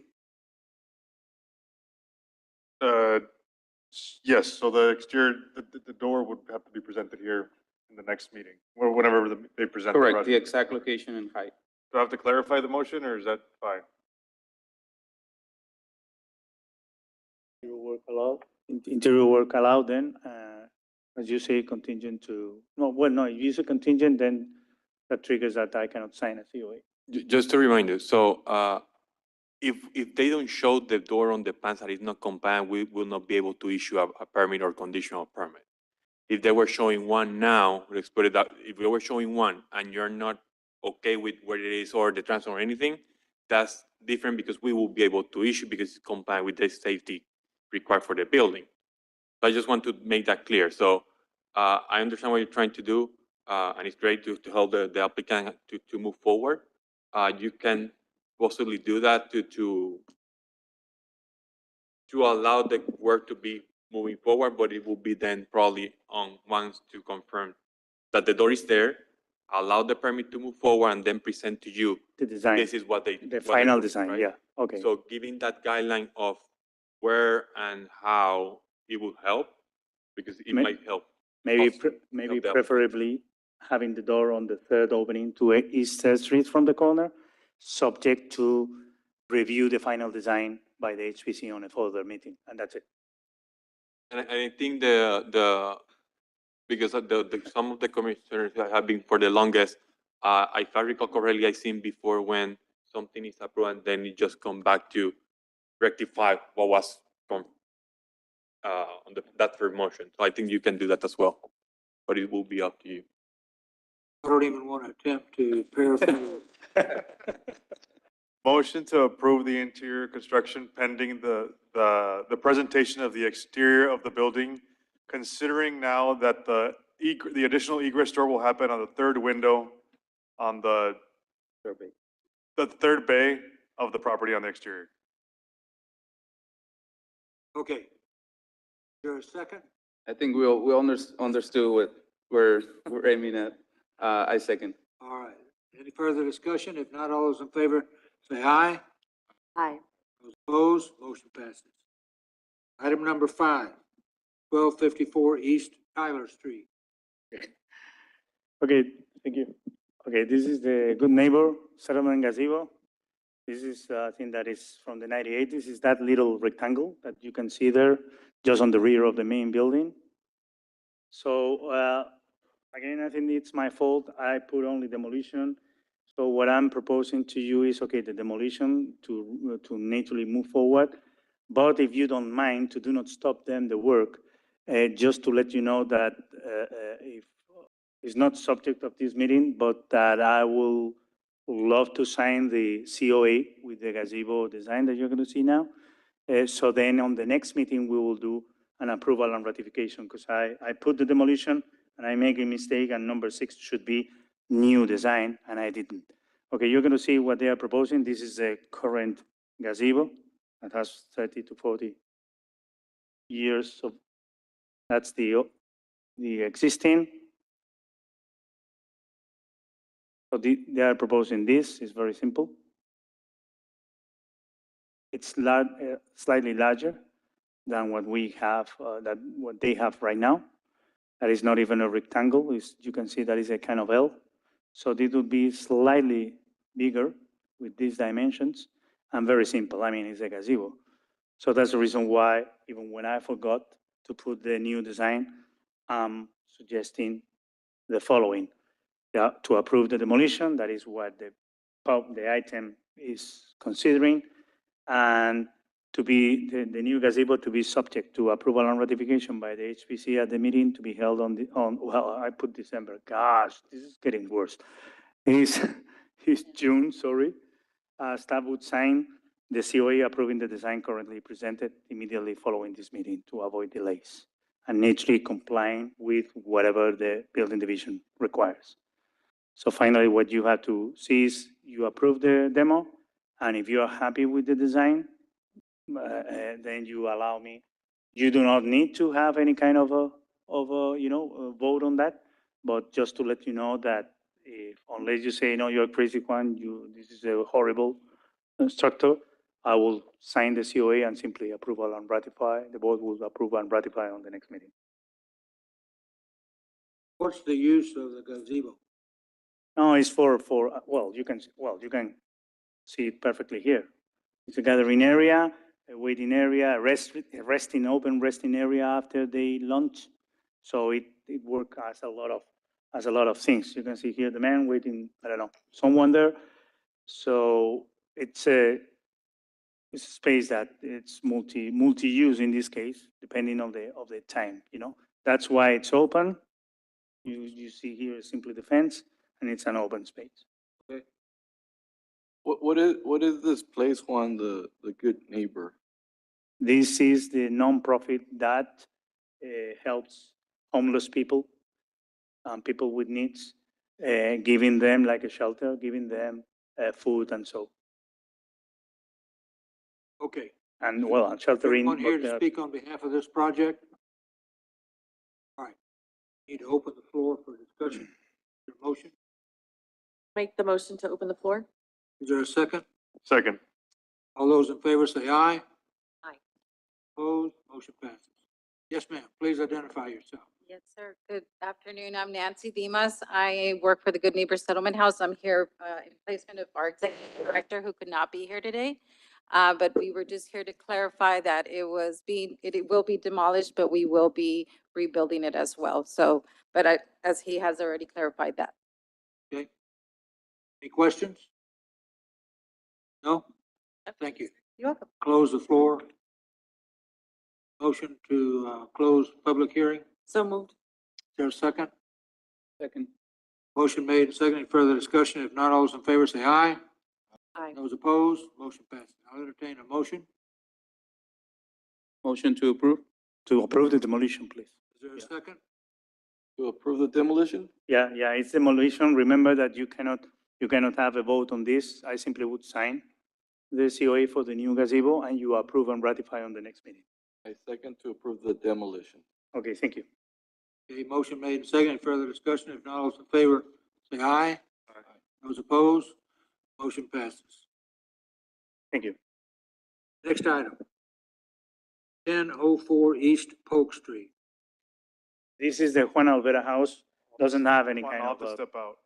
Yes, so the exterior, the door would have to be presented here in the next meeting, or whenever they present. Correct, the project. exact location and height. Do I have to clarify the motion, or is that fine? Interior work allowed then, as you say, contingent to, no, if you say contingent, then that triggers that I cannot sign a COA. Just to remind you, so if they don't show the door on the plans that is not compliant, we will not be able to issue a permit or conditional permit. If they were showing one now, let's put it that, if they were showing one and you're not okay with where it is or the transom or anything, that's different because we will be able to issue because it's compliant with the safety required for the building. So I just want to make that clear. So I understand what you're trying to do, and it's great to help the applicant to move forward. You can possibly do that to allow the work to be moving forward, but it will be then probably on once to confirm that the door is there, allow the permit to move forward, and then present to you. The design, This is what the what they final put, design, right? yeah, okay. So giving that guideline of where and how it will help, because it May- might help. Maybe, us maybe help the preferably having the door on the third opening to East Third Street from the corner, subject to review the final design by the HPC on a further meeting, and that's it. And I think the because some of the commissioners that have been for the longest, if I recall correctly, I seen before when something is approved and then it just come back to rectify what was on that third motion. So I think you can do that as well, but it will be up to you. I don't even want to attempt to paraphrase. Motion to approve the interior construction pending the presentation of the exterior of the building, considering now that the additional egress door will happen on the third window on the third bay of the property on the exterior. Okay. Is there a second? I think we all understood what we're aiming at. I second. All right. Any further discussion? If not, all those in favor, say aye. Aye. Those opposed, motion passes. Item number 5, 1254 East Tyler Street. Okay, thank you. Okay, this is the Good Neighbor Settlement Gazebo. This is, I think that is from the 98. This is that little rectangle that you can see there, just on the rear of the main building. So, again, I think it's my fault. I put only demolition. So what I'm proposing to you is, okay, the demolition to naturally move forward. But if you don't mind, to do not stop them the work, just to let you know that if it's not subject of this meeting, but that I will love to sign the COA with the gazebo design that you're going to see now. So then on the next meeting, we will do an approval and ratification, because I put the demolition and I make a mistake, and number 6 should be new design, and I didn't. Okay, you're going to see what they are proposing. This is a current gazebo that has 30 to 40 years of, that's the existing. So they are proposing this. It's very simple. It's slightly larger than what we have, what they have right now. That is not even a rectangle. You can see that is a kind of L. So this would be slightly bigger with these dimensions and very simple. I mean, it's a gazebo. So that's the reason why, even when I forgot to put the new design, I'm suggesting the following. To approve the demolition, that is what the item is considering, and to be the new gazebo to be subject to approval and ratification by the HPC at the meeting to be held well, I put December. Gosh, this is getting worse. It's June, sorry. Staff would sign the COA approving the design currently presented immediately following this meeting to avoid delays and naturally complying with whatever the building division requires. So finally, what you have to see is you approve the demo, and if you are happy with the design, then you allow me. You do not need to have any kind of a vote on that, but just to let you know that unless you say, no, you're a crazy one, this is a horrible structure, I will sign the COA and simply approval and ratify. The board will approve and ratify on the next meeting. What's the use of the gazebo? No, it's for you can see it perfectly here. It's a gathering area, a waiting area, open resting area after they lunch. So it works as a lot of things. You can see here the man waiting, I don't know, someone there. So it's a space that it's multi-use in this case, depending on the time. That's why it's open. You see here simply the fence, and it's an open space. Okay. What is this place, Juan, the Good Neighbor? This is the nonprofit that helps homeless people and people with needs, giving them like a shelter, giving them food and so. Okay. And well, sheltering. Anyone here to speak on behalf of this project? All right. Need to open the floor for discussion. Your motion? Make the motion to open the floor? Is there a second? Second. All those in favor say aye. Aye. Opposed, motion passes. Yes, ma'am. Please identify yourself. Yes, sir. Good afternoon. I'm Nancy Dimas. I work for the Good Neighbor Settlement House. I'm here in placement of our executive director who could not be here today. But we were just here to clarify that it will be demolished, but we will be rebuilding it as well. So, as he has already clarified that. Okay. Any questions? No? Thank you. You're welcome. Close the floor. Motion to close public hearing. Is So moved. there a second? Second. Motion made and seconded. Further discussion? If not, all those in favor say aye. Aye. Those opposed, motion passes. I'll entertain a motion. Motion to approve? To approve the demolition, please. Is there a second? To approve the demolition? Yeah, it's demolition. Remember that you cannot have a vote on this. I simply would sign the COA for the new gazebo and you approve and ratify on the next meeting. I second to approve the demolition. Okay, thank you. Okay, motion made and seconded. Further discussion? If not, all those in favor say aye. Those opposed, motion passes. Thank you. Next item. 1004 East Polk Street. This is the Juan Alvera house. Doesn't have any Juan, kind I'll of, have to step out.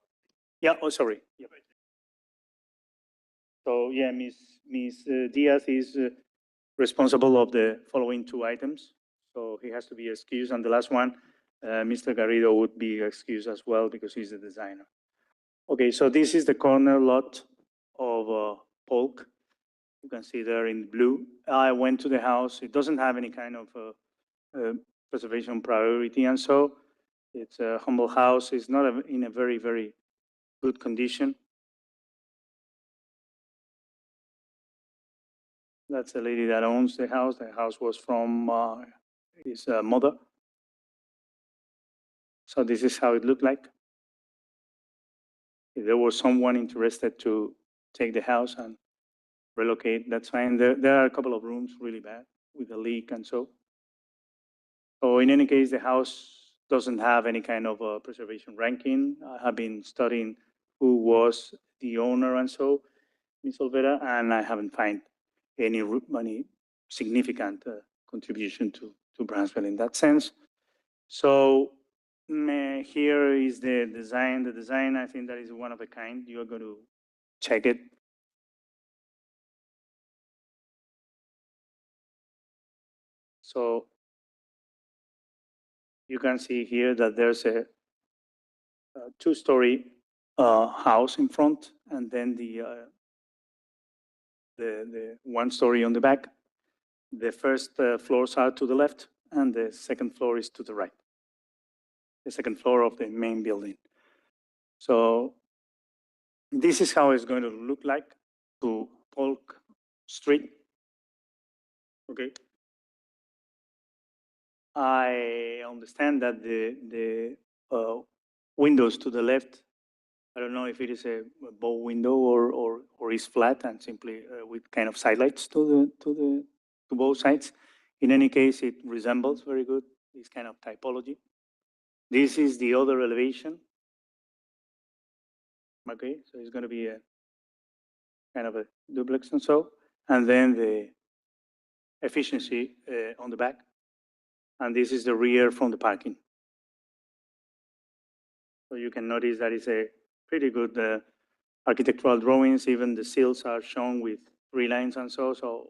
yeah, oh, sorry. Yeah. So, yeah, Ms. Diaz is responsible of the following two items. So he has to be excused. And the last one, Mr. Garrido would be excused as well because he's the designer. Okay, so this is the corner lot of Polk. You can see there in blue. I went to the house. It doesn't have any kind of preservation priority, and so it's a humble house. It's not in a very, very good condition. That's the lady that owns the house. The house was from his mother. So this is how it looked like. If there was someone interested to take the house and relocate, that's fine. There are a couple of rooms really bad with a leak and so. So in any case, the house doesn't have any kind of preservation ranking. I have been studying who was the owner and so, Ms. Olvera, and I haven't found any significant contribution to Brownsville in that sense. So here is the design. The design, I think that is one of a kind. You are going to check it. So you can see here that there's a two-story house in front, and then the one story on the back. The first floors are to the left, and the second floor is to the right. The second floor of the main building. So this is how it's going to look like to Polk Street. Okay. I understand that the windows to the left, I don't know if it is a bow window or is flat and simply with kind of sidelights to both sides. In any case, it resembles very good this kind of typology. This is the other elevation. Okay, so it's going to be a kind of a duplex and so, and then the efficiency on the back. And this is the rear from the parking. So you can notice that it's a pretty good architectural drawings. Even the seals are shown with 3 lines and so. So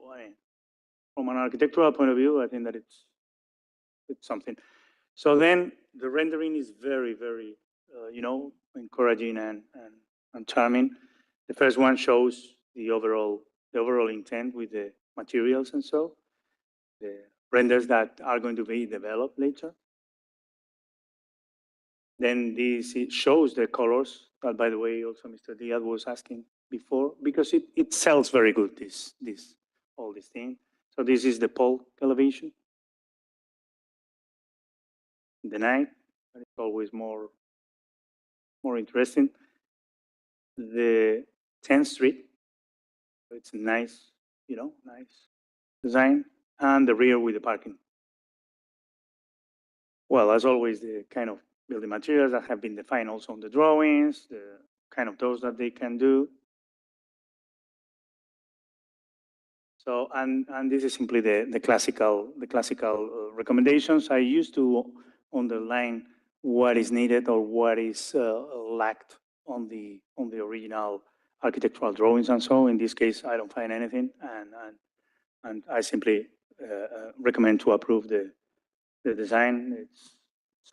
from an architectural point of view, I think that it's something. So then the rendering is very, very, encouraging and charming. The first one shows the overall intent with the materials and so. The renders that are going to be developed later. Then this shows the colors that, by the way, also Mr. Diaz was asking before, because it sells very good, all this thing. So this is the Polk elevation. The night, it's always more interesting. The 10th Street, it's a nice, nice design. And the rear with the parking. Well, as always, the kind of building materials that have been defined also on the drawings, the kind of doors that they can do. So, and this is simply the classical recommendations. I used to underline what is needed or what is lacked on the original architectural drawings and so. In this case, I don't find anything, and I simply recommend to approve the design.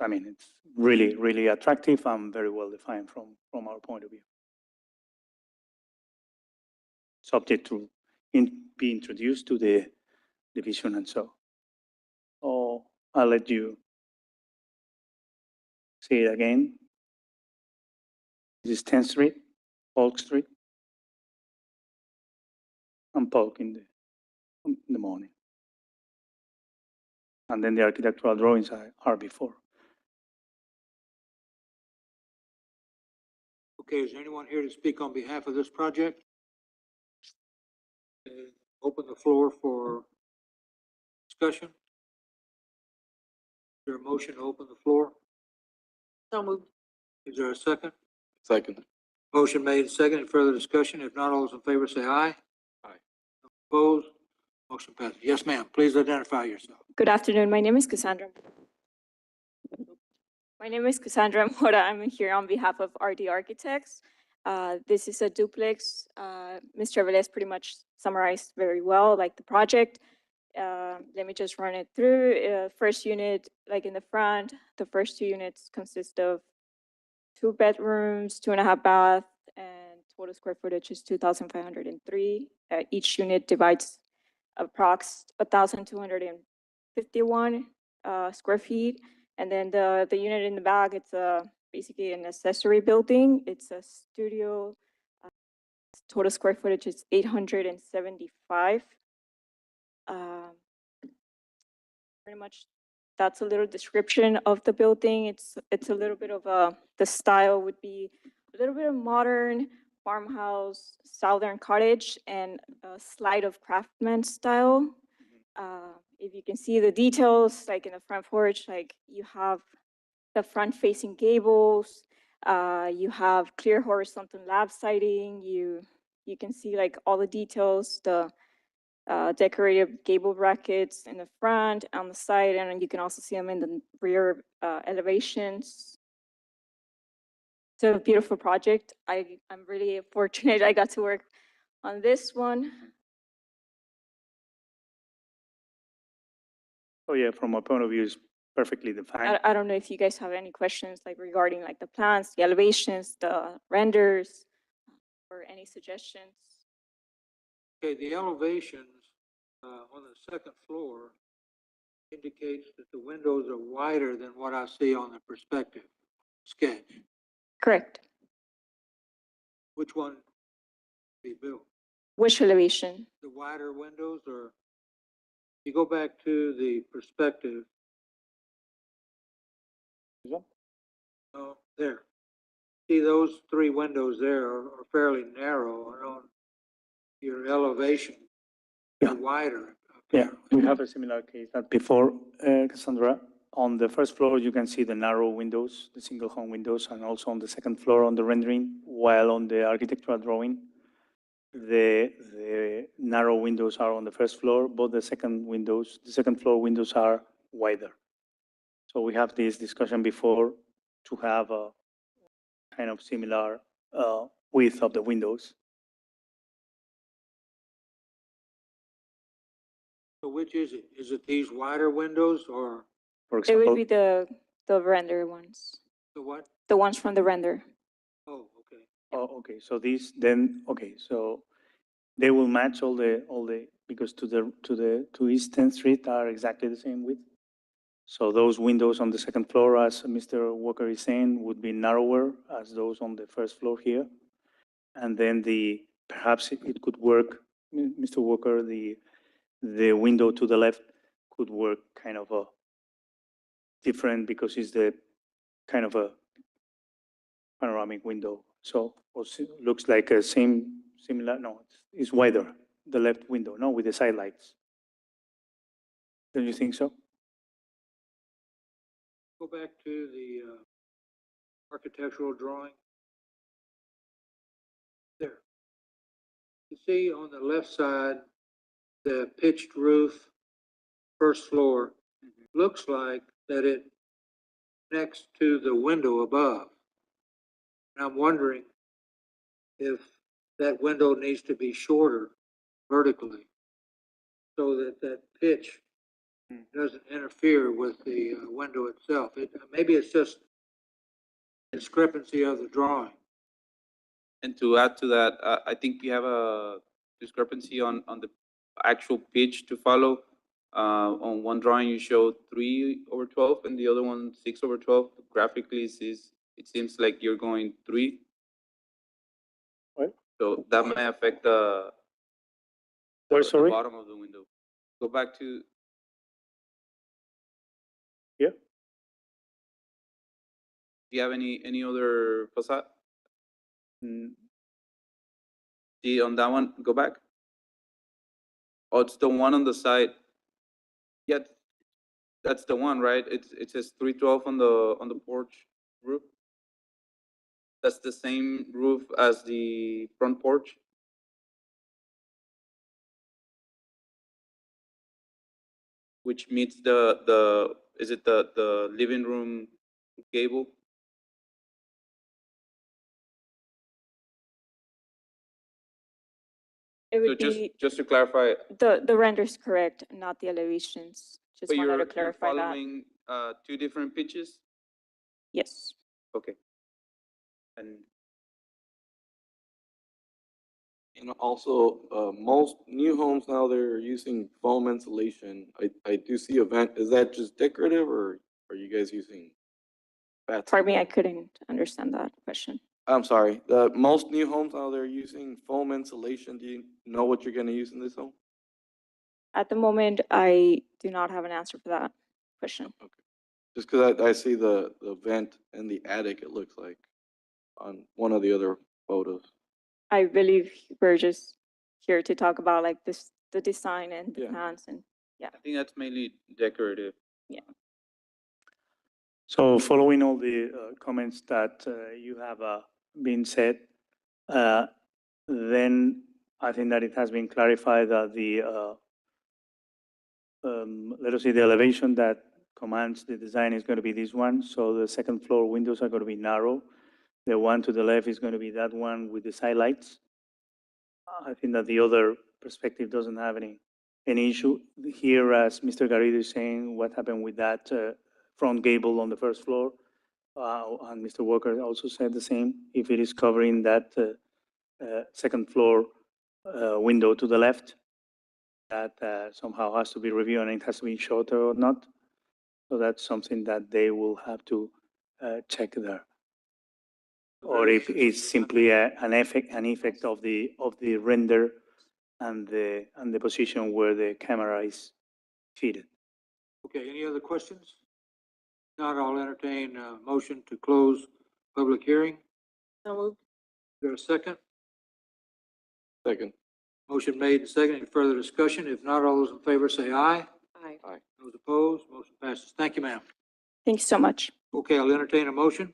I mean, it's really, really attractive and very well defined from our point of view. Subject to be introduced to the division and so. Oh, I'll let you see it again. This is 10th Street, Polk Street, and Polk in the morning. And then the architectural drawings are before. Okay, is there anyone here to speak on behalf of this project? Open the floor for discussion. Is there a motion to open the floor? So moved. Is there a second? Second. Motion made, second. Any further discussion? If not, all those in favor say aye. Aye. Opposed? Motion passes. Yes, ma'am. Please identify yourself. Good afternoon. My name is Cassandra. Mora. I'm here on behalf of RD Architects. This is a duplex. Mr. Velez pretty much summarized very well, like the project. Let me just run it through. First unit, like in the front, the first 2 units consist of 2 bedrooms, 2.5 baths, and total square footage is 2,503. Each unit divides approx 1,251 square feet. And then the unit in the back, it's basically an accessory building. It's a studio. Total square footage is 875. Pretty much that's a little description of the building. It's a little bit of the style would be a little bit of modern farmhouse, southern cottage, and a slide of craftsman style. If you can see the details, like in the front porch, like you have the front facing gables, you have clear horizontal lap siding, you can see like all the details, the decorative gable brackets in the front, on the side, and you can also see them in the rear elevations. It's a beautiful project. I'm really fortunate I got to work on this one. Oh yeah, from my point of view, it's perfectly defined. I don't know if you guys have any questions like regarding like the plans, the elevations, the renders, or any suggestions. Okay, the elevations on the second floor indicates that the windows are wider than what I see on the perspective sketch. Correct. Which one be built? Which elevation? The wider windows, or you go back to the perspective? Oh, there. See, those 3 windows there are fairly narrow, and on your elevation, they're wider. Yeah, we have a similar case that before, Cassandra. On the first floor, you can see the narrow windows, the single home windows, and also on the second floor on the rendering, while on the architectural drawing, the narrow windows are on the first floor, but the second floor windows are wider. So we have this discussion before to have a kind of similar width of the windows. So which is it? Is it these wider windows, or For It would example, be the render ones, the what? the ones from the render. Oh, okay. oh, okay, so these then, okay, so they will match all the, because to East 10th Street are exactly the same width. So those windows on the second floor, as Mr. Walker is saying, would be narrower as those on the first floor here. And then perhaps it could work, Mr. Walker, the window to the left could work kind of a different, because it's the kind of a panoramic window. So looks like a similar, no, it's wider, the left window, no, with the side lights. Don't you think so? Go back to the architectural drawing. There. You see on the left side, the pitched roof, first floor, looks like that it next to the window above. And I'm wondering if that window needs to be shorter vertically so that that pitch doesn't interfere with the window itself. Maybe it's just discrepancy of the drawing. And to add to that, I think we have a discrepancy on the actual pitch to follow. On one drawing, you showed 3/12, and the other one 6/12. Graphically, it seems like you're going 3. What? So that may affect the Sorry? bottom of the window. Go back to. Yeah. Do you have any other facade? Mm, See on that one, go back. Oh, it's the one on the side. Yeah, that's the one, right? It says 312 on the porch roof. That's the same roof as the front porch. Which meets is it the living room gable? It So would be, just to clarify, the render's correct, not the elevations. Just but wanted to you're clarify that. following two different pitches? Yes. Okay. And also, most new homes now, they're using foam insulation. I do see a vent. Is that just decorative or are you guys using? Pardon me, I couldn't understand that question. I'm sorry, most new homes now, they're using foam insulation. Do you know what you're gonna use in this home? At the moment, I do not have an answer for that question. Okay. Just because I see the vent in the attic, it looks like, on one of the other photos. I believe we're just here to talk about like the design and the Yeah. plans and, I think that's mainly decorative. So following all the comments that you have been said, then I think that it has been clarified that let us say the elevation that commands the design is going to be this one. So the second floor windows are going to be narrow. The one to the left is going to be that one with the side lights. I think that the other perspective doesn't have any issue. Here, as Mr. Garrido is saying, what happened with that front gable on the first floor? And Mr. Walker also said the same. If it is covering that second floor window to the left, that somehow has to be reviewed and it has to be shorter or not. So that's something that they will have to check there. Or if it's simply an effect of the render and the position where the camera is fitted. Okay, any other questions? Not, I'll entertain a motion to close public hearing. So moved. Is there a second? Second. Motion made and second. Any further discussion? If not, all those in favor say aye. Aye. Those opposed, motion passes. Thank you, ma'am. Thank you so much. Okay, I'll entertain a motion.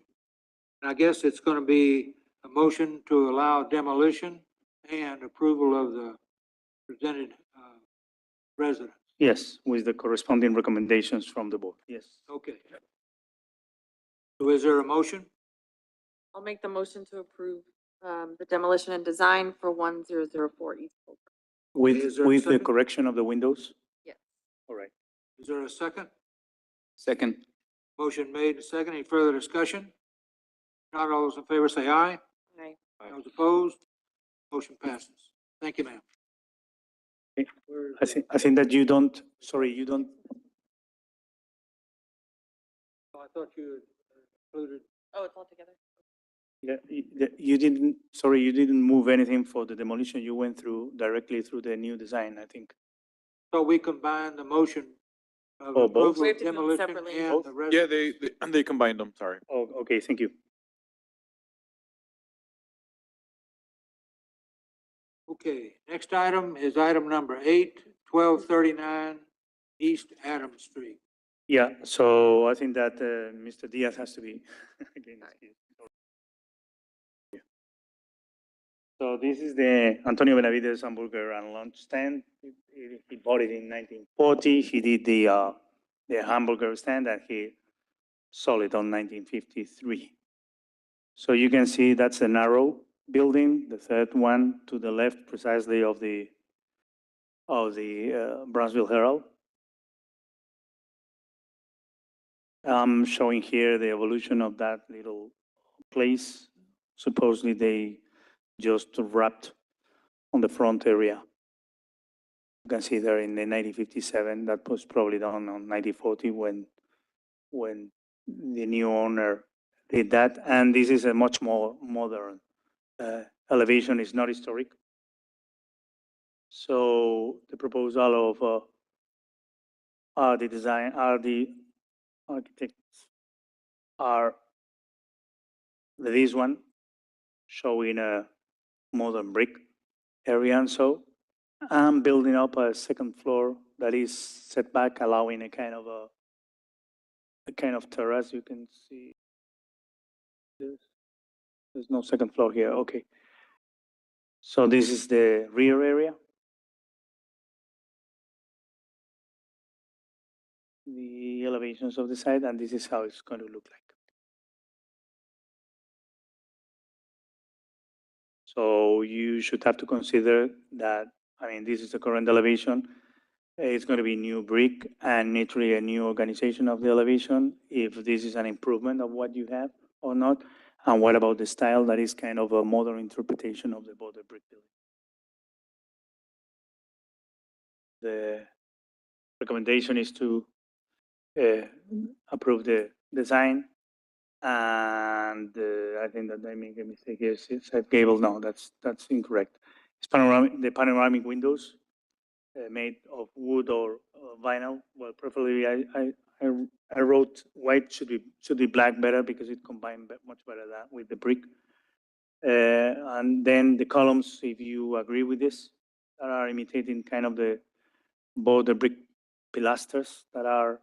And I guess it's going to be a motion to allow demolition and approval of the presented residence. Yes, with the corresponding recommendations from the board. Yes. Okay. So is there a motion? I'll make the motion to approve the demolition and design for 1004 East Colbert. Is there a With the second? correction of the windows? Yes. All right. Is there a second? Second. Motion made and second. Any further discussion? Not, all those in favor say aye. Aye. Those opposed, motion passes. Thank you, ma'am. I think that you don't, sorry, you don't, I thought you included. Oh, it's all together. you didn't, sorry, you didn't move anything for the demolition. You went through directly through the new design, I think. So we combined the motion of Oh, both? approval We of have to do them demolition separately. and the rest. Yeah, they combined them, sorry. Oh, okay, thank you. Okay, next item is item number 8, 1239 East Adams Street. Yeah, so I think that Mr. Diaz has to be again excused. Yeah. So this is the Antonio Benavides Hamburger and Lunch Stand. He bought it in 1940. He did the hamburger stand and he sold it on 1953. So you can see that's a narrow building, the third one to the left precisely of the Brownsville Herald. I'm showing here the evolution of that little place. Supposedly they just wrapped on the front area. You can see there in the 1957, that was probably done on 1940 when the new owner did that. And this is a much more modern elevation, is not historic. So the proposal of the architects are this one showing a modern brick area, and so I'm building up a second floor that is set back, allowing a kind of terrace. You can see there's no second floor here. Okay. So this is the rear area. The elevations of the site, and this is how it's going to look like. So you should have to consider that, I mean, this is the current elevation. It's going to be new brick and naturally a new organization of the elevation, if this is an improvement of what you have or not. And what about the style? That is kind of a modern interpretation of the border brick building. The recommendation is to approve the design. And I think that I make a mistake here. It said gable. No, that's incorrect. It's panoramic. The panoramic windows made of wood or vinyl. Well, preferably I wrote white. Should be black better because it combined much better that with the brick. And then the columns, if you agree with this, that are imitating kind of the border brick pilasters that are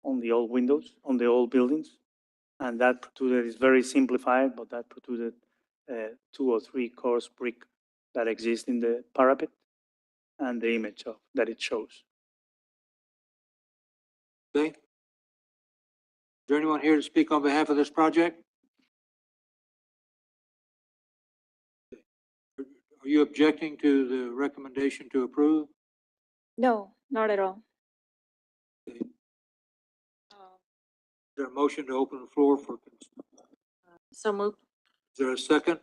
on the old windows, on the old buildings. And that protruder is very simplified, but that protruded 2 or 3 coarse brick that exist in the parapet and the image of that it shows. Okay. Is there anyone here to speak on behalf of this project? Are you objecting to the recommendation to approve? No, not at all. Is there a motion to open the floor for, So moved. is there a second?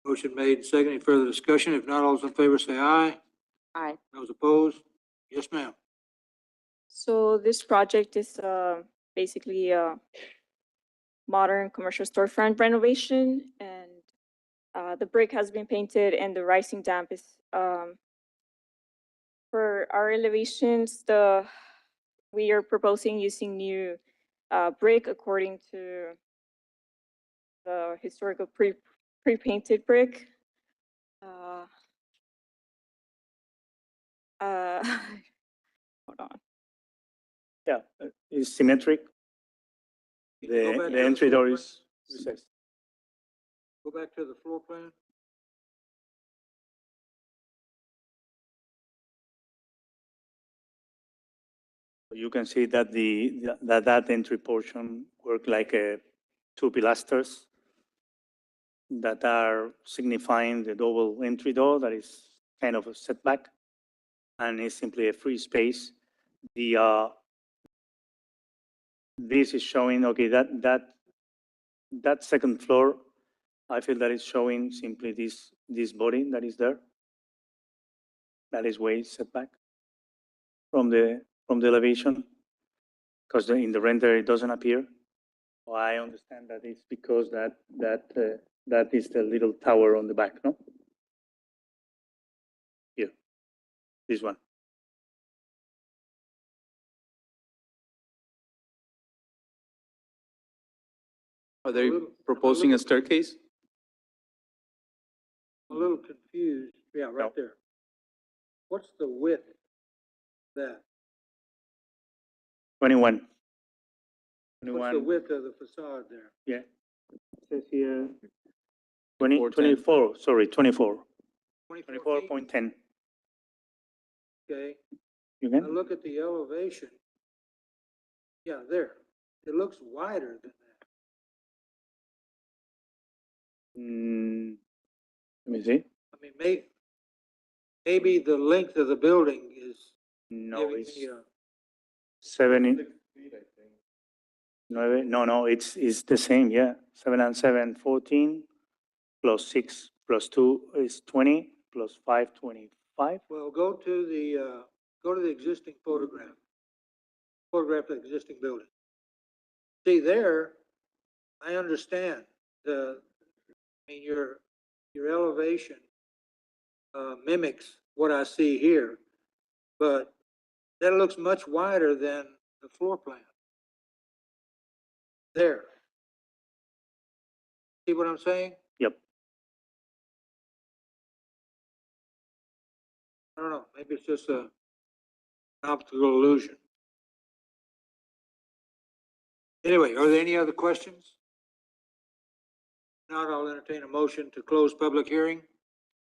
Motion made and seconded. Any further discussion? If not, all those in favor say aye. Aye. Those opposed? Yes, ma'am. So this project is basically a modern commercial storefront renovation, and the brick has been painted and the rising damp is for our elevations. We are proposing using new brick according to the historical pre-painted brick. Hold on. Yeah, it's symmetric. Go back to The entry floor door plan. is recessed. Go back to the floor plan. You can see that that entry portion work like 2 pilasters that are signifying the double entry door that is kind of a setback and is simply a free space. This is showing, okay, that second floor, I feel that is showing simply this body that is there. That is way setback from the elevation, because in the render it doesn't appear. Well, I understand that it's because that is the little tower on the back, no? Here, this one. Are they proposing a staircase? A little confused. Yeah, right No. there. What's the width of that? 21. What's the 21, width of the facade there? yeah. It says here 20, 410. 24, sorry, 24. 24 feet? 24.10. Okay. You Now can? look at the elevation. Yeah, there. It looks wider than that. Let me see. I mean, maybe the length of the building is No, giving it's me a, 70. No, it's the same, yeah. 7 and 7, 14, plus 6, plus 2 is 20, plus 5, 25. well, go to the existing photograph. Photograph of the existing building. See there, I understand your elevation mimics what I see here, but that looks much wider than the floor plan. There. See what I'm saying? Yep. I don't know, maybe it's just an optical illusion. Anyway, are there any other questions? Not, I'll entertain a motion to close public hearing.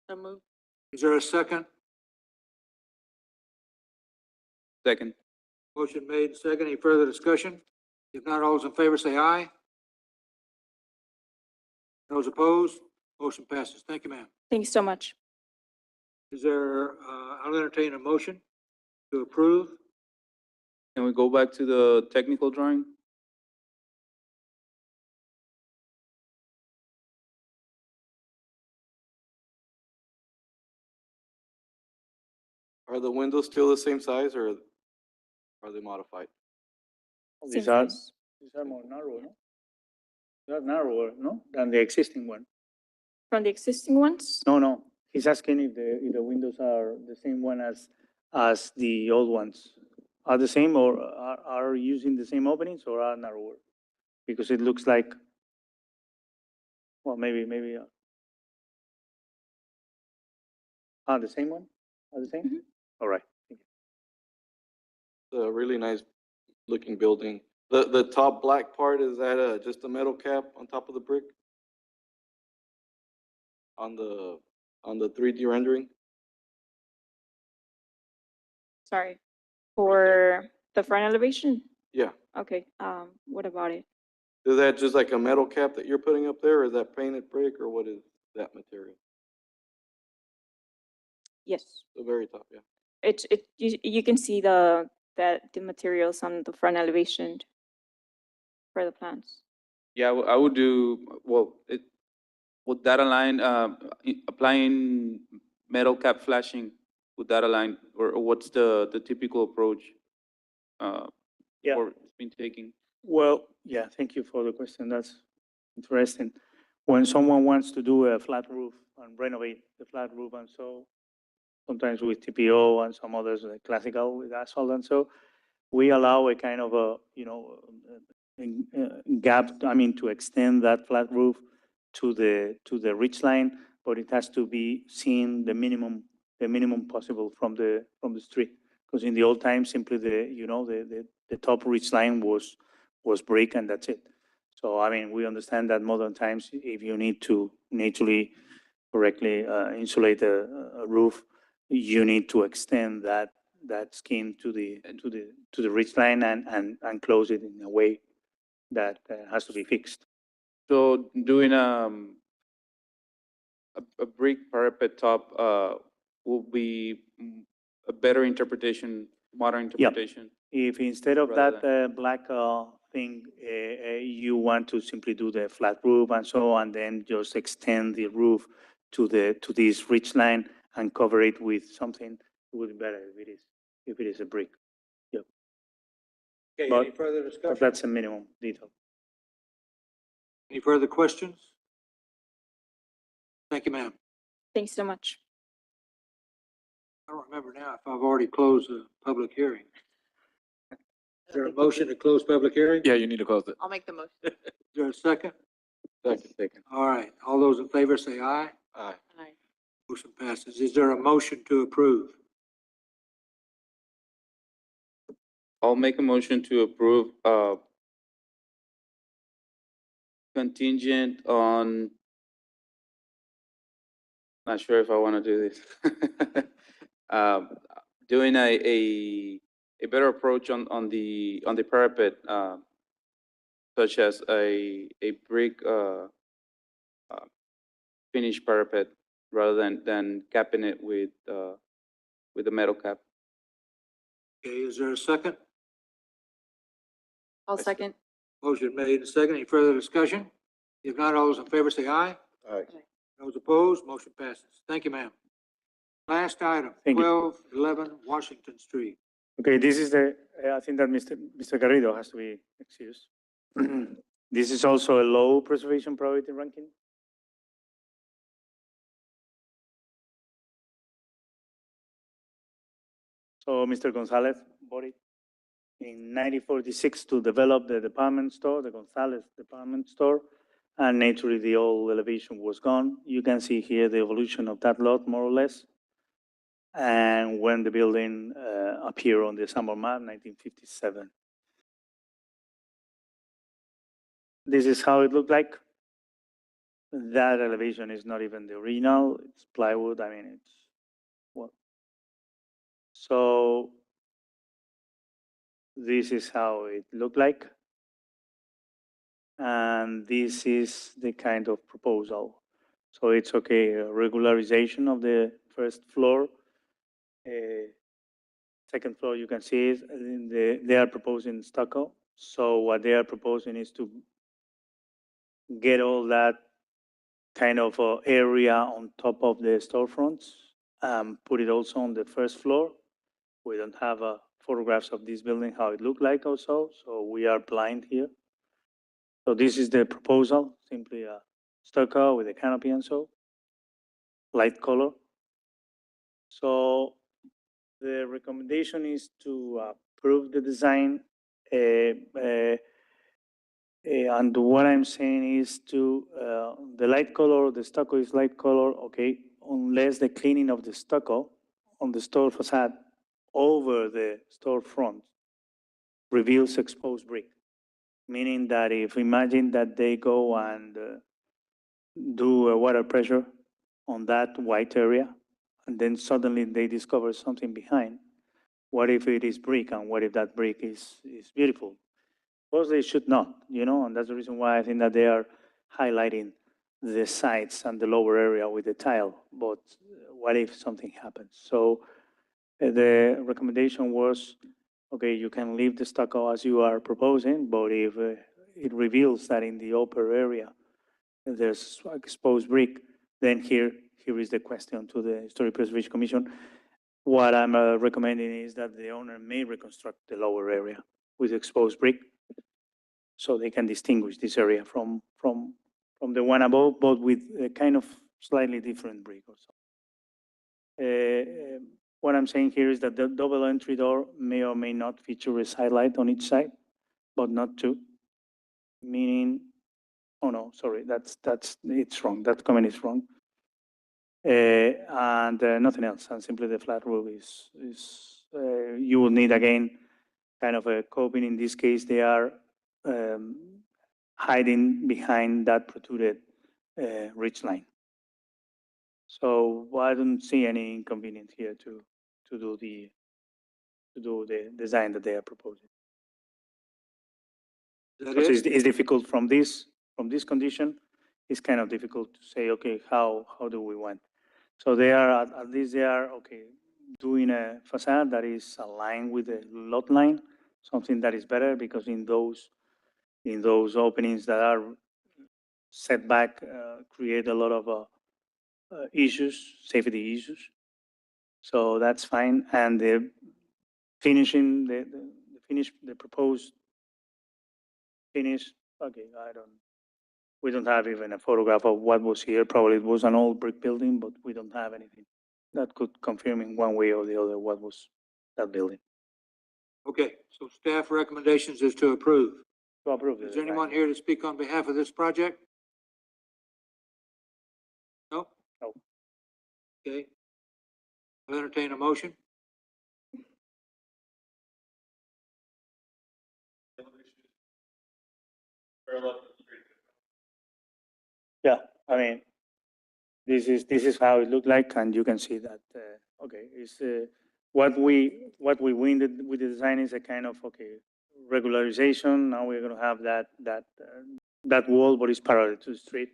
So moved. Is there a second? Second. Motion made, second. Any further discussion? If not, all those in favor say aye. Those opposed? Motion passes. Thank you, ma'am. Thank you so much. Is there, I'll entertain a motion to approve. Can we go back to the technical drawing? Are the windows still the same size or are they modified? These Same are, size. these are more narrow, no? They are narrower, no, than the existing one. From the existing ones? No, he's asking if the windows are the same one as the old ones. Are the same or are using the same openings or are narrower? Because it looks like, well, maybe, the same one? Are the same? Mhm. All right. It's a really nice looking building. The top black part, is that just a metal cap on top of the brick? On the 3D rendering? Sorry. For the front elevation? Yeah. Okay, what about it? Is that just like a metal cap that you're putting up there, or is that painted brick, or what is that material? Yes, The very top, yeah. you can see the materials on the front elevation for the plants. Yeah, I would do, well, would that align, applying metal cap flashing, would that align, or what's the typical approach? Yeah. Or it's been taking? Well, yeah, thank you for the question. That's interesting. When someone wants to do a flat roof and renovate the flat roof and so, sometimes with TPO and some others, like classical with asphalt and so, we allow a kind of a, gap, to extend that flat roof to the ridge line, but it has to be seen the minimum possible from the street. Because in the old times, simply the top ridge line was brick and that's it. So, we understand that modern times, if you need to naturally correctly insulate a roof, you need to extend that skin to the ridge line and close it in a way that has to be fixed. So doing a brick parapet top will be a better interpretation, modern Yeah. interpretation. If instead of Rather that black thing, you want to simply do the flat roof and so on, then just extend the roof to this ridge line and cover it with something, it would be better if it is a brick. Okay, But- any further But discussion? that's a minimum detail. Any further questions? Thank you, ma'am. Thanks so much. I don't remember now if I've already closed the public hearing. Is there a motion to close public hearing? Yeah, you need to close it. I'll make the motion. Is there a second? Second. All right, all those in favor say aye. Aye. Aye. Motion passes. Is there a motion to approve? I'll make a motion to approve, contingent on, not sure if I want to do this. Doing a better approach on the parapet, such as a brick, finished parapet rather than capping it with a metal cap. Okay, is there a second? I'll second. Motion made and second. Any further discussion? If not, all those in favor say aye. Aye. Those opposed, motion passes. Thank you, ma'am. Last item, Thank you. 1211 Washington Street. Okay, this is the, I think that Mr. Garrido has to be excused. This is also a low preservation priority ranking. So Mr. Gonzalez bought it in 1946 to develop the department store, the Gonzalez department store, and naturally the old elevation was gone. You can see here the evolution of that lot, more or less. And when the building appeared on the Sambor map, 1957. This is how it looked like. That elevation is not even the original, it's plywood, I mean, it's, well. So this is how it looked like. And this is the kind of proposal. So it's okay, a regularization of the first floor. Second floor, you can see is they are proposing stucco. So what they are proposing is to get all that kind of area on top of the storefronts, put it also on the first floor. We don't have photographs of this building, how it looked like also, so we are blind here. So this is the proposal, simply a stucco with a canopy and so, light color. So the recommendation is to approve the design. And what I'm saying is to, the light color, the stucco is light color, okay, unless the cleaning of the stucco on the store facade over the storefront reveals exposed brick. Meaning that if imagine that they go and do a water pressure on that white area, and then suddenly they discover something behind, what if it is brick, and what if that brick is beautiful? Course, they should not, you know, and that's the reason why I think that they are highlighting the sides and the lower area with the tile. But what if something happens? So the recommendation was, okay, you can leave the stucco as you are proposing, but if it reveals that in the upper area there's exposed brick, then here is the question to the Historic Preservation Commission. What I'm recommending is that the owner may reconstruct the lower area with exposed brick, so they can distinguish this area from the one above, but with a kind of slightly different brick or so. What I'm saying here is that the double entry door may or may not feature a side light on each side, but not two. Meaning, oh no, sorry, it's wrong. That comment is wrong. And nothing else. And simply the flat roof is you will need again kind of a coping. In this case, they are hiding behind that protruded ridge line. So I don't see any inconvenience here to do the design that they are proposing. Because it's difficult from this condition. It's kind of difficult to say, okay, how do we want? So they are at least they are okay doing a facade that is aligned with the lot line, something that is better because in those openings that are set back create a lot of issues, safety issues. So that's fine. And the finishing, the proposed finish, okay, we don't have even a photograph of what was here. Probably it was an old brick building, but we don't have anything that could confirm in one way or the other what was that building. Okay, so staff recommendations is to approve. To approve. Is there anyone here to speak on behalf of this project? No? No. Okay. I'll entertain a motion. Yeah, I mean, this is how it looked like, and you can see that. Okay, it's what we win with the design is a kind of regularization. Now we're going to have that wall, but it's parallel to the street.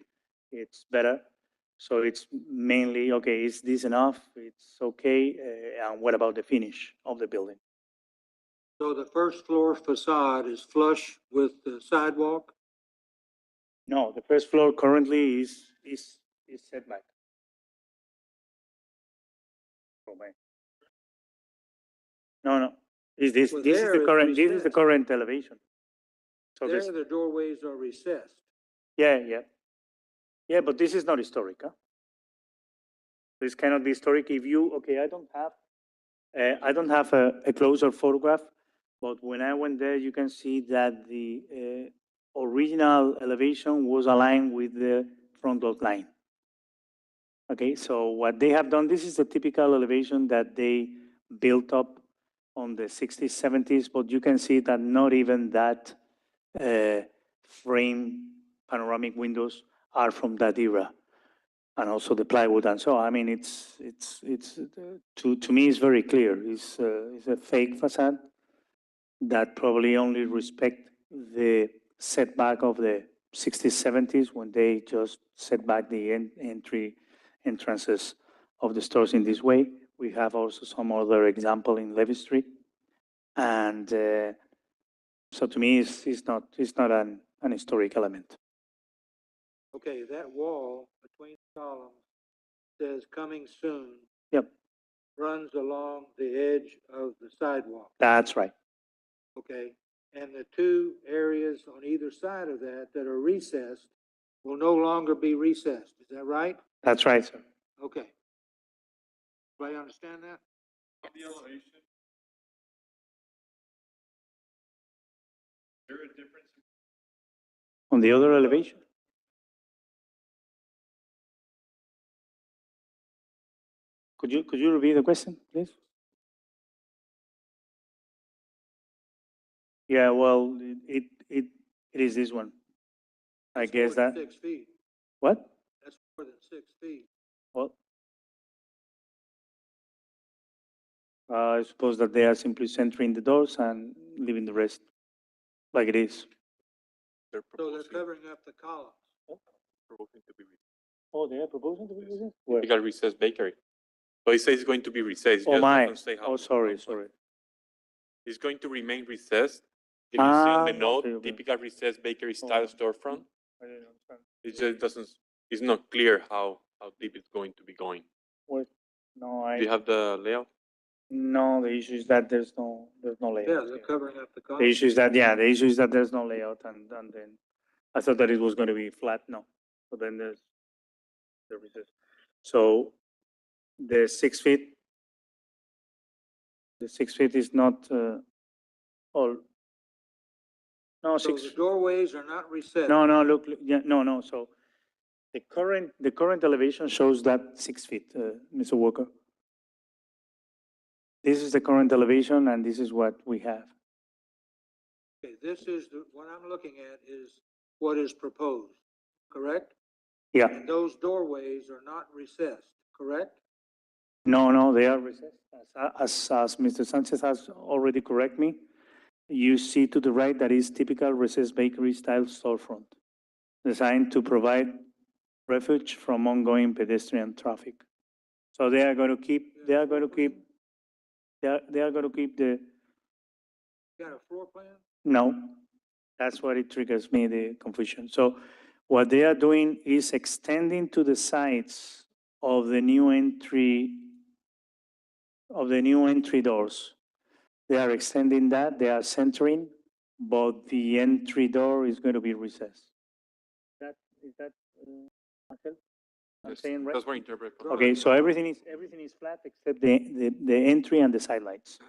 It's better. So it's mainly, okay, is this enough? It's okay, and what about the finish of the building? So the first floor facade is flush with the sidewalk? No, the first floor currently is set back. Oh, my. No, is this, Well, this is there the it's current, this is the recessed. current elevation. So There, this, the doorways are recessed. yeah. Yeah, but this is not historic, huh? This cannot be historic if you, okay, I don't have a closer photograph, but when I went there, you can see that the original elevation was aligned with the front lot line. Okay, so what they have done, this is the typical elevation that they built up on the 60s, 70s, but you can see that not even that frame panoramic windows are from that era. And also the plywood and so, I mean, to me, it's very clear. It's a fake facade that probably only respect the setback of the 60s, 70s when they just set back the entrances of the stores in this way. We have also some other example in Levy Street. And so to me, it's not an historic element. Okay, that wall between columns says coming soon. Yep. Runs along the edge of the sidewalk, That's right. okay? And the two areas on either side of that that are recessed will no longer be recessed, is that right? That's right, sir. Okay. Everybody understand that? The elevation. Is there a difference? On the other elevation? Could you repeat the question, please? Yeah, well, it is this one. I That's guess more than that, 6 feet. what? That's more than 6 feet. Well, I suppose that they are simply centering the doors and leaving the rest like it is. They're So they're proposing, covering up the columns. proposing to be Oh, they are proposing to be recessed? typical recessed bakery. But it says it's going to be recessed. It Oh, just my. doesn't say how- Oh, sorry, how much. sorry. It's going to remain recessed. If you see on the Ah, note, okay, okay. typical recessed bakery style Oh. storefront, I didn't understand. it just doesn't, it's not clear how deep it's going to be going. What? No, Do you have the layout? no, the issue is that there's no layout. Yeah, they're covering up the The columns. issue is that, there's no layout and then I thought that it was going to be flat, no. So then there's the recess. So the 6 feet, is not, all. No, So the doorways are not recessed. no, look, yeah, no. So the current elevation shows that 6 feet, Mr. Walker. This is the current elevation and this is what we have. Okay, this is, what I'm looking at is what is proposed, correct? Yeah. And those doorways are not recessed, correct? No, they are recessed. As Mr. Sanchez has already correct me, you see to the right that is typical recessed bakery style storefront, designed to provide refuge from ongoing pedestrian traffic. So they are going to keep the, Got a floor plan? no, that's what it triggers me, the confusion. So what they are doing is extending to the sides of the new entry doors. They are extending that, they are centering, but the entry door is going to be recessed. Is that, Ángel? I'm Yes, saying right? that's what I interpret. from- Okay, so everything is flat except the entry and the sidelights.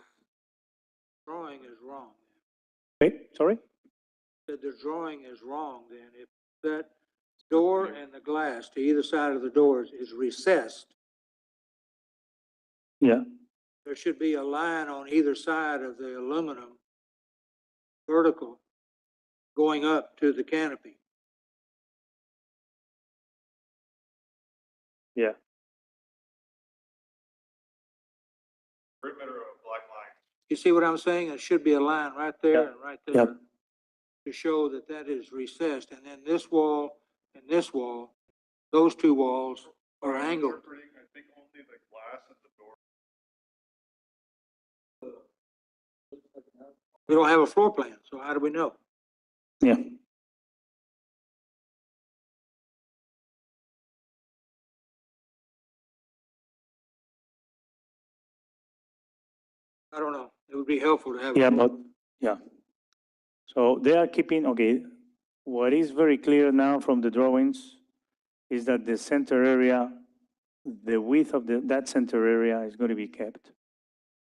Drawing is wrong. Okay, sorry? That the drawing is wrong then. If that door and the glass to either side of the doors is recessed, Yeah, there should be a line on either side of the aluminum vertical going up to the canopy. yeah. Perimeter of black line. You see what I'm saying? It should be a line right there Yep. and right Yep. there to show that that is recessed. And then this wall and this wall, those two walls or angle. I think only the glass at the door. We don't have a floor plan, so how do we know? Yeah. I don't know. It would be helpful to have. Yeah, but, yeah. So they are keeping, okay, what is very clear now from the drawings is that the center area, the width of that center area is going to be kept.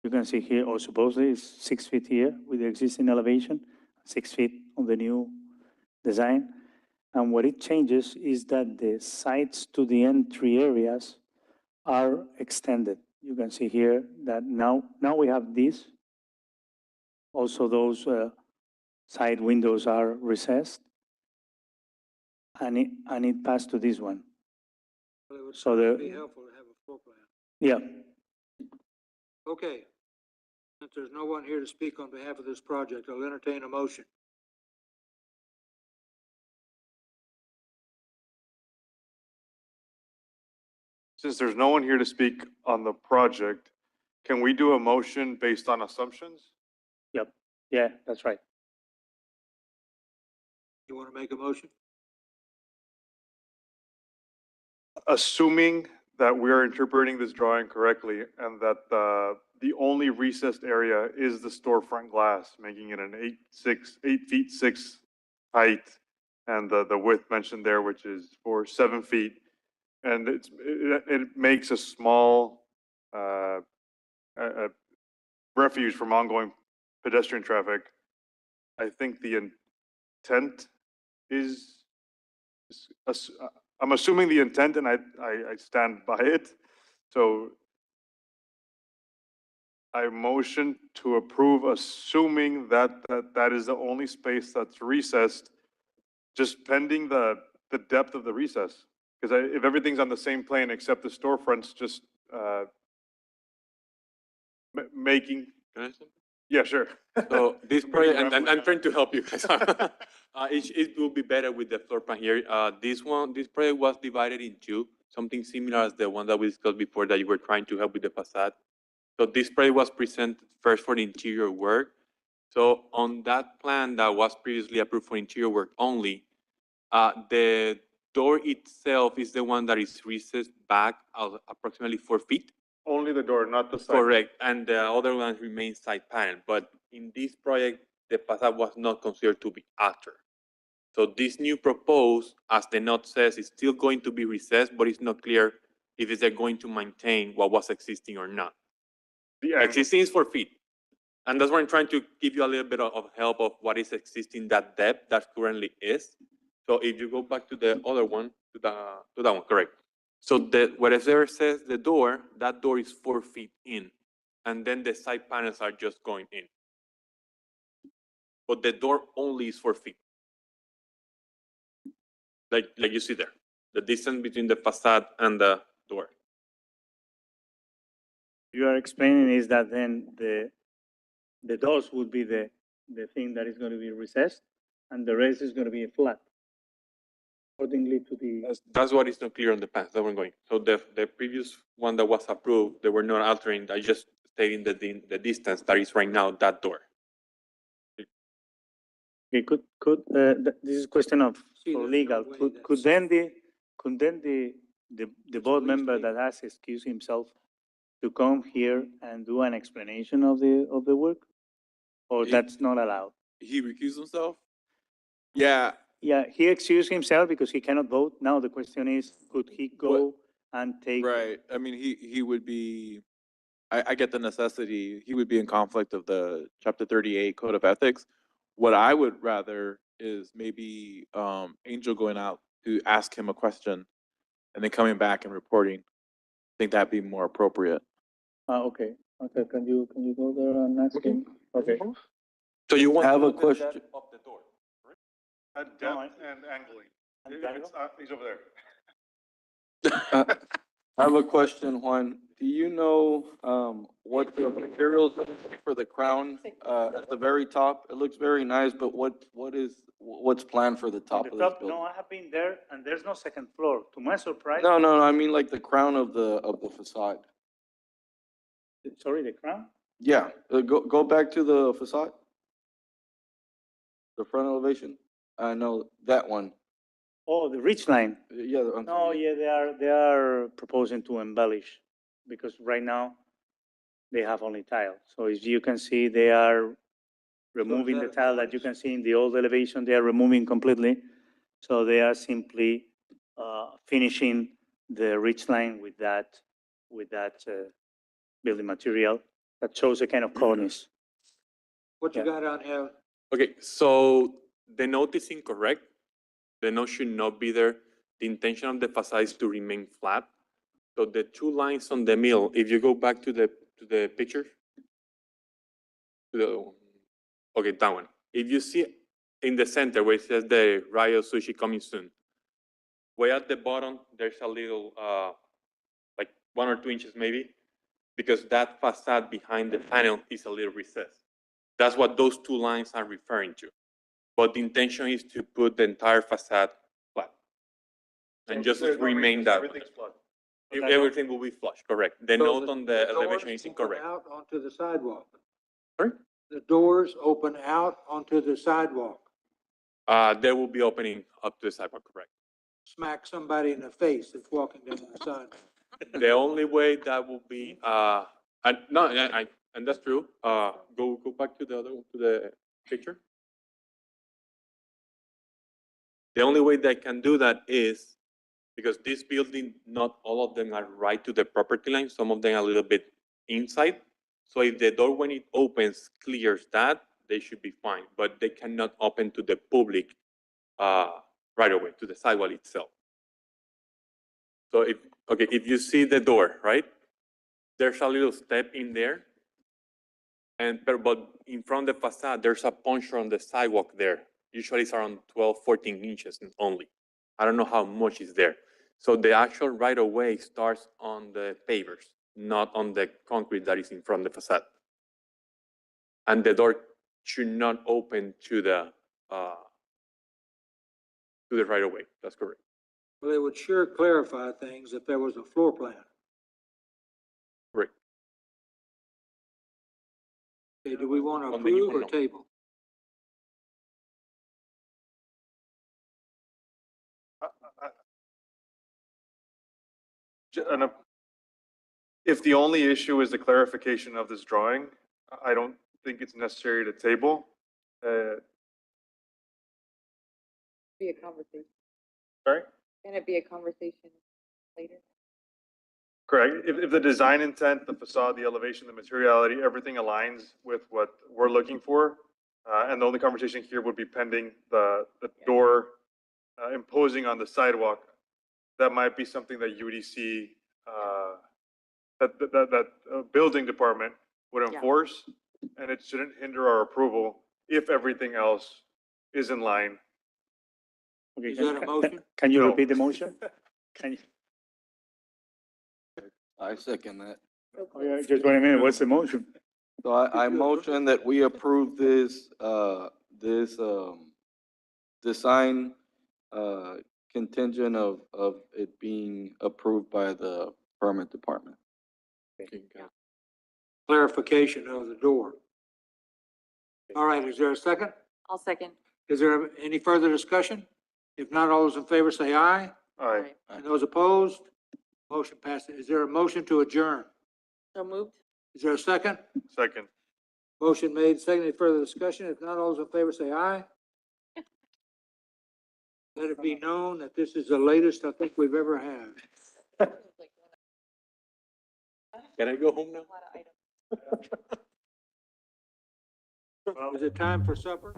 You can see here, or supposedly it's 6 feet here with the existing elevation, 6 feet on the new design. And what it changes is that the sides to the entry areas are extended. You can see here that now we have this. Also, those side windows are recessed, and it passed to this one. It would So be helpful to have a floor plan. Yeah, Okay. Since there's no one here to speak on behalf of this project, I'll entertain a motion. Since there's no one here to speak on the project, can we do a motion based on assumptions? yeah, that's right. You want to make a motion? Assuming that we are interpreting this drawing correctly and that the only recessed area is the storefront glass, making it an 8 feet 6 height, and the width mentioned there, which is for 7 feet. And it makes a small refuge from ongoing pedestrian traffic. I think the intent is, I'm assuming the intent, and I stand by it. So I motion to approve, assuming that that is the only space that's recessed, just pending the depth of the recess. Because if everything's on the same plane except the storefronts, just making. Can I say something? Yeah, sure. So this Maybe project, wrap I'm my- trying to help you guys. It will be better with the floor plan here. This project was divided in two, something similar as the one that we discussed before that you were trying to help with the facade. So this project was presented first for the interior work. So on that plan that was previously approved for interior work only, the door itself is the one that is recessed back approximately 4 feet. Only the door, not the side. Correct, and the other one remains side panel, but in this project, the facade was not considered to be altered. So this new proposed, as the note says, is still going to be recessed, but it's not clear if it's going to maintain what was existing or not. The angle. Existing is 4 feet, and that's why I'm trying to give you a little bit of help of what is existing, that depth that currently is. So if you go back to the other one, to that one, correct. So whatever says the door, that door is 4 feet in, and then the side panels are just going in. But the door only is 4 feet. Like you see there, the distance between the facade and the door. You are explaining is that then the doors would be the thing that is going to be recessed, and the rest is going to be flat. Accordingly to the. That's what is not clear on the path that we're going. So the previous one that was approved, they were not altering, I just stating the distance that is right now, that door. Okay, this is a question of for legal. Could then the board member that has excused himself to come here and do an explanation of the work? Or that's not allowed? He recused himself? Yeah, Yeah, he excused himself because he cannot vote. Now the question is, could he go and take? right. I mean, he would be, I get the necessity. He would be in conflict of the Chapter 38 Code of Ethics. What I would rather is maybe Angel going out to ask him a question and then coming back and reporting. I think that'd be more appropriate. Okay, can you go there and ask him? Okay. So you want I have to a look at that question. of the door? At depth and angling. And It's, he's over there. I have a question, Juan. Do you know, what the materials for the crown, at the very top? It looks very nice, but what's planned for the On top the of this top, building? no, I have been there and there's no second floor. To my surprise. No, I mean like the crown of the facade. Sorry, the crown? Yeah, go back to the facade. The front elevation. I know that one. Oh, the ridge line. Yeah. I'm No, sorry. yeah, they are proposing to embellish because right now they have only tile. So as you can see, they are removing the that tile that you can see in the old elevation. They are removing completely. So they are simply finishing the ridge line with that building material that shows a kind of cornice. What you Yeah. got on here? Okay, so the note is incorrect. The note should not be there. The intention of the facade is to remain flat. So the two lines on the middle, if you go back to the picture, okay, that one. If you see in the center where it says the Ryo Sushi coming soon, way at the bottom, there's a little, like 1 or 2 inches maybe, because that facade behind the panel is a little recessed. That's what those two lines are referring to. But the intention is to put the entire facade flat. And just There's no remain reason, that. everything's flood. Everything will be flush, correct. The So note on the doors elevation is open incorrect. Out onto the sidewalk. Sorry? The doors open out onto the sidewalk. They will be opening up to the sidewalk, correct. Smack somebody in the face that's walking down the sidewalk. The only way that will be, and no, and that's true. Go back to the picture. The only way they can do that is because this building, not all of them are right to the property line. Some of them are a little bit inside. So if the door, when it opens, clears that, they should be fine. But they cannot open to the public right away, to the sidewalk itself. So if you see the door, right? There's a little step in there. But in front of the facade, there's a puncture on the sidewalk there. Usually it's around 12, 14 inches only. I don't know how much is there. So the actual right of way starts on the pavers, not on the concrete that is in front of the facade. And the door should not open to the right of way. That's correct. Well, it would sure clarify things if there was a floor plan. Correct. Okay, do we want to On the new approve one, or no. table? If the only issue is the clarification of this drawing, I don't think it's necessary to table. Be a conversation. Sorry? Can it be a conversation later? Correct. If the design intent, the facade, the elevation, the materiality, everything aligns with what we're looking for, and the only conversation here would be pending the door imposing on the sidewalk, that might be something that UDC, that building department would Yeah. enforce, and it shouldn't hinder our approval if everything else is in line. Okay, Is that a motion? Can you No. repeat the motion? Can you? I second that. Oh, yeah, just wait a minute, what's the motion? So I motion that we approve this, design, contingent of it being approved by the permit department. Clarification of the door. All right, is there a second? I'll second. Is there any further discussion? If not, all those in favor say aye. Aye. And those opposed? Motion passes. Is there a motion to adjourn? So moved? Is there a second? Second. Motion made, second. Any further discussion? If not, all those in favor say aye. Let it be known that this is the latest I think we've ever had. Can I go home now? Is it time for supper?